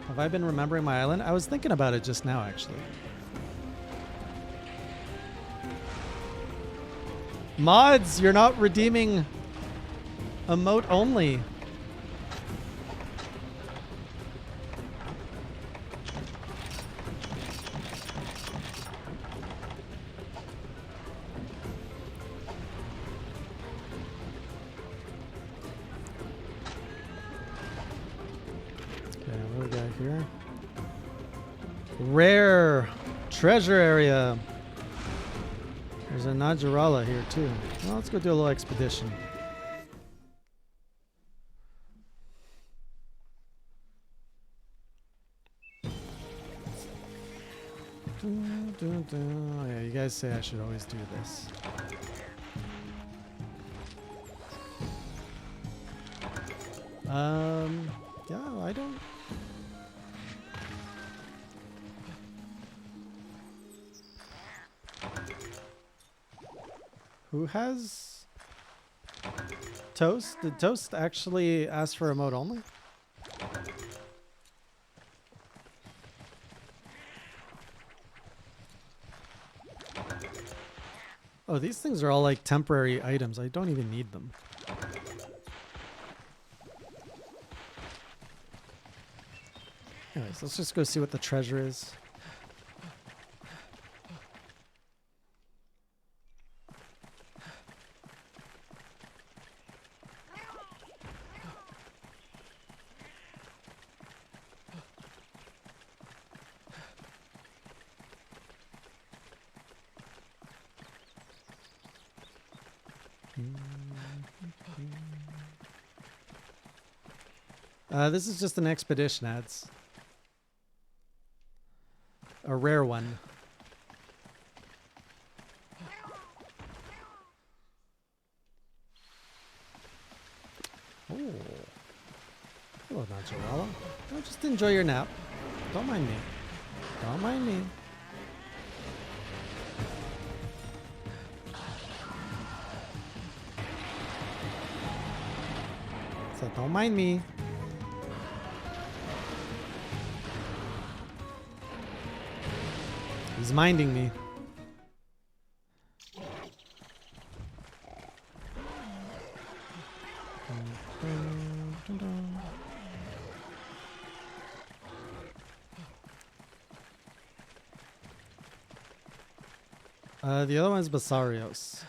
Have I been remembering my island? I was thinking about it just now, actually. Mods, you're not redeeming emote only. Here. Rare treasure area. There's a Najarala here too. Well, let's go do a little expedition. Oh yeah, you guys say I should always do this. Yeah, I don't. Who has Toast? Did Toast actually ask for emote only? Oh, these things are all like temporary items. I don't even need them. Anyways, let's just go see what the treasure is. This is just an expedition ads. A rare one. Oh. Hello, Najarala. Oh, just enjoy your nap. Don't mind me. Don't mind me. So don't mind me. He's minding me. The other one is Basarios.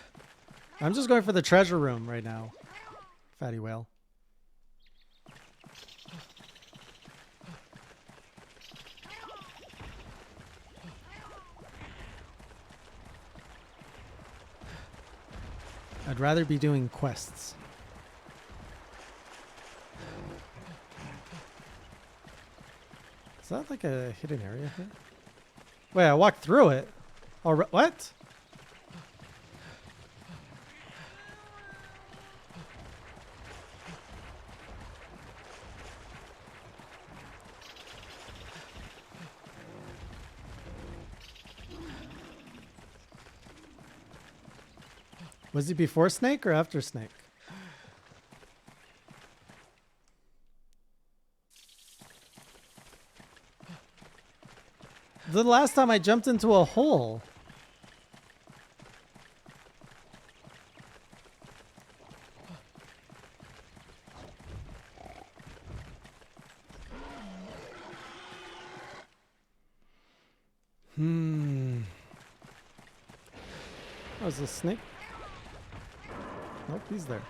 I'm just going for the treasure room right now. Fatty whale. I'd rather be doing quests. Is that like a hidden area here? Wait, I walked through it. Oh, what? Was he before Snake or after Snake? The last time I jumped into a hole. Oh, is this Snake? Nope, he's there.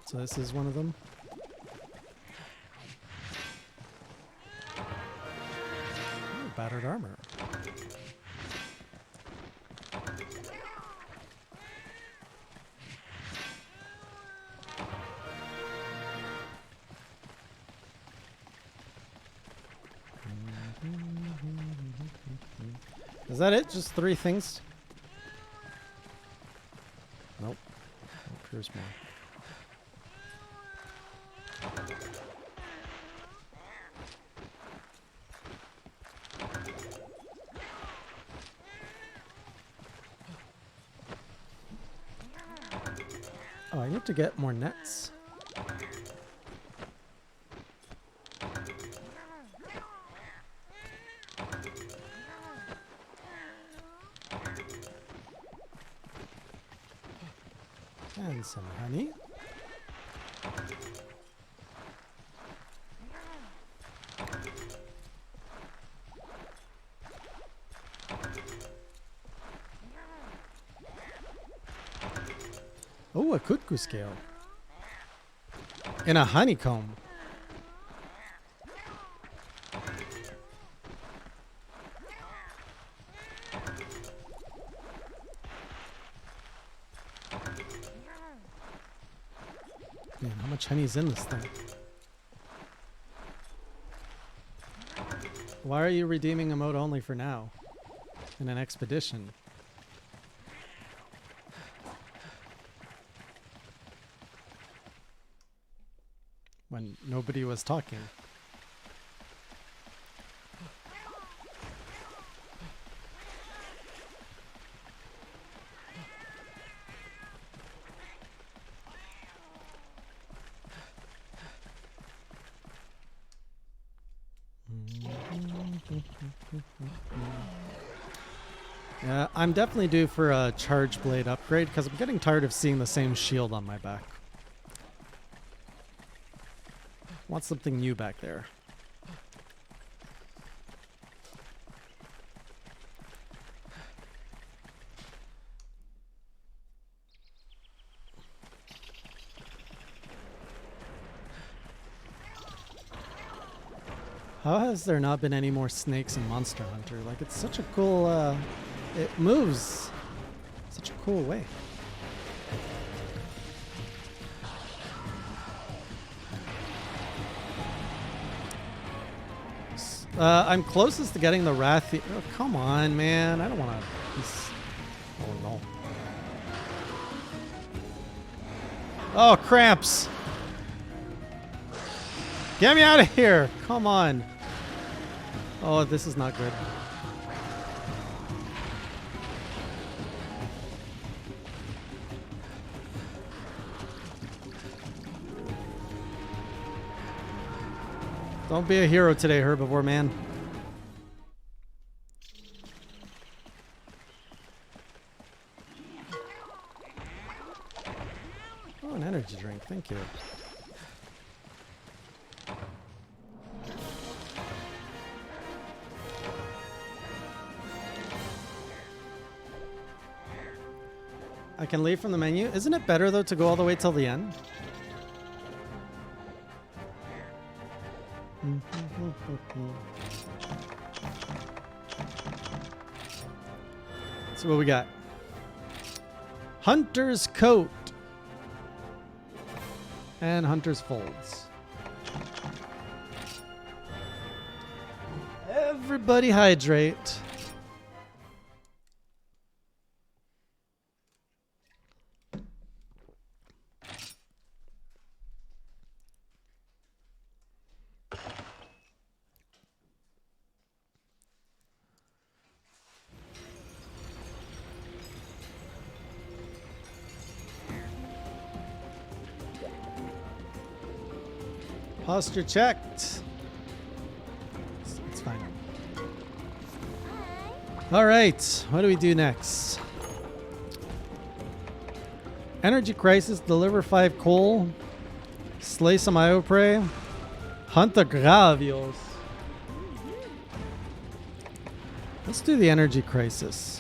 So this is one of them. Ooh, battered armor. Is that it? Just 3 things? Nope. Here's more. Oh, I need to get more nets. And some honey. Oh, a kutku scale. And a honeycomb. Man, how much honey is in this thing? Why are you redeeming a mode only for now? In an expedition? When nobody was talking. Yeah, I'm definitely due for a charge blade upgrade because I'm getting tired of seeing the same shield on my back. Want something new back there. How has there not been any more snakes in Monster Hunter? Like, it's such a cool, it moves such a cool way. I'm closest to getting the Wrath. Oh, come on, man. I don't want to... Oh, no. Oh, cramps. Get me out of here. Come on. Oh, this is not good. Don't be a hero today, herbivore man. Oh, an energy drink. Thank you. I can leave from the menu. Isn't it better, though, to go all the way till the end? So what we got? Hunter's coat. And Hunter's folds. Everybody hydrate. Posture checked. It's fine. All right, what do we do next? Energy crisis. Deliver 5 coal. Slay some IO prey. Hunt the Gravios. Let's do the energy crisis.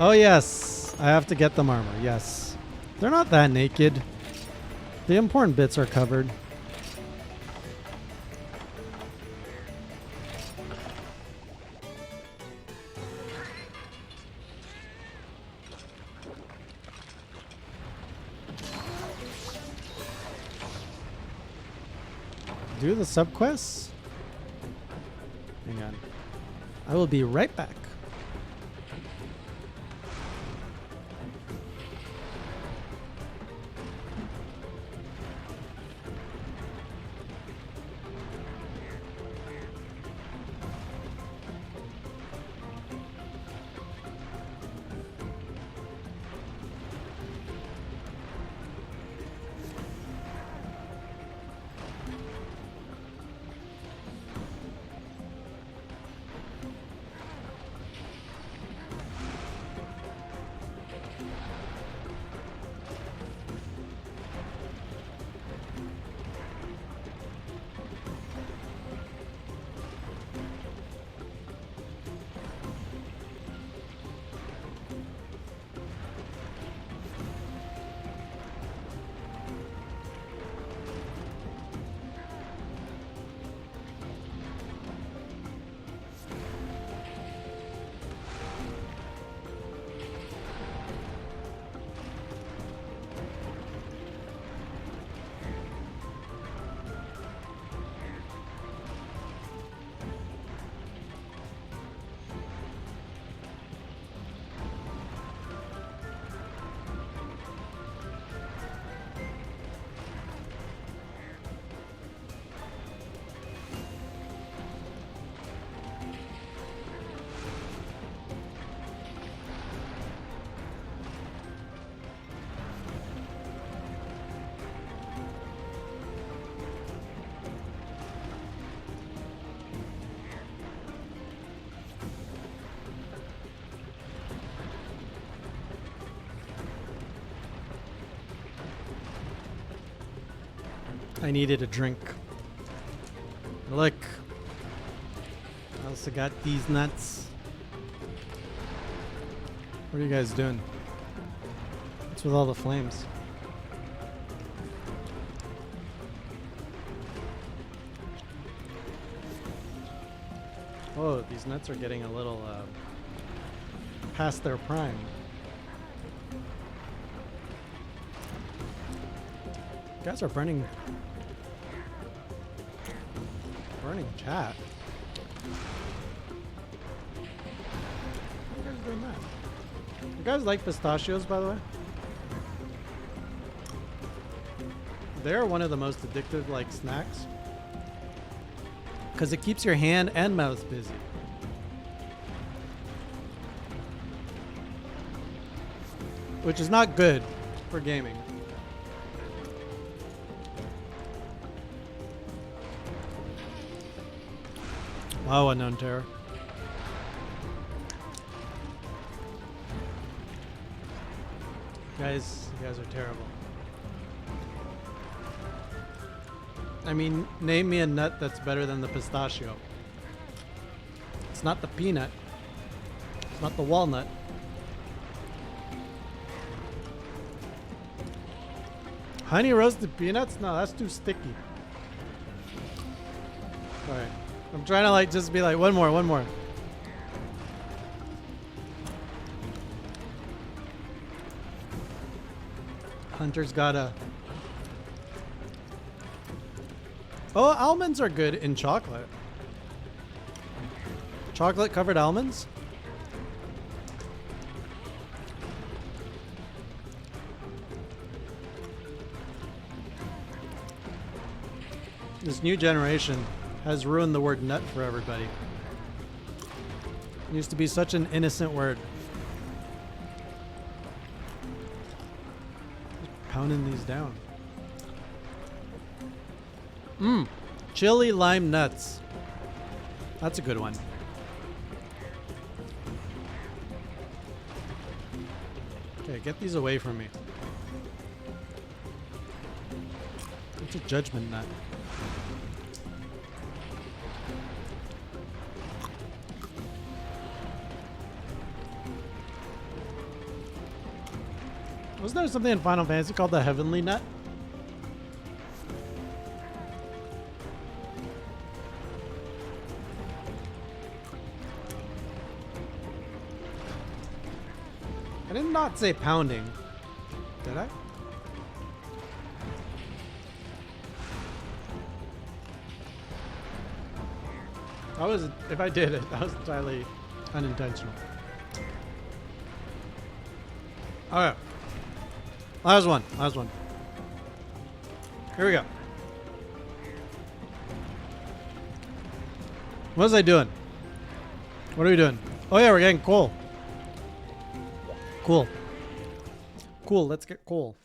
Oh yes, I have to get them armor, yes. They're not that naked. The important bits are covered. Do the subquests? Hang on. I will be right back. I needed a drink. Look. I also got these nuts. What are you guys doing? What's with all the flames? Oh, these nuts are getting a little past their prime. You guys are burning chat. How are you guys doing that? You guys like pistachios, by the way? They're one of the most addictive like snacks because it keeps your hand and mouth busy. which is not good for gaming. Wow, unknown terror. Guys, you guys are terrible. I mean, name me a nut that's better than the pistachio. It's not the peanut. It's not the walnut. Honey roasted peanuts? No, that's too sticky. Alright. I'm trying to like just be like, one more, one more. Hunter's gotta... Oh, almonds are good in chocolate. Chocolate covered almonds? This new generation has ruined the word nut for everybody. It used to be such an innocent word. Just pounding these down. Mmm. Chili lime nuts. That's a good one. Okay, get these away from me. It's a judgment nut. Wasn't there something in Final Fantasy called the Heavenly Nut? I did not say pounding. Did I? I was, if I did it, that was entirely unintentional. Okay. Last one. Last one. Here we go. What was I doing? What are we doing? Oh yeah, we're getting coal. Cool. Cool, let's get coal.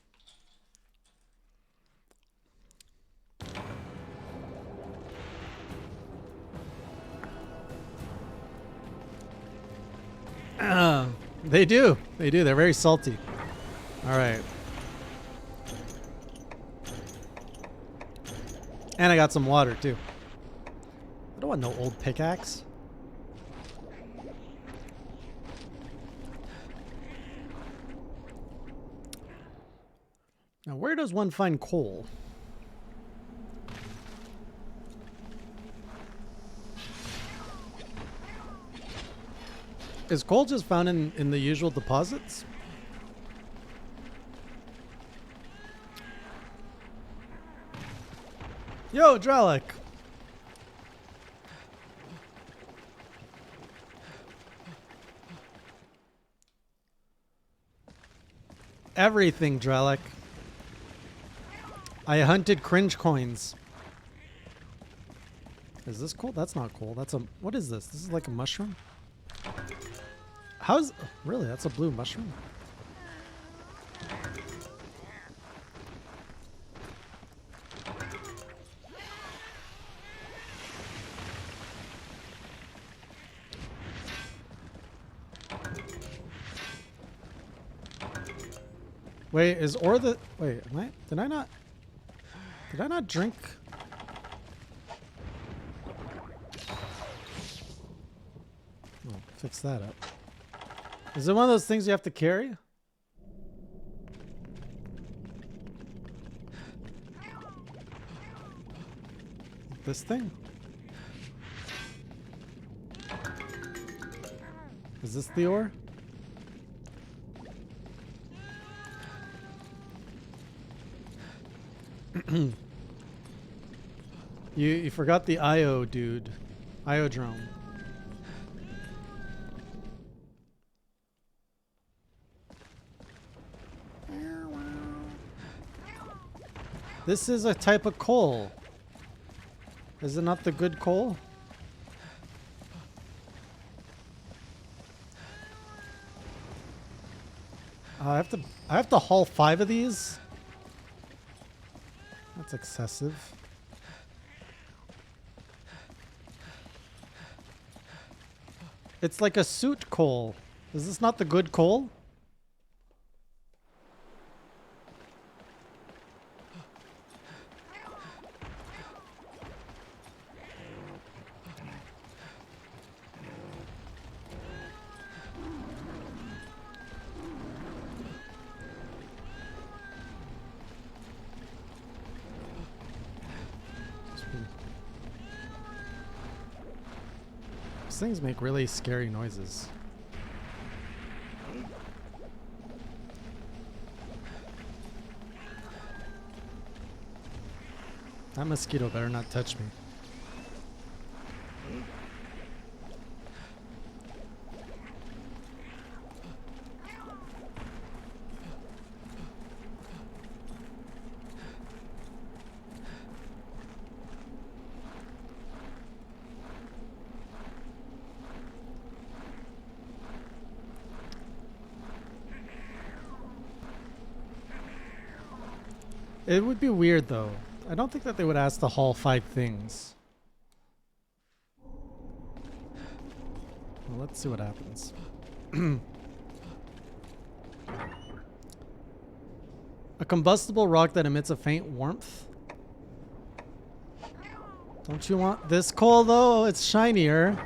They do. They do. They're very salty. All right. And I got some water too. I don't want no old pickaxe. Now, where does one find coal? Is coal just found in the usual deposits? Yo, Dralic. Everything, Dralic. I hunted cringe coins. Is this coal? That's not coal. That's a... What is this? This is like a mushroom? How's... Really? That's a blue mushroom? Wait, is ore the... Wait, am I... Did I not... Did I not drink... Oh, fix that up. Is it one of those things you have to carry? This thing? Is this the ore? You forgot the IO dude. Iodrome. This is a type of coal. Is it not the good coal? I have to haul 5 of these. That's excessive. It's like a suit coal. Is this not the good coal? These things make really scary noises. That mosquito better not touch me. It would be weird though. I don't think that they would ask to haul 5 things. Well, let's see what happens. A combustible rock that emits a faint warmth. Don't you want this coal though? It's shinier.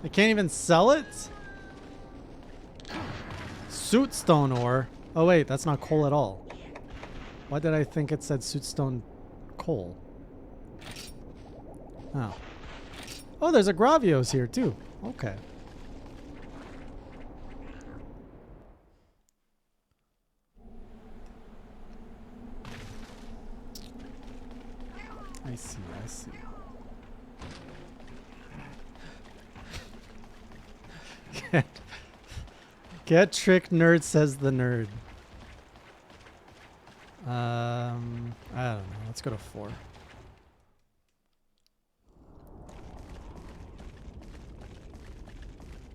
I can't even sell it? Sootstone ore. Oh wait, that's not coal at all. Why did I think it said sootstone coal? Oh. Oh, there's a Gravios here too. Okay. I see, I see. Get tricked, nerd, says the nerd. I don't know. Let's go to 4.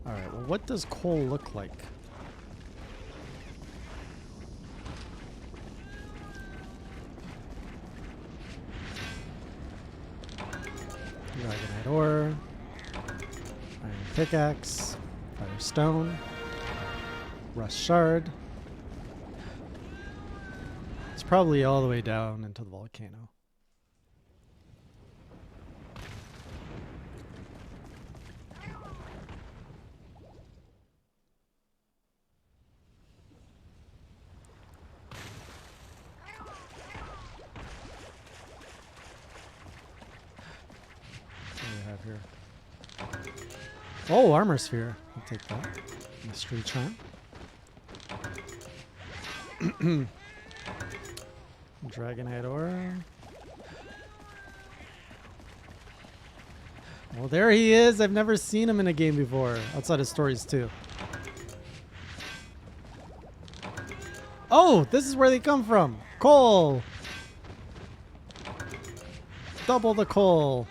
Alright, well, what does coal look like? Dragonite ore. Iron pickaxe. Firestone. Rust shard. It's probably all the way down into the volcano. What do we have here? Oh, armor sphere. I'll take that. Mystery charm. Dragonite ore. Well, there he is. I've never seen him in a game before. Outside of stories, too. Oh, this is where they come from. Coal. Double the coal.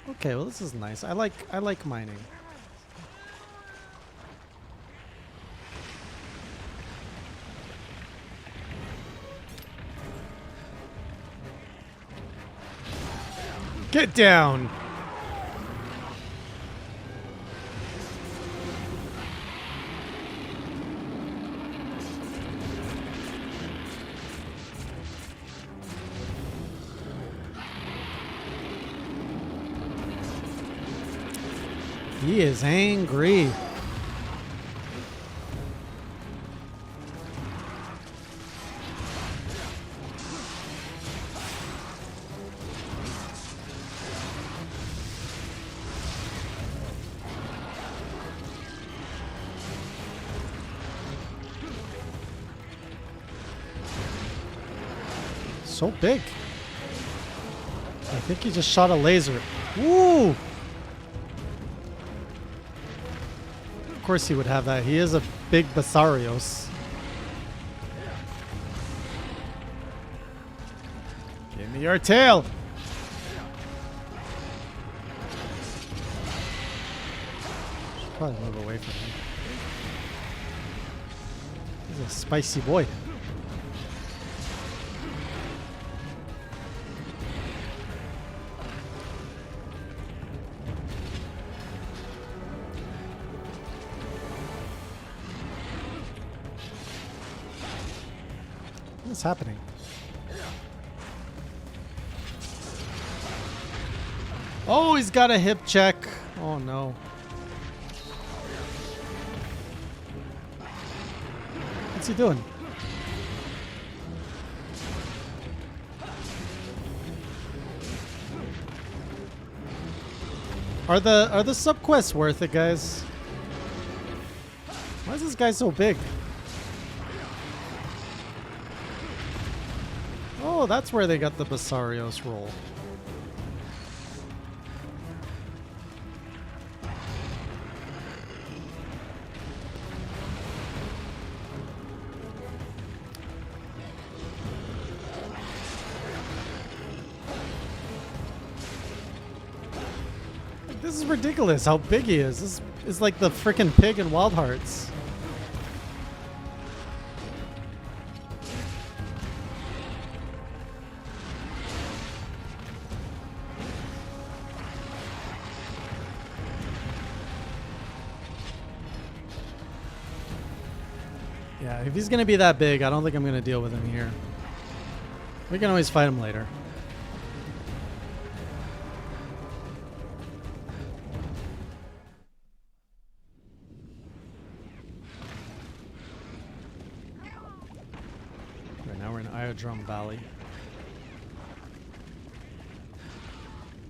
Okay, well, this is nice. I like mining. Get down! He is angry. So big. I think he just shot a laser. Woo! Of course he would have that. He is a big Basarios. Give me your tail! Probably move away from him. He's a spicy boy. What's happening? Oh, he's got a hip check. Oh no. What's he doing? Are the subquests worth it, guys? Why is this guy so big? Oh, that's where they got the Basarios roll. This is ridiculous how big he is. This is like the freaking pig in Wild Hearts. Yeah, if he's gonna be that big, I don't think I'm gonna deal with him here. We can always fight him later. Right now we're in Iodrum Valley.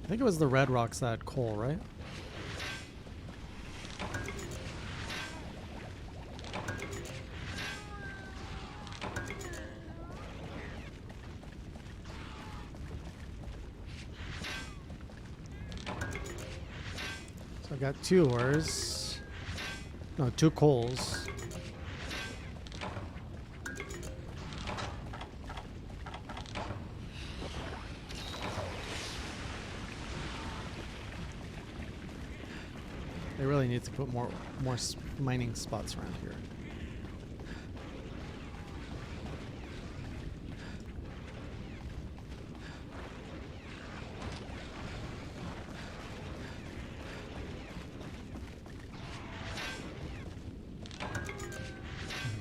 I think it was the Red Rocks that had coal, right? So I got 2 ores. No, 2 coals. They really need to put more mining spots around here.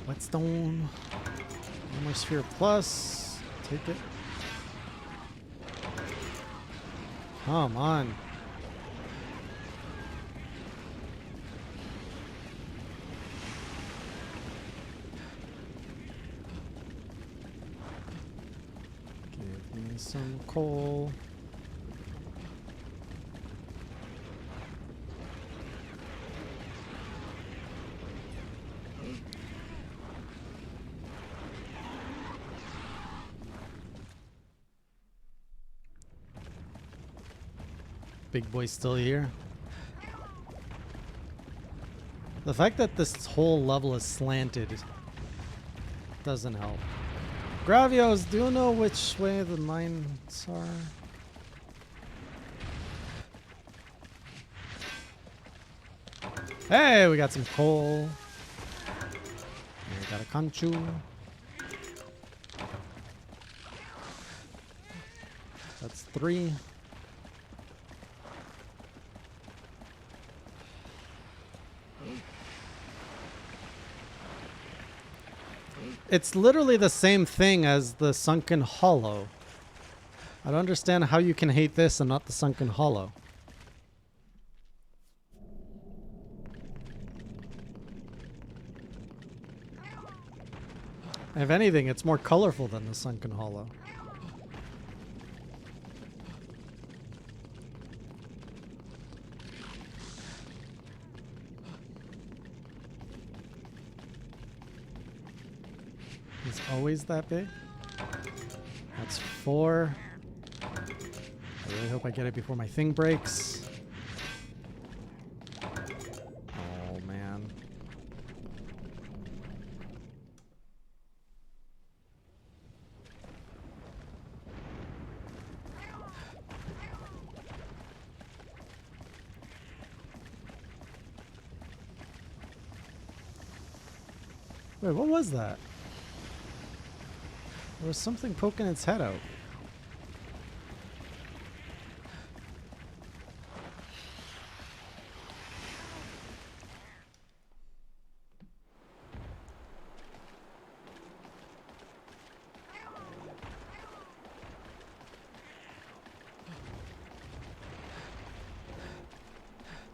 Whetstone. One more sphere plus. Take it. Come on. Give me some coal. Big boy still here. The fact that this whole level is slanted doesn't help. Gravios, do you know which way the mines are? Hey, we got some coal. We got a Kanchu. That's 3. It's literally the same thing as the Sunken Hollow. I don't understand how you can hate this and not the Sunken Hollow. If anything, it's more colorful than the Sunken Hollow. It's always that big. That's 4. I really hope I get it before my thing breaks. Oh, man. Wait, what was that? There was something poking its head out.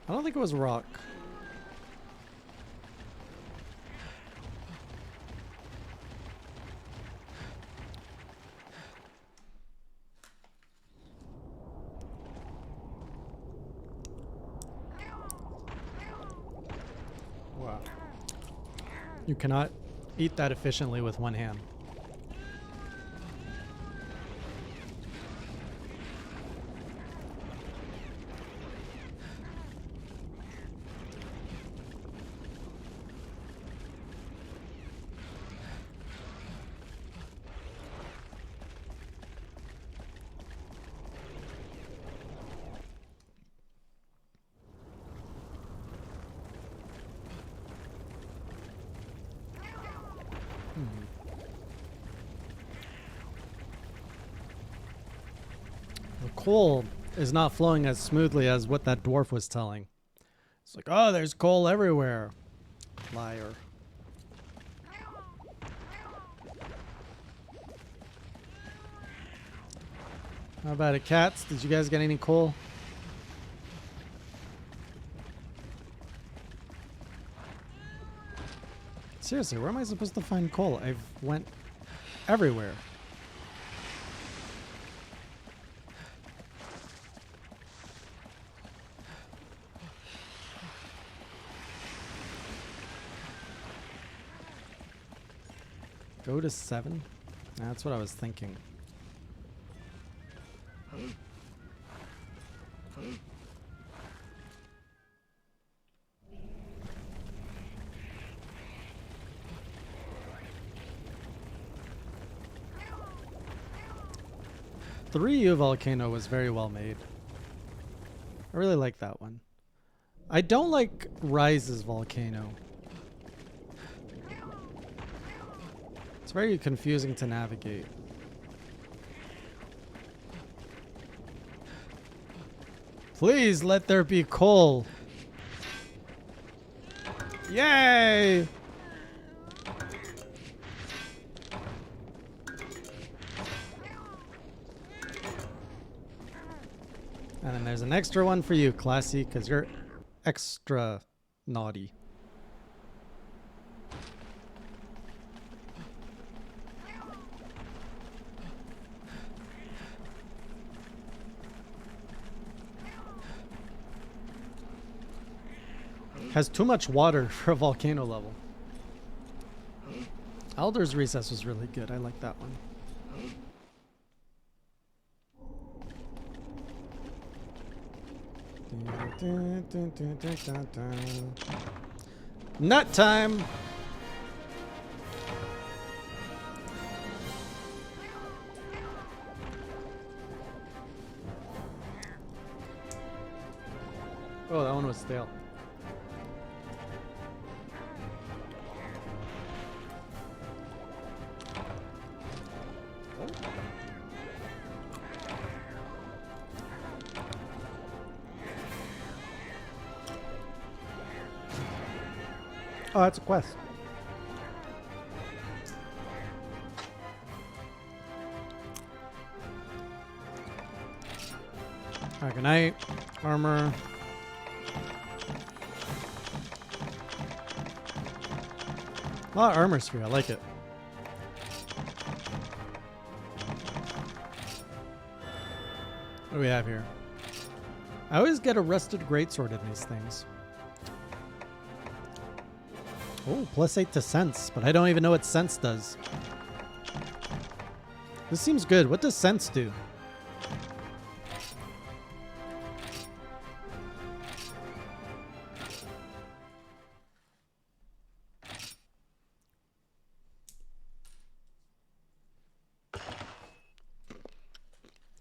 I don't think it was rock. Wow. You cannot eat that efficiently with one hand. The coal is not flowing as smoothly as what that dwarf was telling. It's like, oh, there's coal everywhere. Liar. How about it, cats? Did you guys get any coal? Seriously, where am I supposed to find coal? I've went everywhere. Go to 7? That's what I was thinking. The 3U volcano was very well made. I really like that one. I don't like Rise's volcano. It's very confusing to navigate. Please let there be coal. Yay! And then there's an extra one for you, Classy, because you're extra naughty. Has too much water for a volcano level. Elder's Recess was really good. I like that one. Nut time! Oh, that one was stale. Oh, that's a quest. Alright, good night. Armor. A lot of armor sphere. I like it. What do we have here? I always get a rusted greatsword in these things. Oh, +8 to sense, but I don't even know what sense does. This seems good. What does sense do?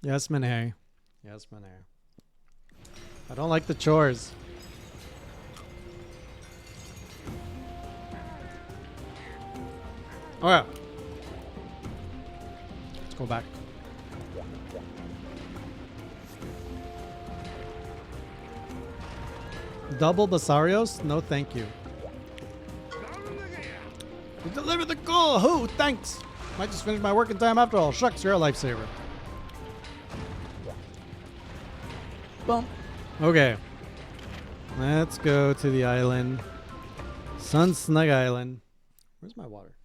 Yes, Manay. Yes, Manay. I don't like the chores. All right. Let's go back. Double Basarios? No, thank you. You delivered the goal. Who? Thanks. Might just finish my work in time after all. Shucks, you're a lifesaver. Boom. Okay. Let's go to the island. Sun Snug Island. Where's my water?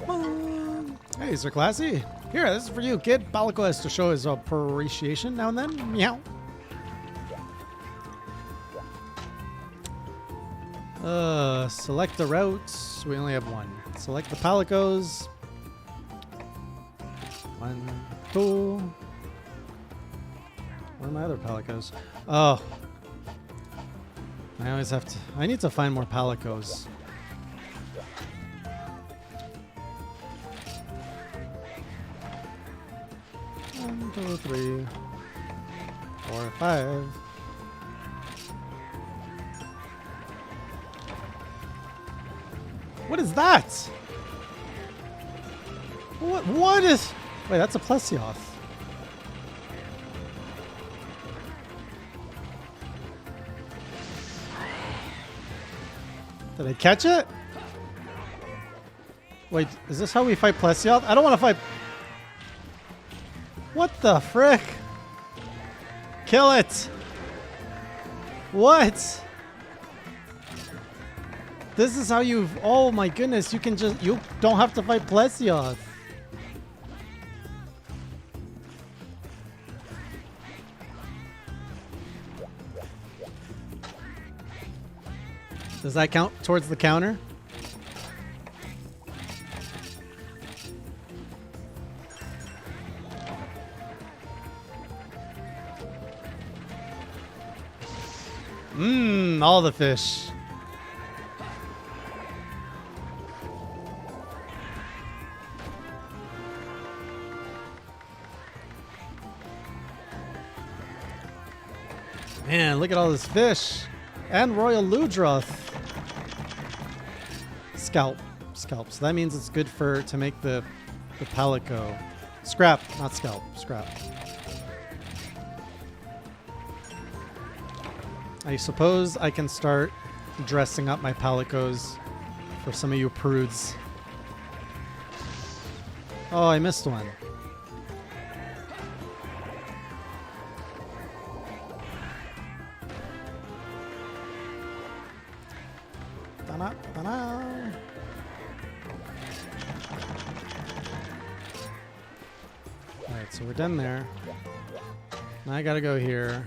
Boom. Hey, Sir Classy. Here, this is for you, kid. Palico has to show his appreciation now and then. Meow. Select the routes. We only have one. Select the Palicos. 1, 2. Where are my other Palicos? Oh. I always have to... I need to find more Palicos. One, 2, 3, 4, 5. What is that? What is... Wait, that's a Plesioth. Did I catch it? Wait, is this how we fight Plesioth? I don't want to fight... What the frick? Kill it! What? This is how you... Oh my goodness, you can just... You don't have to fight Plesioth. Does that count towards the counter? All the fish. Man, look at all this fish. And Royal Ludroth. Scalp. So that means it's good to make the Palico. Scrap, not scalp. Scrap. I suppose I can start dressing up my Palicos for some of you prudes. Oh, I missed one. Ta-da, ta-da. Alright, so we're done there. Now I gotta go here.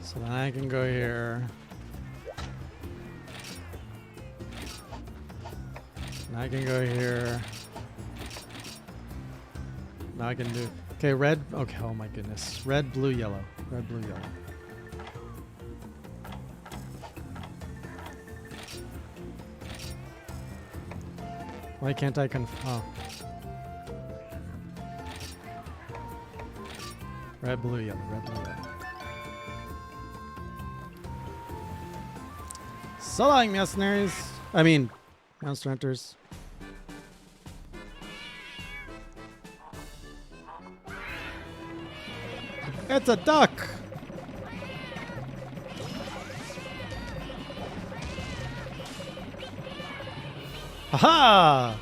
So then I can go here. Now I can go here. Now I can do... Okay, red... Okay, oh my goodness. Red, blue, yellow. Red, blue, yellow. Why can't I Oh. Red, blue, yellow. Red, blue, yellow. So long, mercenaries. I mean, monster hunters. It's a duck. Haha!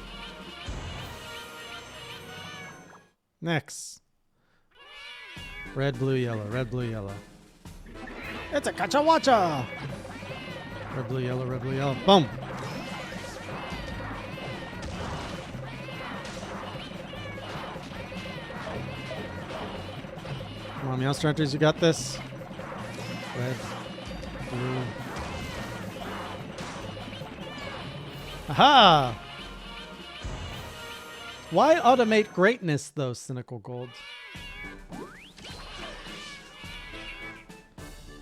Next. Red, blue, yellow. Red, blue, yellow. It's a Kachawacha! Red, blue, yellow. Red, blue, yellow. Boom! Come on, monster hunters, you got this. Red, blue. Aha! Why automate greatness, though, Cynical Gold?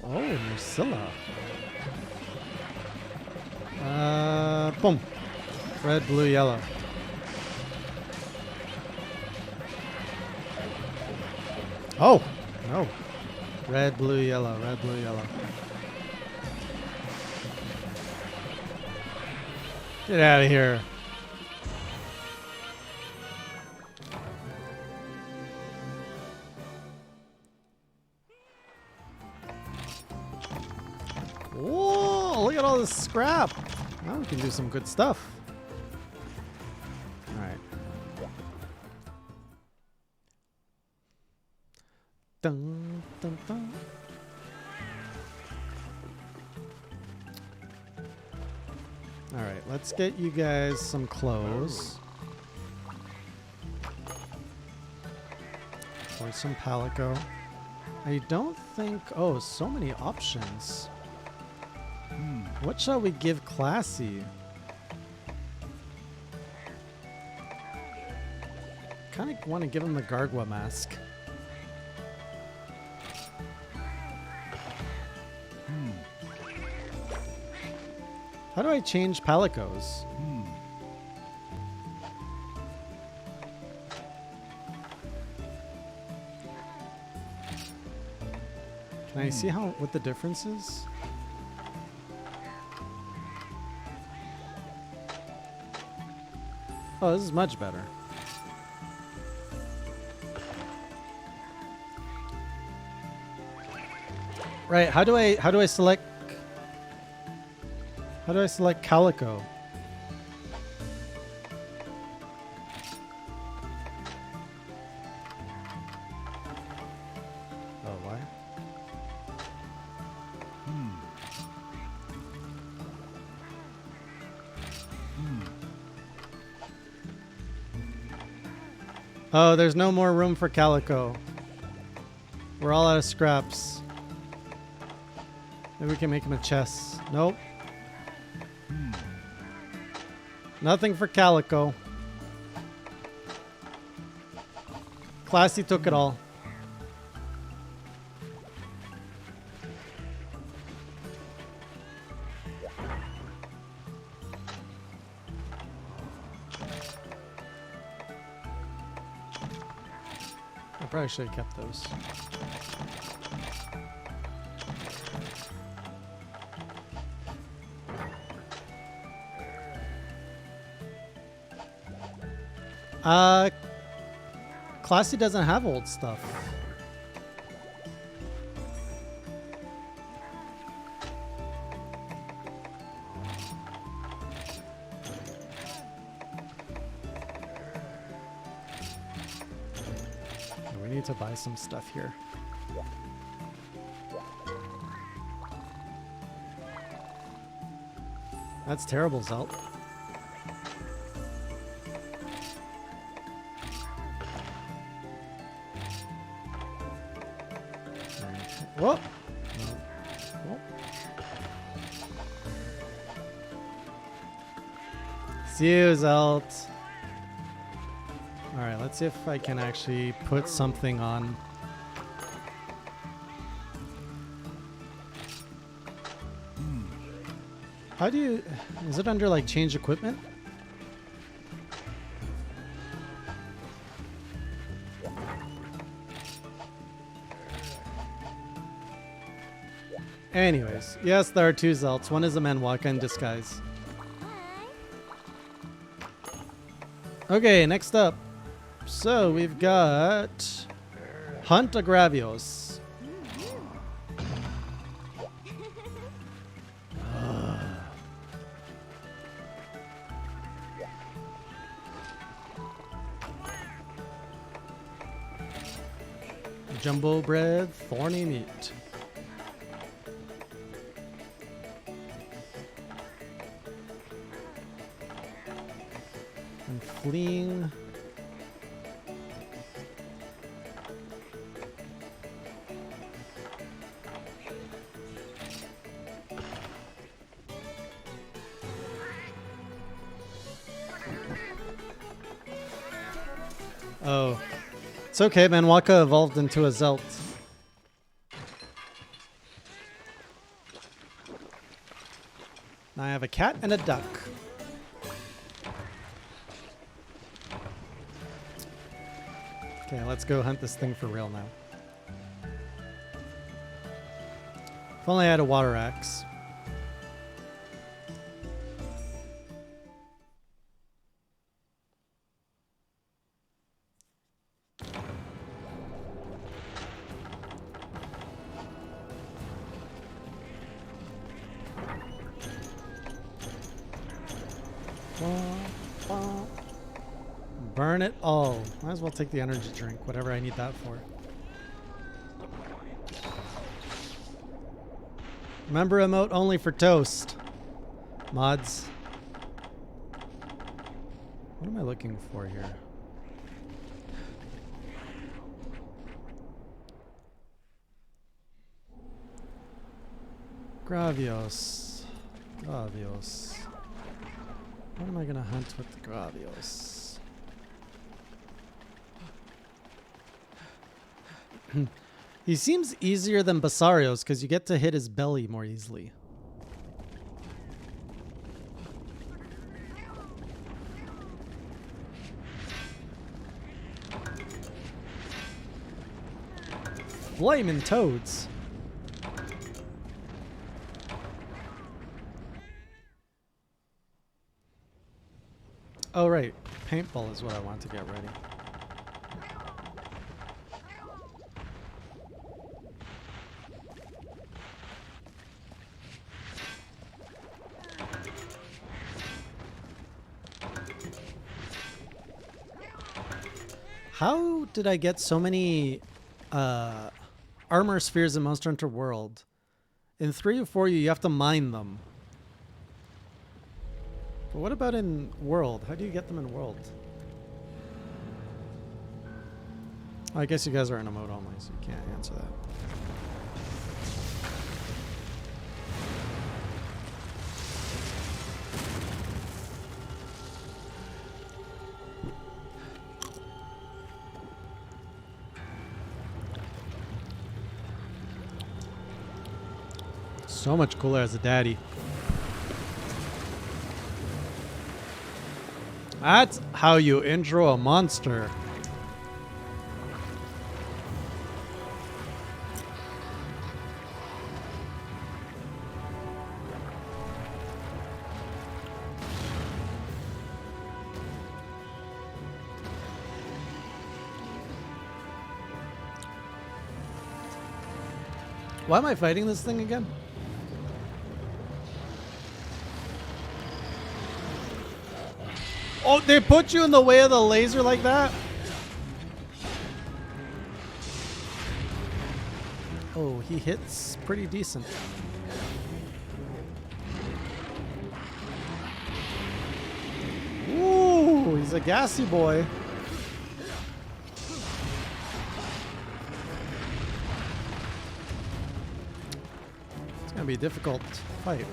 Oh, Nursilla. Boom. Red, blue, yellow. Oh, no. Red, blue, yellow. Red, blue, yellow. Get out of here. Whoa, look at all this scrap. Now we can do some good stuff. All right. Dun, dun, dun. All right, let's get you guys some clothes. Or some palico. I don't think... Oh, so many options. What shall we give Classy? Kind of want to give him the Gargwa mask. How do I change palicos? Can I see how what the difference is? Oh, this is much better. Right, how do I select calico? Oh, why? Oh, there's no more room for calico. We're all out of scraps. Maybe we can make him a chest. Nope. Nothing for calico. Classy took it all. I probably should have kept those. Classy doesn't have old stuff. We need to buy some stuff here. That's terrible, Zelt. Whoa. Whoa. See you, Zelt. Alright, let's see if I can actually put something on. How do you... Is it under, like, change equipment? Anyways, yes, there are two Zelts. One is a Manwaka in disguise. Okay, next up. So we've got Hunt Agravios. Jumbo bread, thorny meat. And fleeing. Oh. It's okay, Manwaka evolved into a Zelt. Now I have a cat and a duck. Okay, let's go hunt this thing for real now. If only I had a water axe. Burn it all. Might as well take the energy drink, whatever I need that for. Remember, emote only for toast. Mods. What am I looking for here? Gravios. Gravios. What am I gonna hunt with the Gravios? He seems easier than Basarios because you get to hit his belly more easily. Flaming toads. Oh, right. Paintball is what I want to get ready. How did I get so many armor spheres in Monster Hunter World? In 3 or 4, you have to mine them. But what about in World? How do you get them in World? I guess you guys are in a mode only, so you can't answer that. So much cooler as a daddy. That's how you intro a monster. Why am I fighting this thing again? Oh, they put you in the way of the laser like that? Oh, he hits pretty decent. Ooh, he's a gassy boy. It's gonna be a difficult fight.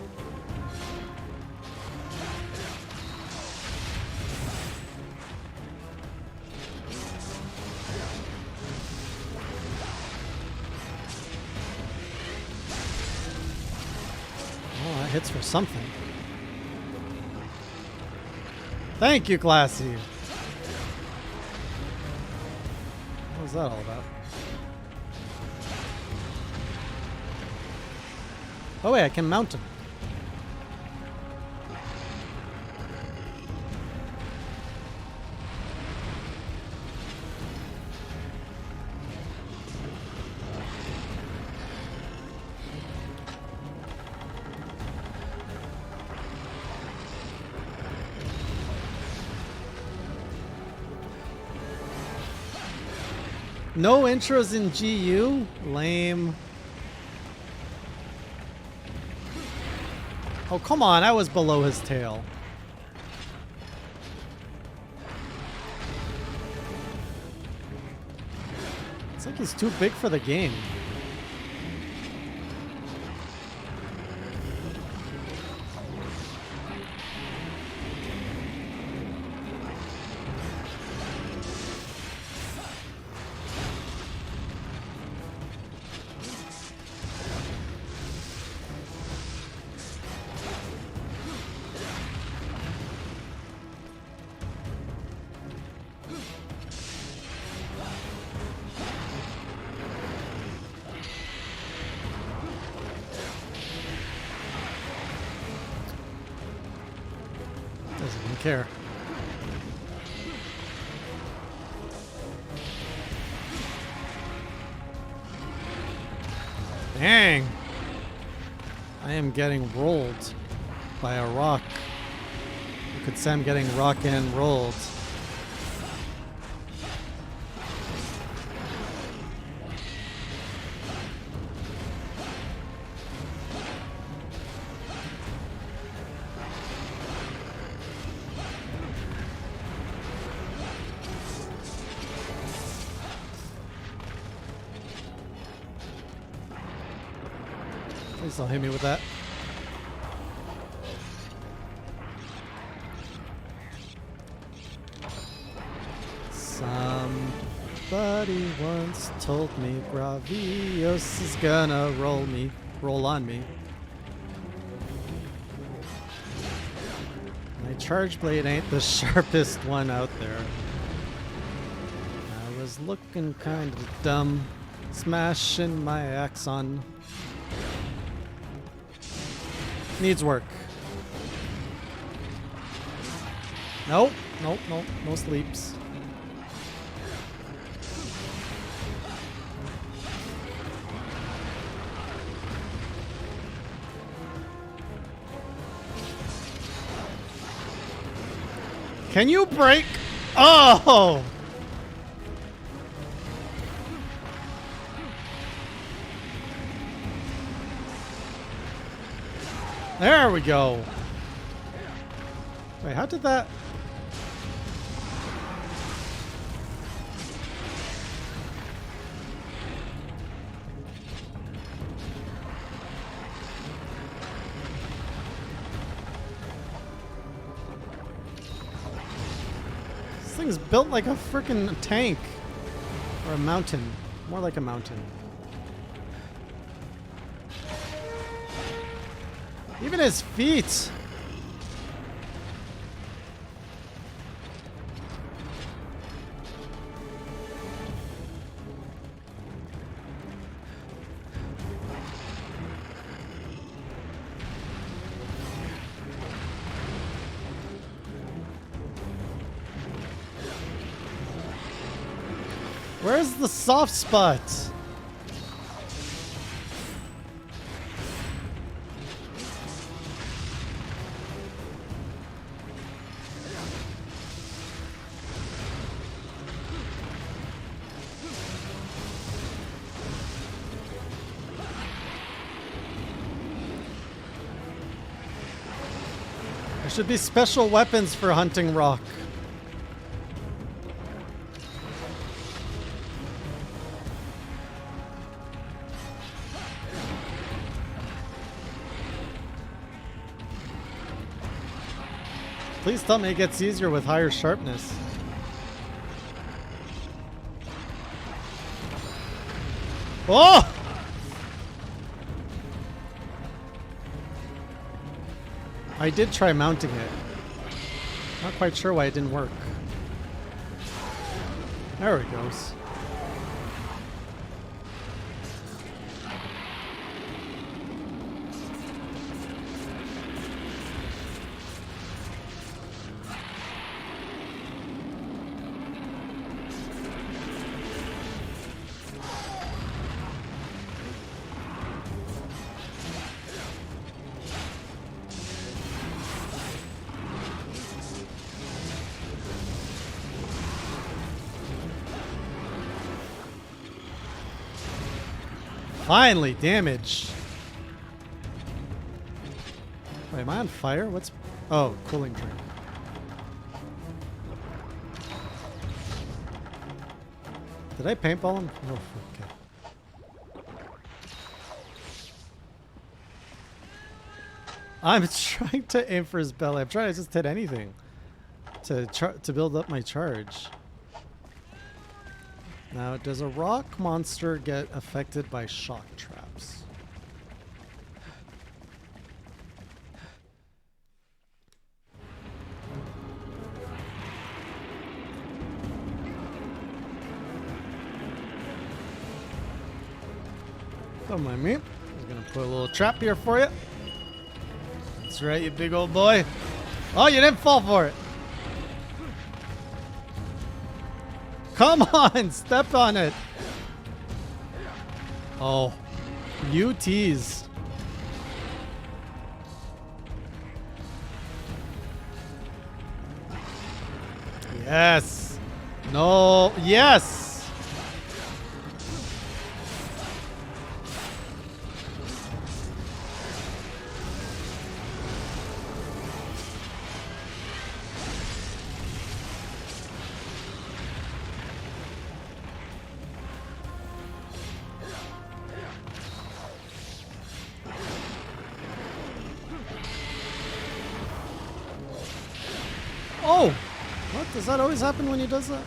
Hits for something. Thank you, Classy. What was that all about? Oh wait, I can mount him. No intros in GU? Lame. Oh, come on. I was below his tail. It's like he's too big for the game. care. Dang. I am getting rolled by a rock. You could say I'm getting rock and rolled. Please don't hit me with that. Somebody once told me Gravios is gonna roll on me. My charge blade ain't the sharpest one out there. I was looking kind of dumb, smashing my axe on. Needs work. Nope, nope, nope, no sleeps. Can you break? Oh! There we go. Wait, how did that? This thing's built like a freaking tank. Or a mountain. More like a mountain. Even his feet. Where's the soft spot? There should be special weapons for hunting rock. Please tell me it gets easier with higher sharpness. Oh! I did try mounting it. Not quite sure why it didn't work. There it goes. Finally, damage. Wait, am I on fire? What's... Oh, cooling drink. Did I paintball him? Oh, okay. I'm trying to aim for his belly. I'm trying to just hit anything to build up my charge. Now, does a rock monster get affected by shock traps? Don't mind me. I'm gonna put a little trap here for you. That's right, you big old boy. Oh, you didn't fall for it. Come on, step on it. Oh, you tease. Yes. No. Yes. Oh! What? Does that always happen when he does that?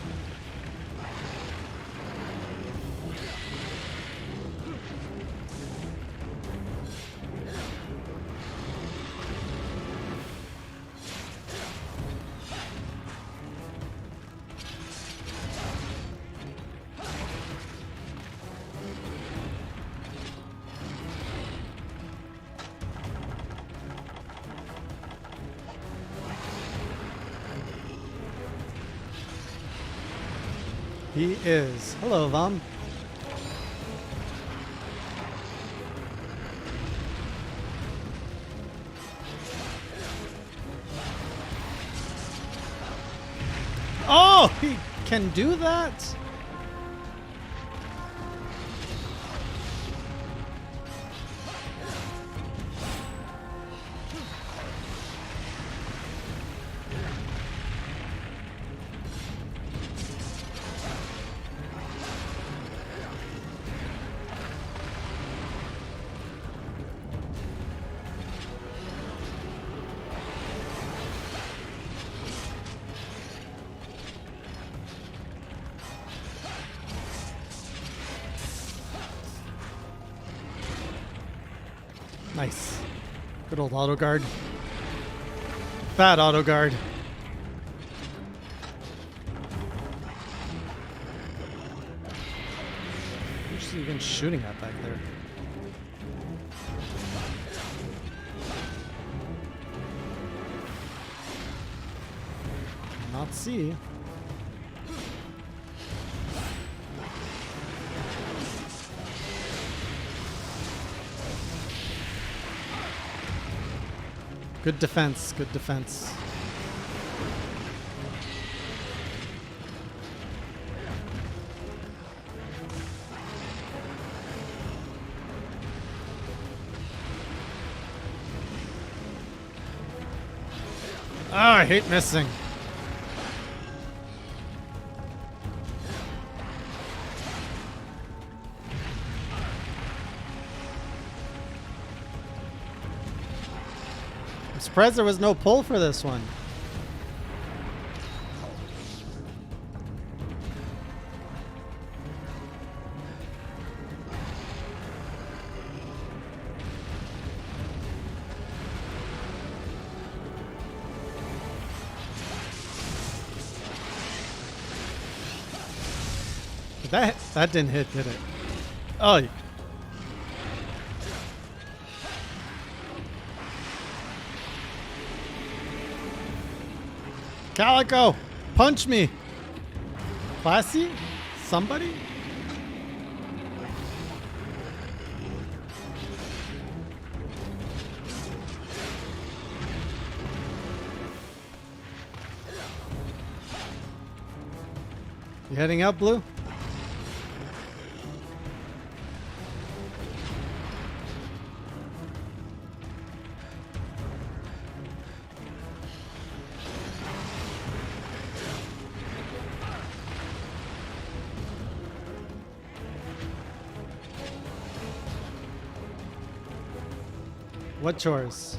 He is. Hello, Vam. Oh, he can do that? Nice. Good old auto guard. Bad auto guard. Who's she even shooting at back there? Not see. Good defense, good defense. Ah, I hate missing. I'm surprised there was no pull for this one. That didn't hit, did it? Oh. Calico, punch me. Classy? Somebody? You heading out, Blue? What chores?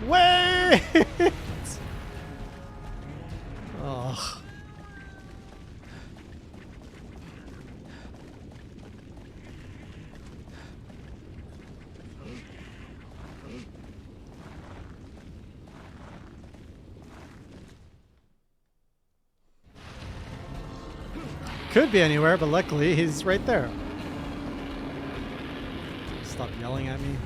Wait! Oh. could be anywhere, but luckily he's right there. Stop yelling at me.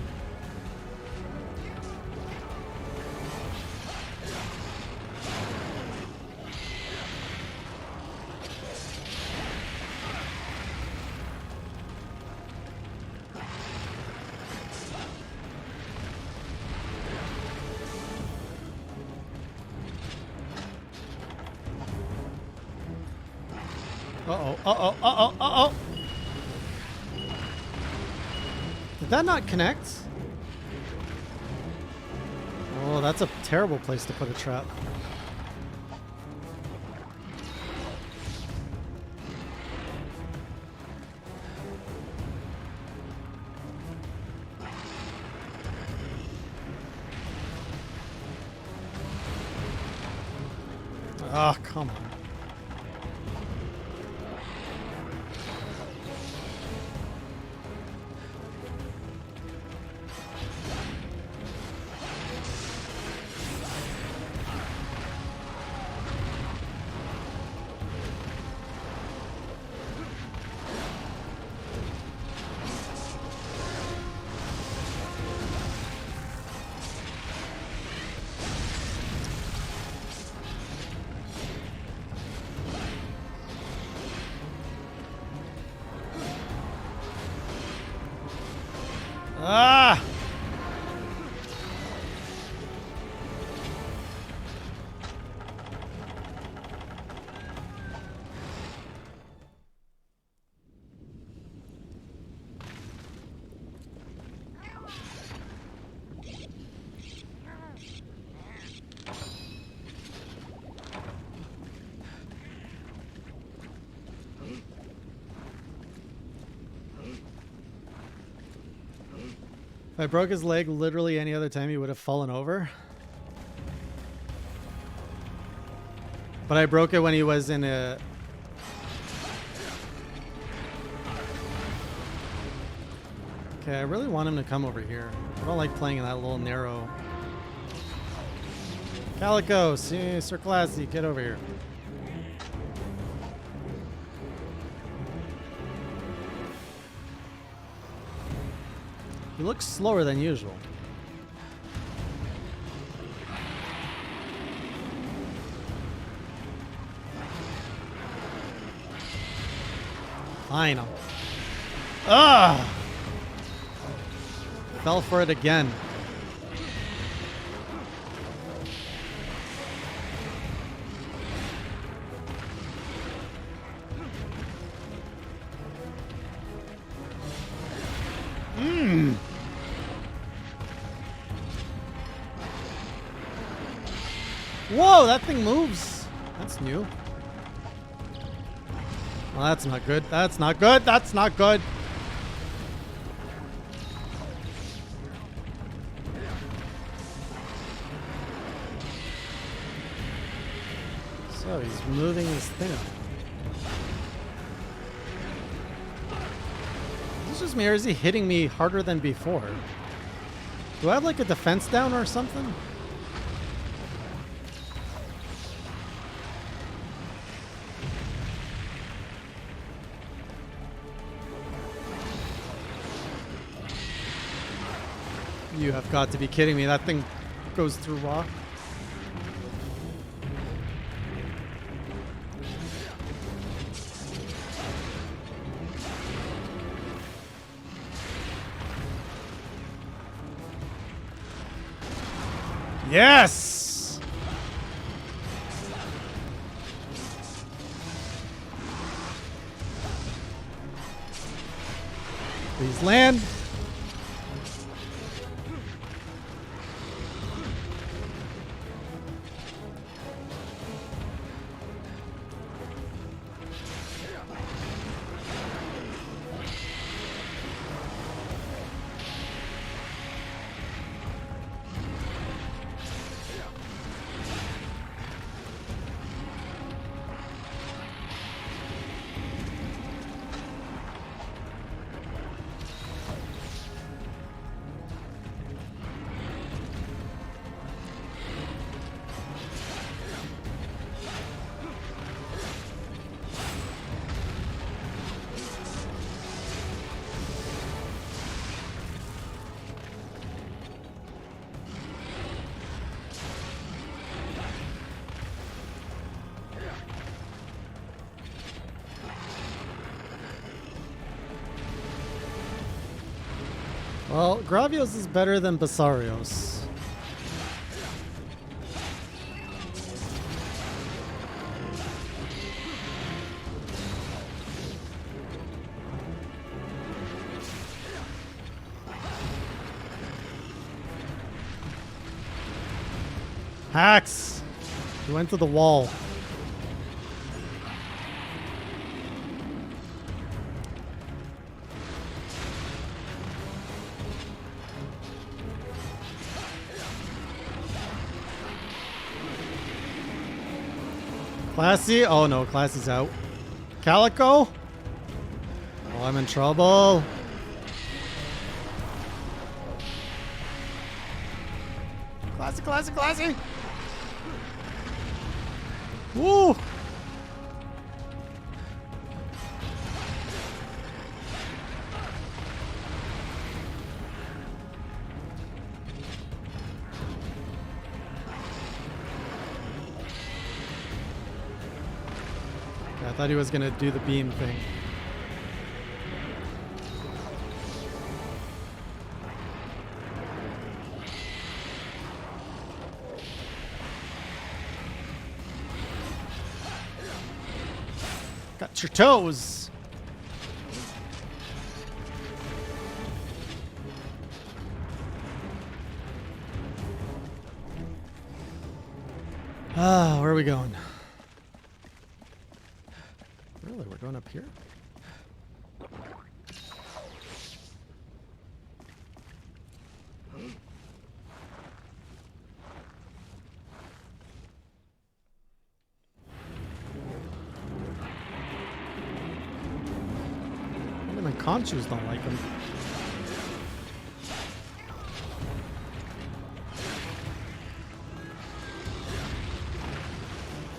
Uh-oh, uh-oh, uh-oh, uh-oh. Did that not connect? Oh, that's a terrible place to put a trap. Oh, come on. Ah! If I broke his leg literally any other time, he would have fallen over. But I broke it when he was in a... Okay, I really want him to come over here. I don't like playing in that little narrow... Calico, Sir Classy, get over here. He looks slower than usual. Fine. Ah! Fell for it again. Whoa, that thing moves. That's new. Well, that's not good. That's not good. That's not good. So he's moving his thing up. Is this just me, or is he hitting me harder than before? Do I have like a defense down or something? You have got to be kidding me. That thing goes through rock. Yes! Please land. Well, Gravios is better than Basarios. Hacks! He went to the wall. Classy? Oh no, Classy's out. Calico? Oh, I'm in trouble. Classy, classy, classy! Woo! I thought he was gonna do the beam thing. Got your toes. Ah, where are we going? Really, we're going up here? Even the Conchus don't like him.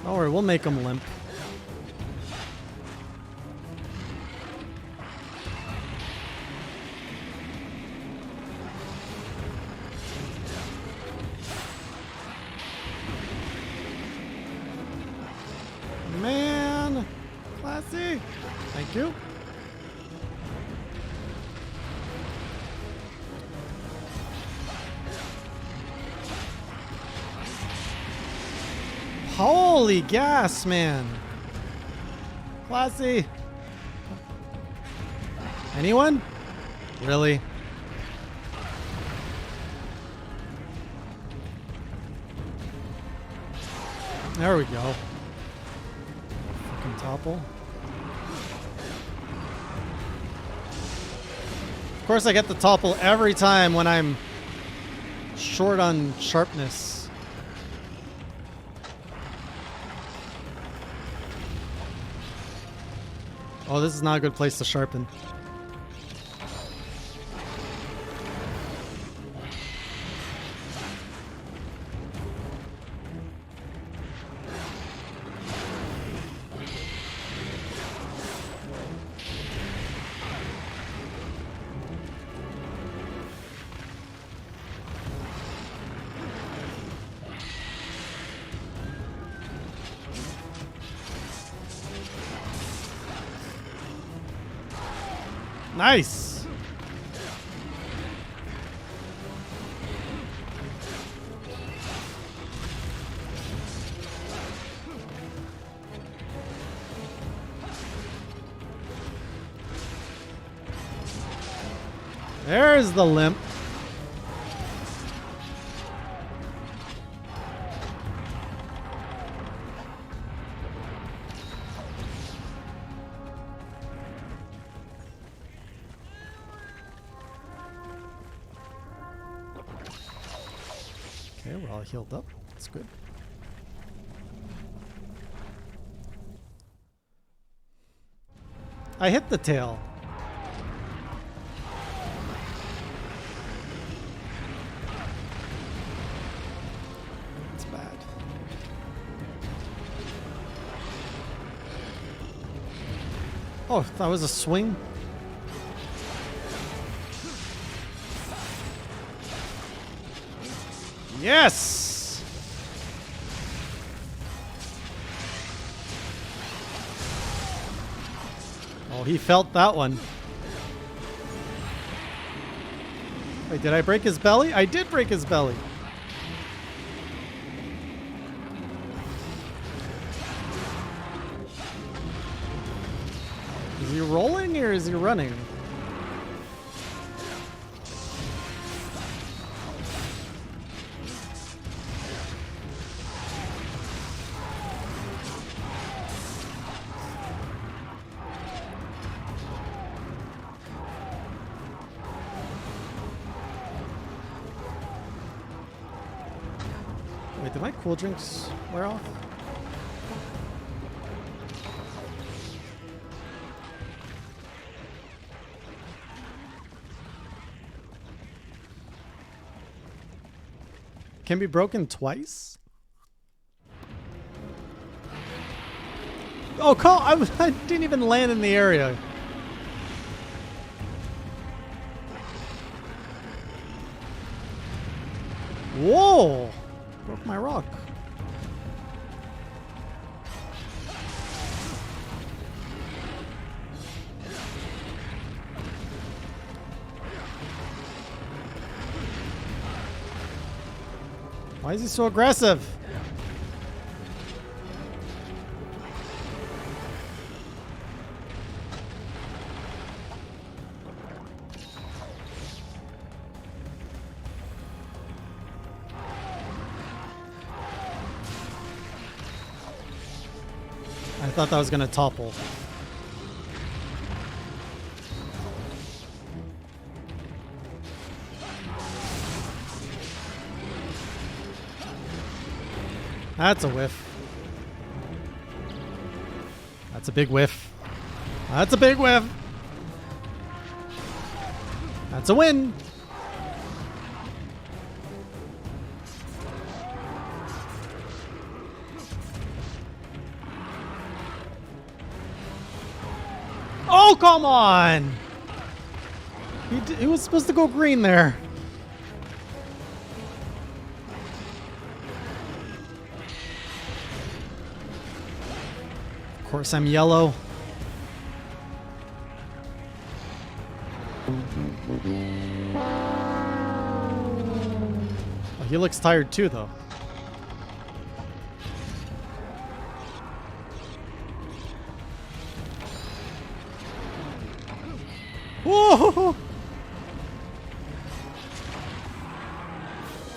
Don't worry, we'll make him limp. Man, classy. Thank you. Holy gas, man. Classy. Anyone? Really? There we go. Fucking topple. Of course I get the topple every time when I'm short on sharpness. Oh, this is not a good place to sharpen. Nice. There's the limp. Okay, we're all healed up. That's good. I hit the tail. That's bad. Oh, that was a swing. Yes! Oh, he felt that one. Wait, did I break his belly? I did break his belly. Is he rolling or is he running? Wait, did my cool drinks wear off? Can be broken twice? Oh, call! I didn't even land in the area. Whoa! Broke my rock. Why is he so aggressive? I thought that was gonna topple. That's a whiff. That's a big whiff. That's a big whiff. That's a win. Oh, come on. He was supposed to go green there. Of course, I'm yellow. Oh, he looks tired too, though. Whoa!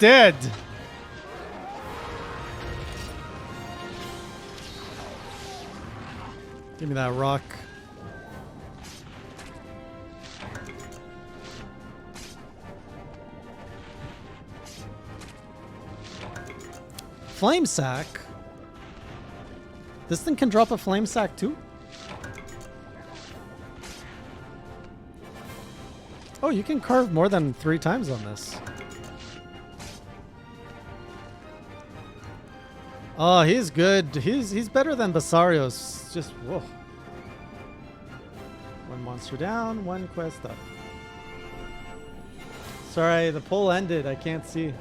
Dead. Give me that rock. Flame sack? This thing can drop a flame sack too? Oh, you can carve more than 3 times on this. Oh, he's good. He's better than Basario's. Just whoa. 1 monster down, 1 quest up. Sorry, the poll ended. I can't see.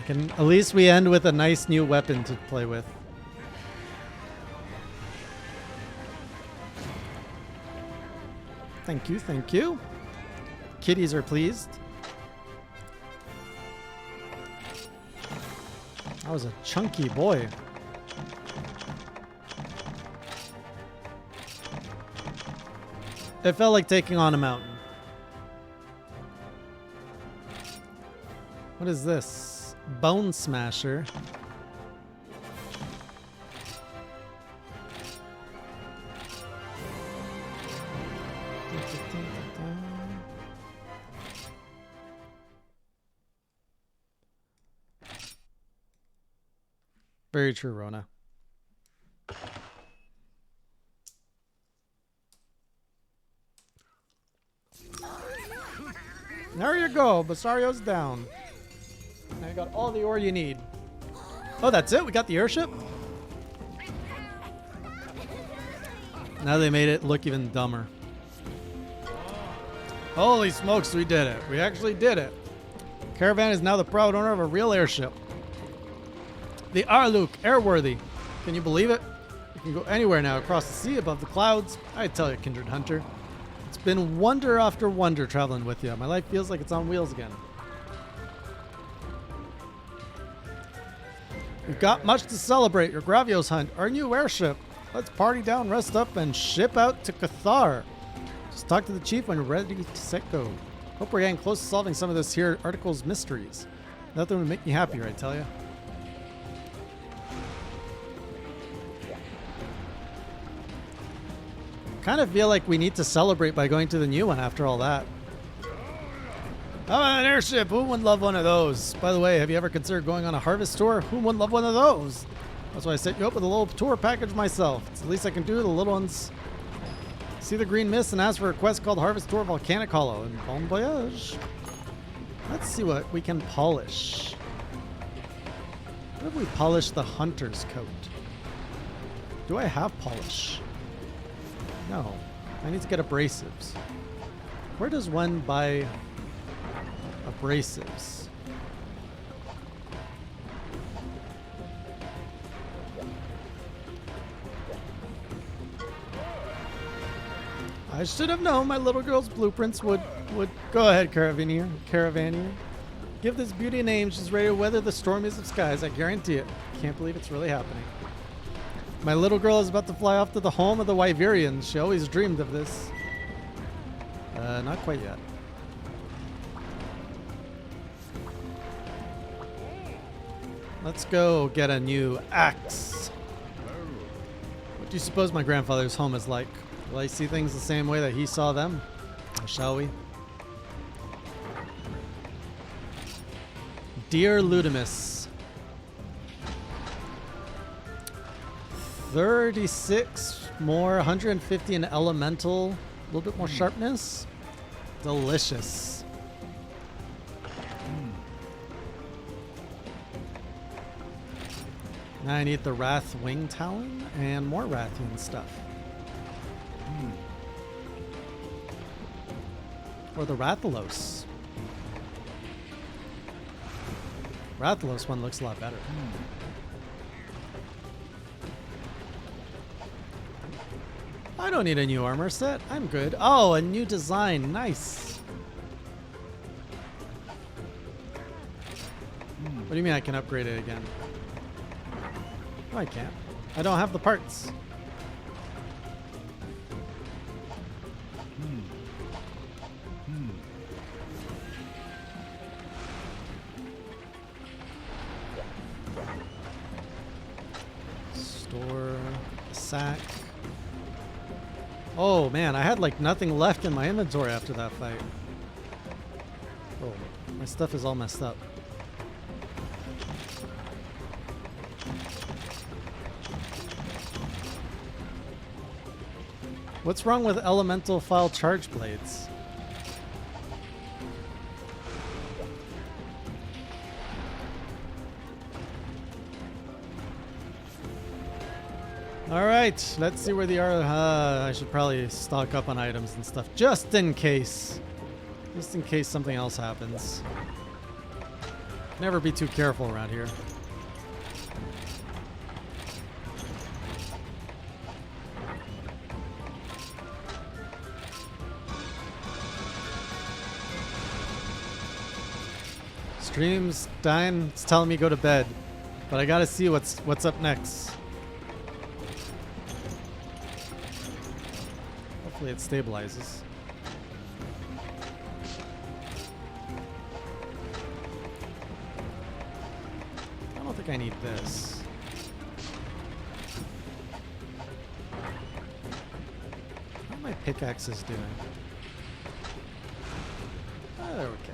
At least we end with a nice new weapon to play with. Thank you, thank you. Kitties are pleased. That was a chunky boy. It felt like taking on a mountain. What is this? Bone Smasher. Very true, Rona. There you go. Basario's down. Now you got all the ore you need. Oh, that's it? We got the airship? Now they made it look even dumber. Holy smokes, we did it. We actually did it. Caravan is now the proud owner of a real airship. The Arleuk, airworthy. Can you believe it? You can go anywhere now across the sea, above the clouds. I tell you, Kindred Hunter. It's been wonder after wonder traveling with you. My life feels like it's on wheels again. We've got much to celebrate. Your Gravios hunt, our new airship. Let's party down, rest up, and ship out to Cathar. Just talk to the chief when you're ready to set go. Hope we're getting close to solving some of this here article's mysteries. Nothing would make me happier, I tell you. Kind of feel like we need to celebrate by going to the new one after all that. Oh, an airship. Who wouldn't love one of those? By the way, have you ever considered going on a harvest tour? Who wouldn't love one of those? That's why I set you up with a little tour package myself. It's the least I can do. The little ones see the green mist and ask for a quest called Harvest Tour Volcanic Hollow. And bon voyage. Let's see what we can polish. What if we polish the hunter's coat? Do I have polish? No. I need to get abrasives. Where does one buy abrasives? I should have known my little girl's blueprints would go ahead, Caravanier. Give this beauty a name. She's ready to weather the stormiest of skies. I guarantee it. Can't believe it's really happening. My little girl is about to fly off to the home of the Wyverians. She always dreamed of this. Not quite yet. Let's go get a new axe. What do you suppose my grandfather's home is like? Will I see things the same way that he saw them? Or shall we? Dear Ludimus. 36 more, 150 in elemental, a little bit more sharpness. Delicious. Now I need the Wrath Wing Talon and more Rathian stuff. Or the Rathalos. Rathalos one looks a lot better. I don't need a new armor set. I'm good. Oh, a new design. Nice. What do you mean I can upgrade it again? No, I can't. I don't have the parts. Store sack. Oh man, I had like nothing left in my inventory after that fight. Oh, my stuff is all messed up. What's wrong with elemental file charge blades? All right, let's see where they are. I should probably stock up on items and stuff just in case. Just in case something else happens. Never be too careful around here. Stream's dying. It's telling me go to bed, but I gotta see what's up next. Hopefully it stabilizes. I don't think I need this. How are my pickaxes doing? Oh, okay.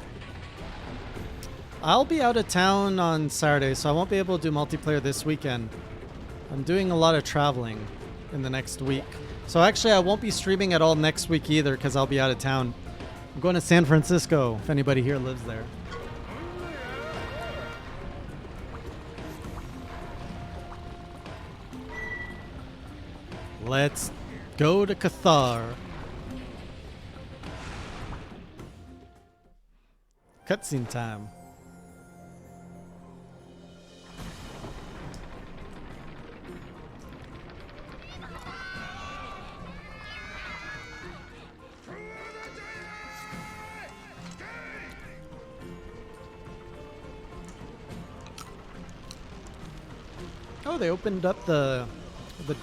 I'll be out of town on Saturday, so I won't be able to do multiplayer this weekend. I'm doing a lot of traveling in the next week. So actually, I won't be streaming at all next week either because I'll be out of town. I'm going to San Francisco, if anybody here lives there. Let's go to Cathar. Cutscene time. Oh, they opened up the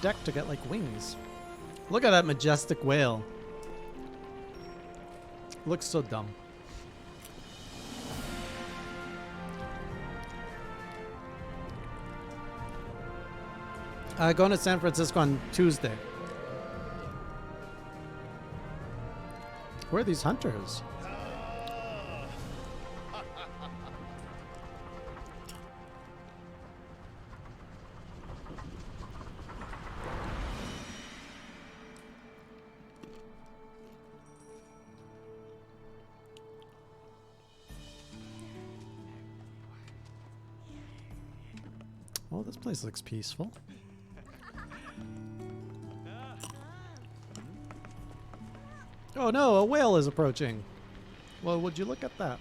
deck to get like wings. Look at that majestic whale. Looks so dumb. Going to San Francisco on Tuesday. Where are these hunters? Oh, this place looks peaceful. Oh no, a whale is approaching. Well, would you look at that?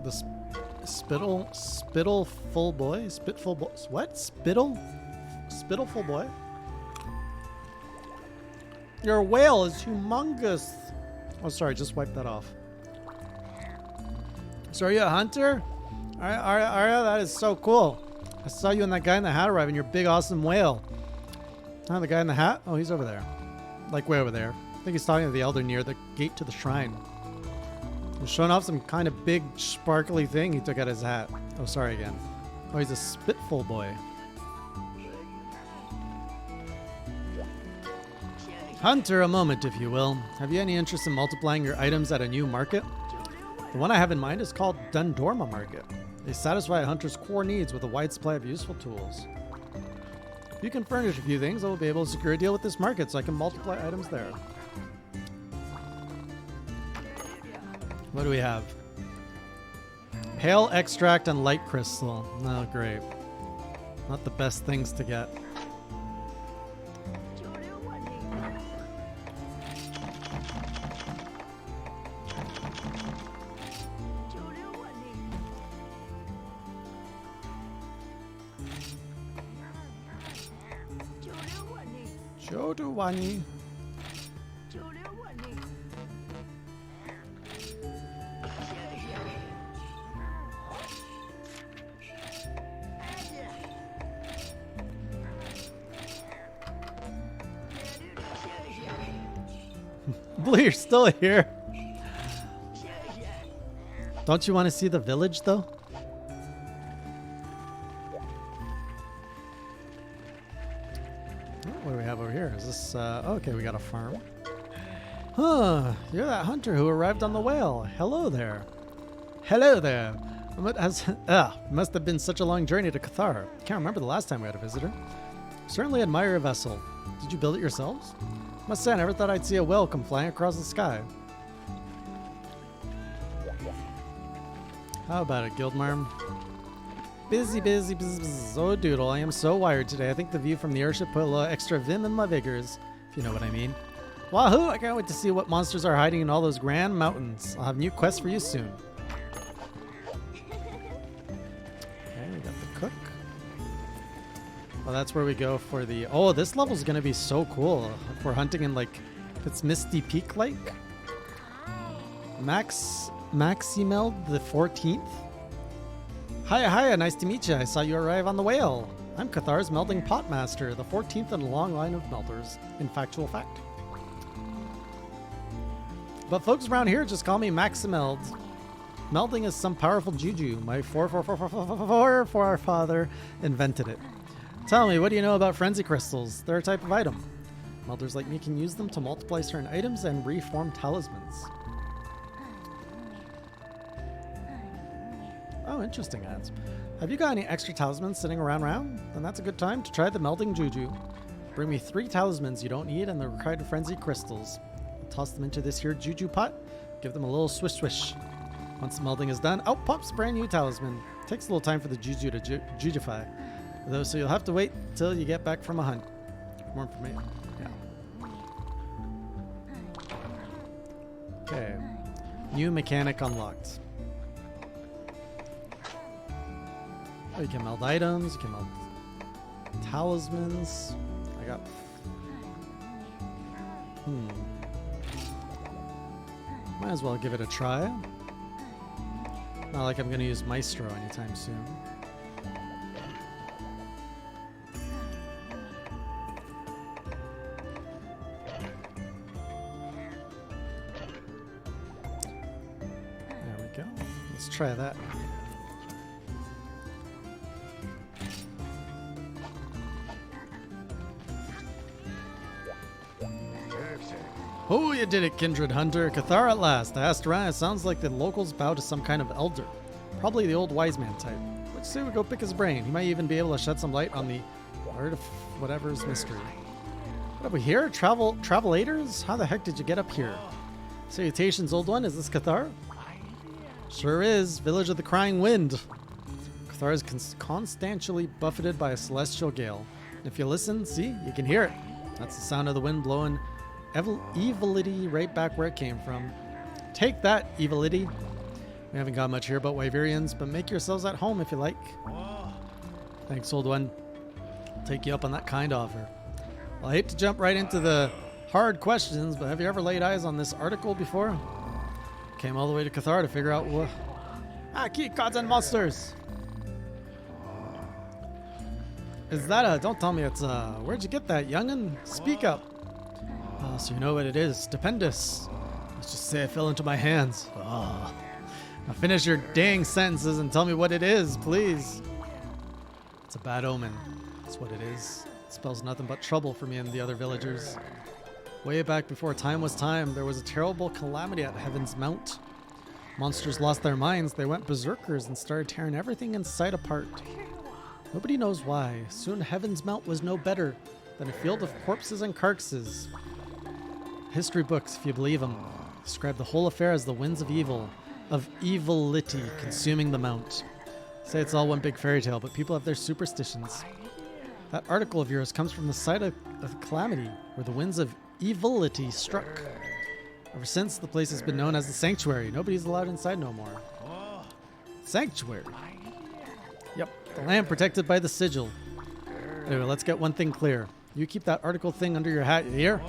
The spittleful boy? Spitful boy? What? Spittleful boy? Your whale is humongous. Oh, sorry, just wipe that off. So are you a hunter? Arya, that is so cool. I saw you and that guy in the hat arrive in your big, awesome whale. Oh, the guy in the hat? Oh, he's over there. Like way over there. I think he's talking to the elder near the gate to the shrine. He's showing off some kind of big, sparkly thing he took out his hat. Oh, sorry again. Oh, he's a spitful boy. Hunter, a moment, if you will. Have you any interest in multiplying your items at a new market? The one I have in mind is called Dundorma Market. They satisfy a hunter's core needs with a wide supply of useful tools. If you can furnish a few things, I will be able to secure a deal with this market so I can multiply items there. What do we have? Pale extract and light crystal. Oh, great. Not the best things to get. Joduwani. Blue, you're still here. Don't you want to see the village, though? What do we have over here? Is this, okay, we got a farm. Huh, you're that hunter who arrived on the whale. Hello there. Hello there. Must have been such a long journey to Cathar. Can't remember the last time we had a visitor. Certainly admire your vessel. Did you build it yourselves? Must say, I never thought I'd see a whale come flying across the sky. How about it, Guildmarm? Busy. Oh, doodle, I am so wired today. I think the view from the airship put a little extra vim in my vigors, if you know what I mean. Wahoo! I can't wait to see what monsters are hiding in all those grand mountains. I'll have new quests for you soon. Okay, we got the cook. Well, that's where we go for the... Oh, this level's going to be so cool. If we're hunting in, like, it's Misty Peak-like. Maximeld the 14th. Hiya, nice to meet you. I saw you arrive on the whale. I'm Cathar's Melding Potmaster, the 14th in a long line of melters, in factual fact. But folks around here just call me Maximeld. Melding is some powerful juju. My forefather invented it. Tell me, what do you know about frenzy crystals? They're a type of item. Melders like me can use them to multiply certain items and reform talismans. Oh, interesting ads. Have you got any extra talismans sitting around? Then that's a good time to try the melting juju. Bring me 3 talismans you don't need and the required frenzy crystals. Toss them into this here juju pot. Give them a little swish swish. Once the melding is done, out pops brand new talisman. Takes a little time for the juju to jujify, though, so you'll have to wait till you get back from a hunt. More information. Yeah. Okay. New mechanic unlocked. Oh, you can meld items. You can meld talismans. I got. Might as well give it a try. Not like I'm going to use Maestro anytime soon. There we go. Let's try that. Oh, you did it, Kindred Hunter. Cathar at last. I asked around. It sounds like the locals bow to some kind of elder. Probably the old wise man type. Let's say we go pick his brain. He might even be able to shed some light on the art of whatever's mystery. What have we here? Travelators? How the heck did you get up here? Salutations, old one. Is this Cathar? Sure is. Village of the Crying Wind. Cathar is constantly buffeted by a celestial gale. If you listen, see, you can hear it. That's the sound of the wind blowing evility right back where it came from. Take that, evility. We haven't got much here about Wyverians, but make yourselves at home if you like. Thanks, old one. I'll take you up on that kind offer. Well, I hate to jump right into the hard questions, but have you ever laid eyes on this article before? Came all the way to Cathar to figure out what... key gods and monsters! Is that a... Don't tell me it's a... Where'd you get that, young'un? Speak up. So you know what it is. Stupendous. Let's just say it fell into my hands. Now finish your dang sentences and tell me what it is, please. It's a bad omen. That's what it is. It spells nothing but trouble for me and the other villagers. Way back before time was time, there was a terrible calamity at Heaven's Mount. Monsters lost their minds. They went berserkers and started tearing everything in sight apart. Nobody knows why. Soon Heaven's Mount was no better than a field of corpses and carcasses. History books, if you believe them, describe the whole affair as the winds of evil, of evility consuming the mount. Say it's all one big fairy tale, but people have their superstitions. That article of yours comes from the site of calamity, where the winds of evility struck. Ever since, the place has been known as the Sanctuary. Nobody's allowed inside no more. Sanctuary? Yep, the land protected by the sigil. Anyway, let's get one thing clear. You keep that article thing under your hat, you hear?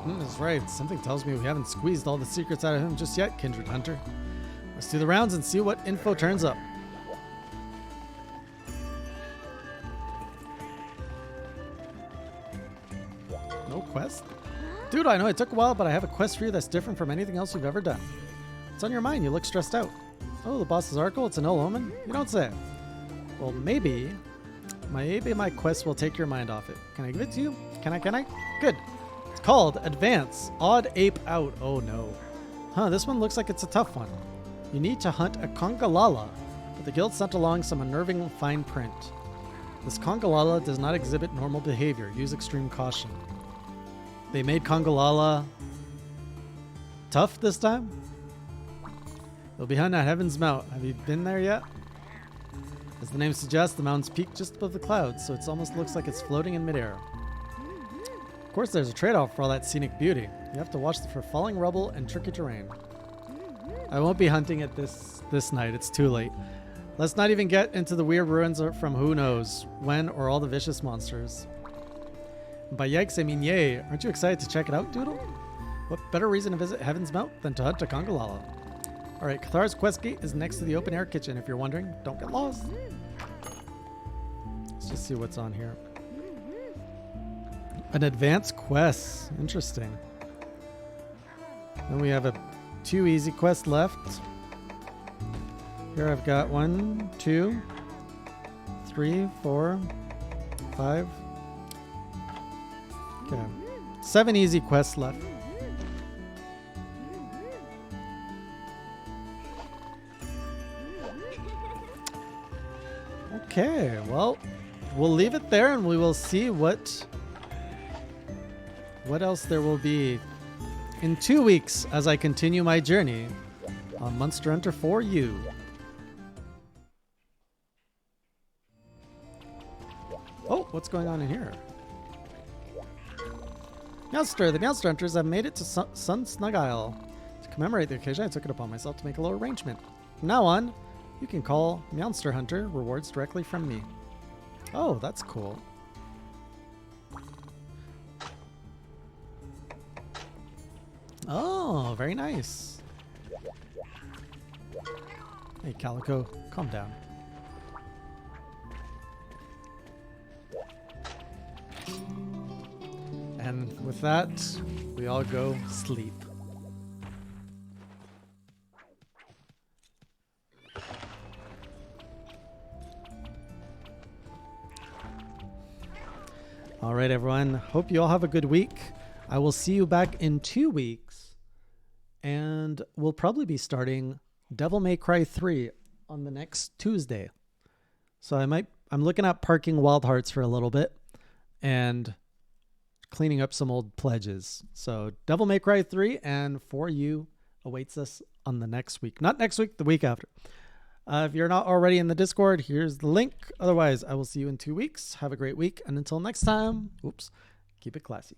That's right. Something tells me we haven't squeezed all the secrets out of him just yet, Kindred Hunter. Let's do the rounds and see what info turns up. No quest? Dude, I know it took a while, but I have a quest for you that's different from anything else you've ever done. What's on your mind? You look stressed out. Oh, the boss's article? It's an ill omen? You don't say. Well, maybe my quest will take your mind off it. Can I give it to you? Can I? Good. It's called Advance. Odd Ape Out. Oh no. This one looks like it's a tough one. You need to hunt a Congalala, but the guild sent along some unnerving fine print. This Congalala does not exhibit normal behavior. Use extreme caution. They made Congalala tough this time? They'll be hunting at Heaven's Mount. Have you been there yet? As the name suggests, the mountain's peaked just above the clouds, so it almost looks like it's floating in midair. Of course, there's a trade-off for all that scenic beauty. You have to watch for falling rubble and tricky terrain. I won't be hunting it this night. It's too late. Let's not even get into the weird ruins from who knows when or all the vicious monsters. By yikes, I mean yay. Aren't you excited to check it out, Doodle? What better reason to visit Heaven's Mount than to hunt a Congalala? Alright, Cathar's quest gate is next to the open air kitchen if you're wondering. Don't get lost. Let's just see what's on here. An advanced quest. Interesting. Then we have 2 easy quests left. Here I've got 1, 2, 3, 4, 5. Okay. 7 easy quests left. Okay, well, we'll leave it there and we will see what else there will be in 2 weeks as I continue my journey on Monster Hunter 4U. Oh, what's going on in here? Meowster, the Meowster Hunters have made it to Sun Snug Isle. To commemorate the occasion, I took it upon myself to make a little arrangement. From now on, you can call Meowster Hunter rewards directly from me. Oh, that's cool. Oh, very nice. Hey, Calico, calm down. And with that, we all go sleep. All right, everyone. Hope you all have a good week. I will see you back in 2 weeks, and we'll probably be starting Devil May Cry 3 on the next Tuesday. So I'm looking at parking Wild Hearts for a little bit and cleaning up some old pledges. So Devil May Cry 3 and 4U awaits us on the next week. Not next week, the week after. If you're not already in the Discord, here's the link. Otherwise, I will see you in 2 weeks. Have a great week. And until next time, keep it classy.